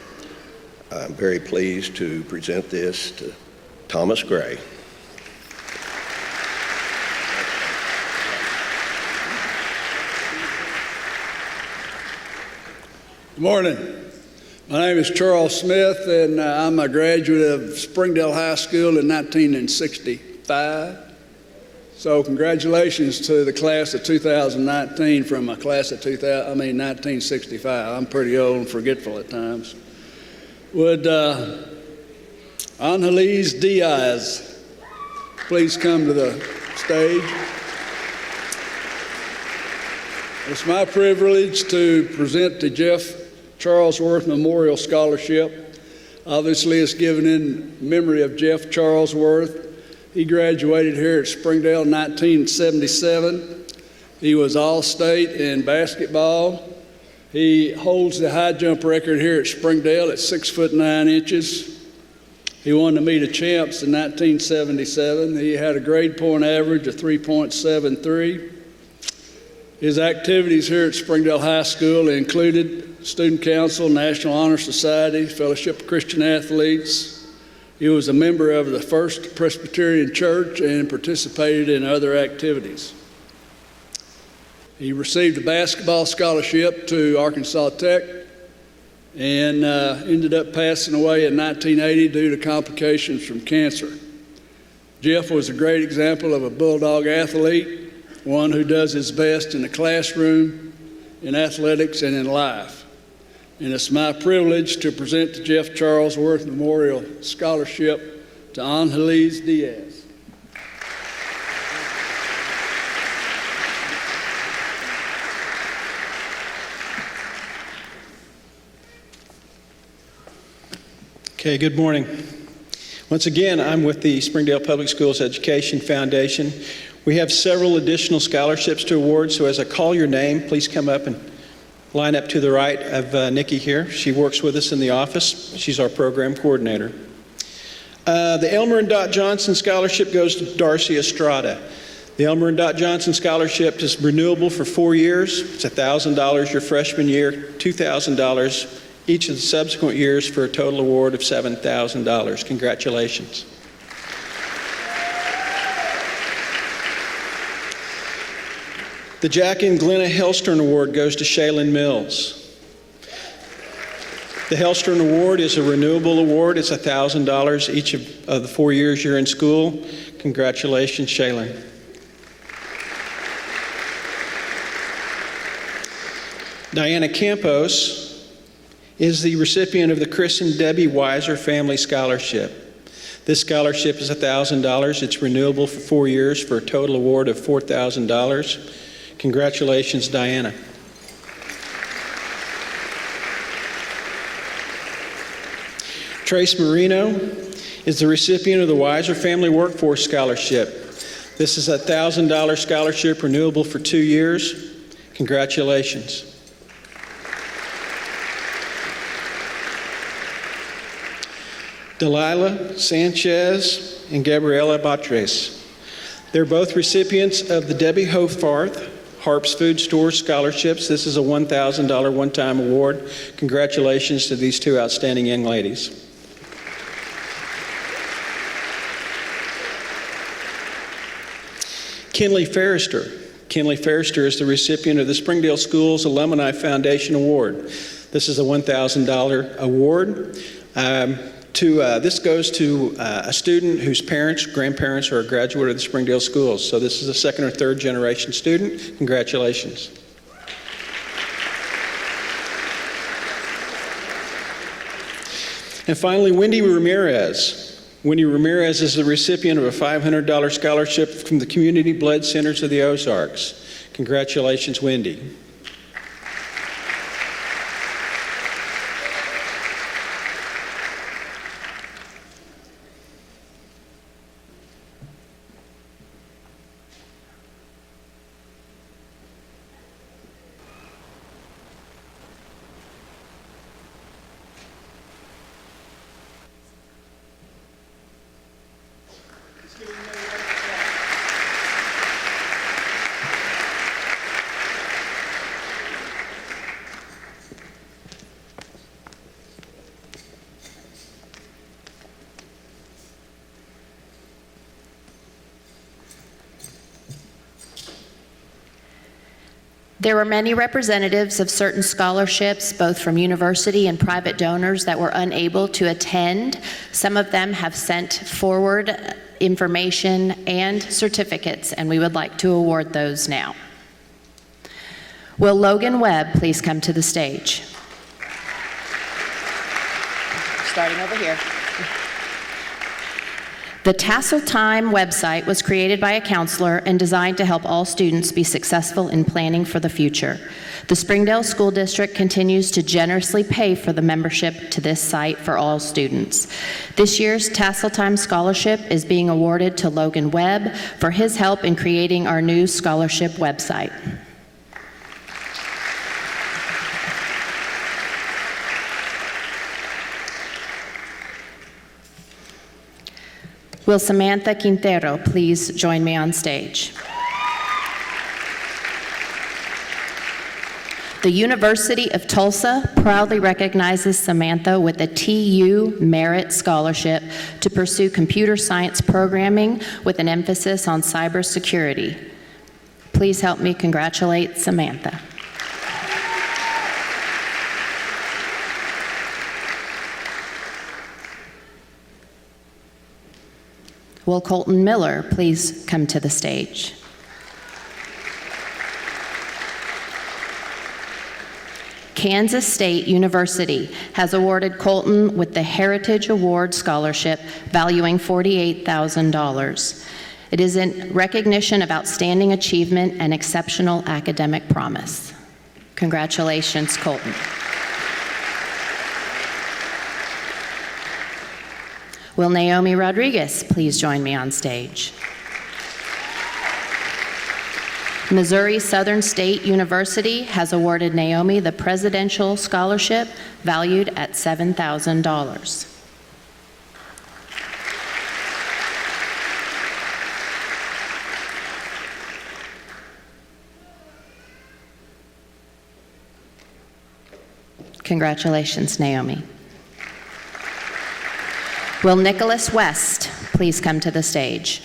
I'm very pleased to present this to Thomas Gray. Good morning. My name is Charles Smith, and I'm a graduate of Springdale High School in 1965. So congratulations to the class of 2019 from a class of 1965. I'm pretty old and forgetful at times. Would Angeles Diaz please come to the stage? It's my privilege to present the Jeff Charlesworth Memorial Scholarship. Obviously, it's given in memory of Jeff Charlesworth. He graduated here at Springdale in 1977. He was All-State in basketball. He holds the high jump record here at Springdale at 6'9". He won the Meet of Champs in 1977. He had a grade point average of 3.73. His activities here at Springdale High School included Student Council, National Honor Society, Fellowship of Christian Athletes. He was a member of the First Presbyterian Church and participated in other activities. He received a basketball scholarship to Arkansas Tech and ended up passing away in 1980 due to complications from cancer. Jeff was a great example of a Bulldog athlete, one who does his best in the classroom, in athletics, and in life. And it's my privilege to present the Jeff Charlesworth Memorial Scholarship to Angeles Diaz. Okay, good morning. Once again, I'm with the Springdale Public Schools Education Foundation. We have several additional scholarships to award, so as I call your name, please come up and line up to the right of Nikki here. She works with us in the office. She's our program coordinator. The Elmer and Dot Johnson Scholarship goes to Darcy Estrada. The Elmer and Dot Johnson Scholarship is renewable for 4 years. It's $1,000 your freshman year, $2,000 each of the subsequent years for a total award of $7,000. Congratulations. The Jack and Glenna Hellstern Award goes to Shaylin Mills. The Hellstern Award is a renewable award. It's $1,000 each of the 4 years you're in school. Congratulations, Shaylin. Diana Campos is the recipient of the Chris and Debbie Weiser Family Scholarship. This scholarship is $1,000. It's renewable for 4 years for a total award of $4,000. Congratulations, Diana. Trace Marino is the recipient of the Weiser Family Workforce Scholarship. This is a $1,000 scholarship renewable for 2 years. Congratulations. Delilah Sanchez and Gabriela Batres. They're both recipients of the Debbie Hofarth Harps Food Store Scholarships. This is a $1,000 one-time award. Congratulations to these two outstanding young ladies. Kinley Ferrister. Kinley Ferrister is the recipient of the Springdale Schools Alumni Foundation Award. This is a $1,000 award. This goes to a student whose grandparents are a graduate of the Springdale Schools. So this is a second or third generation student. Congratulations. And finally, Wendy Ramirez. Wendy Ramirez is the recipient of a $500 scholarship from the Community Blood Centers of the Ozarks. Congratulations, Wendy. There were many representatives of certain scholarships, both from university and private donors, that were unable to attend. Some of them have sent forward information and certificates, and we would like to award those now. Will Logan Webb please come to the stage? Starting over here. The Tassel Time website was created by a counselor and designed to help all students be successful in planning for the future. The Springdale School District continues to generously pay for the membership to this site for all students. This year's Tassel Time Scholarship is being awarded to Logan Webb for his help in creating our new scholarship website. Will Samantha Quintero please join me on stage? The University of Tulsa proudly recognizes Samantha with a TU Merit Scholarship to pursue computer science programming with an emphasis on cybersecurity. Please help me congratulate Samantha. Will Colton Miller please come to the stage? Kansas State University has awarded Colton with the Heritage Award Scholarship valuing $48,000. It is in recognition of outstanding achievement and exceptional academic promise. Congratulations, Colton. Will Naomi Rodriguez please join me on stage? Missouri Southern State University has awarded Naomi the Presidential Scholarship valued at $7,000. Congratulations, Naomi. Will Nicholas West please come to the stage?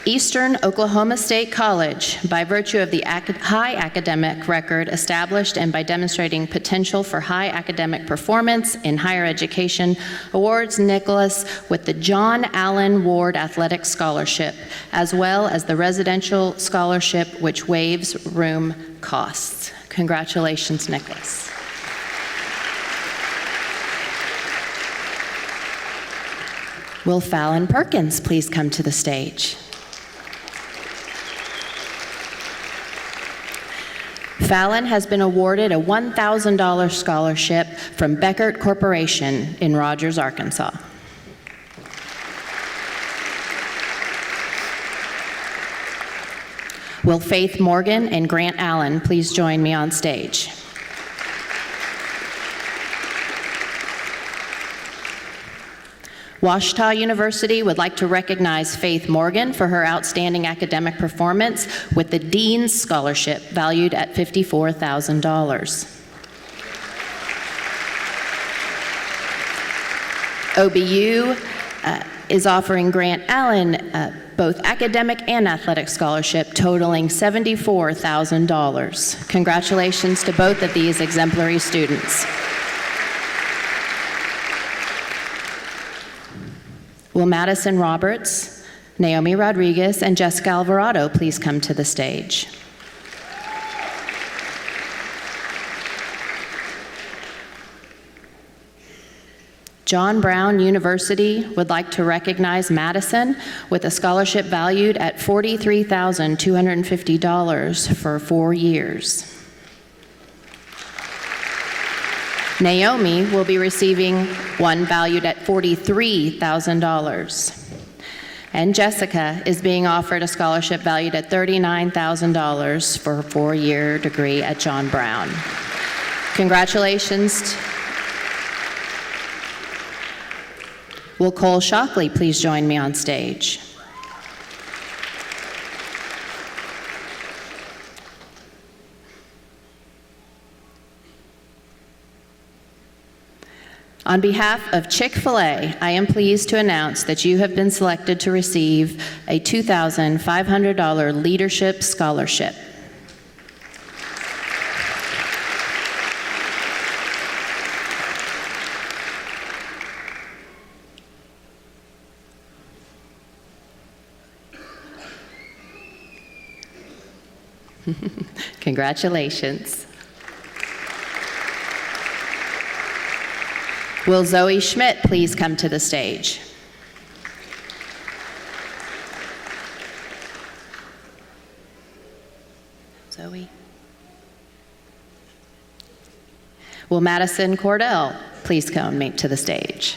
Eastern Oklahoma State College, by virtue of the high academic record established and by demonstrating potential for high academic performance in higher education, awards Nicholas with the John Allen Ward Athletic Scholarship, as well as the Residential Scholarship, which waives room costs. Congratulations, Nicholas. Will Fallon Perkins please come to the stage? Fallon has been awarded a $1,000 scholarship from Beckert Corporation in Rogers, Arkansas. Will Faith Morgan and Grant Allen please join me on stage? Washita University would like to recognize Faith Morgan for her outstanding academic performance with the Dean's Scholarship valued at $54,000. OBU is offering Grant Allen both academic and athletic scholarship totaling $74,000. Congratulations to both of these exemplary students. Will Madison Roberts, Naomi Rodriguez, and Jessica Alvarado please come to the stage? John Brown University would like to recognize Madison with a scholarship valued at $43,250 for 4 years. Naomi will be receiving one valued at $43,000. And Jessica is being offered a scholarship valued at $39,000 for a 4-year degree at John Brown. Congratulations. Will Cole Shockley please join me on stage? On behalf of Chick-fil-A, I am pleased to announce that you have been selected to receive a $2,500 Leadership Scholarship. Congratulations. Will Zoe Schmidt please come to the stage? Zoe. Will Madison Cordell please come to the stage?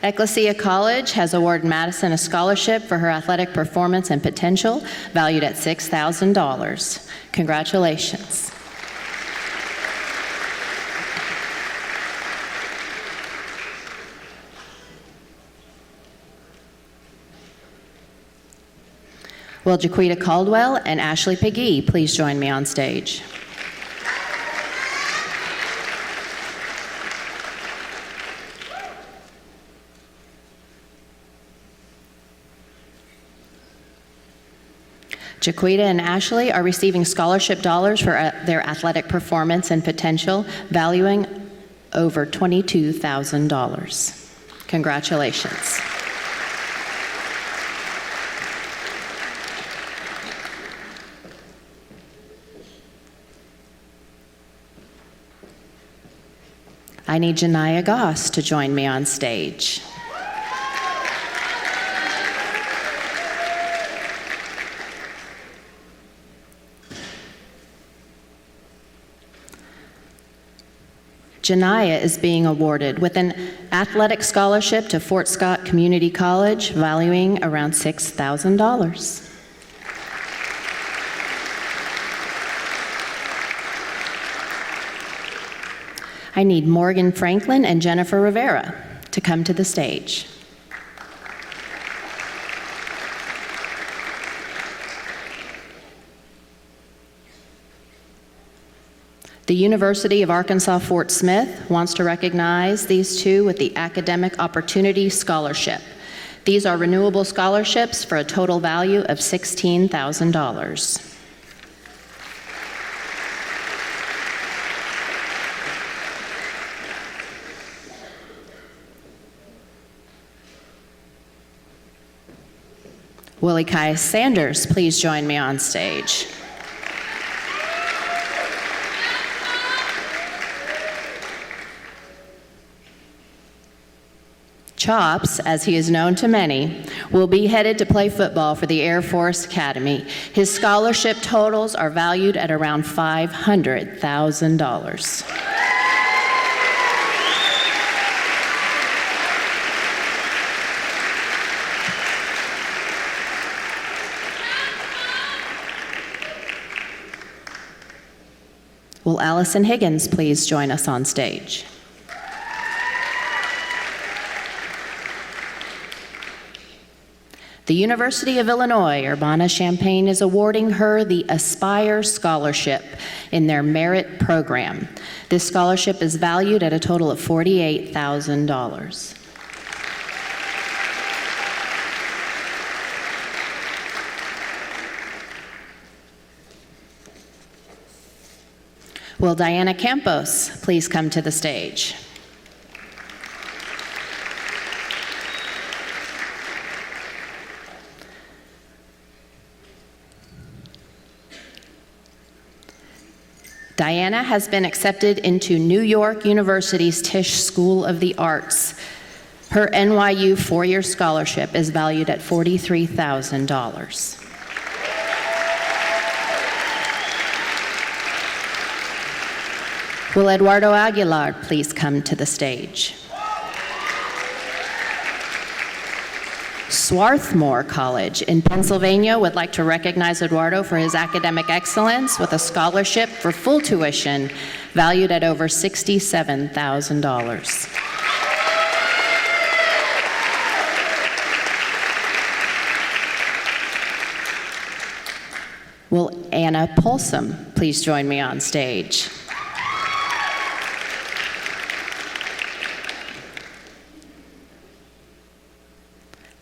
Ecclesia College has awarded Madison a scholarship for her athletic performance and potential, valued at $6,000. Congratulations. Will Jaquita Caldwell and Ashley Peggy please join me on stage? Jaquita and Ashley are receiving scholarship dollars for their athletic performance and potential, valuing over $22,000. Congratulations. I need Janiyah Goss to join me on stage. Janiyah is being awarded with an athletic scholarship to Fort Scott Community College, valuing around $6,000. I need Morgan Franklin and Jennifer Rivera to come to the stage. The University of Arkansas Fort Smith wants to recognize these two with the Academic Opportunity Scholarship. These are renewable scholarships for a total value of $16,000. Willie Kai Sanders, please join me on stage. Chops, as he is known to many, will be headed to play football for the Air Force Academy. His scholarship totals are valued at around $500,000. Will Allison Higgins please join us on stage? The University of Illinois Urbana-Champaign is awarding her the Aspire Scholarship in their merit program. This scholarship is valued at a total of $48,000. Will Diana Campos please come to the stage? Diana has been accepted into New York University's Tisch School of the Arts. Her NYU four-year scholarship is valued at $43,000. Will Eduardo Aguilar please come to the stage? Swarthmore College in Pennsylvania would like to recognize Eduardo for his academic excellence with a scholarship for full tuition valued at over $67,000. Will Anna Polsom please join me on stage?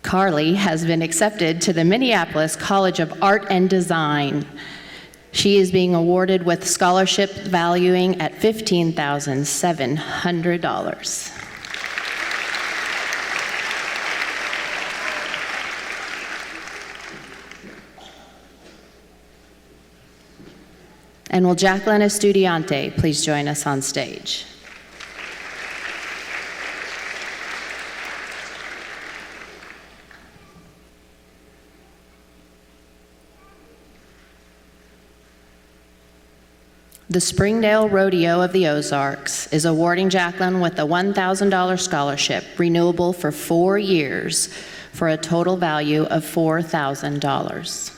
Carly has been accepted to the Minneapolis College of Art and Design. She is being awarded with scholarship valuing at $15,700. And will Jacqueline Estudiante please join us on stage? The Springdale Rodeo of the Ozarks is awarding Jacqueline with a $1,000 scholarship, renewable for 4 years, for a total value of $4,000.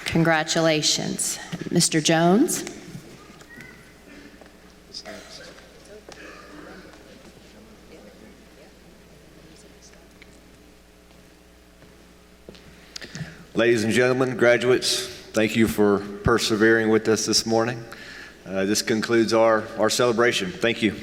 Congratulations. Mr. Jones? Ladies and gentlemen, graduates, thank you for persevering with us this morning. This concludes our celebration. Thank you.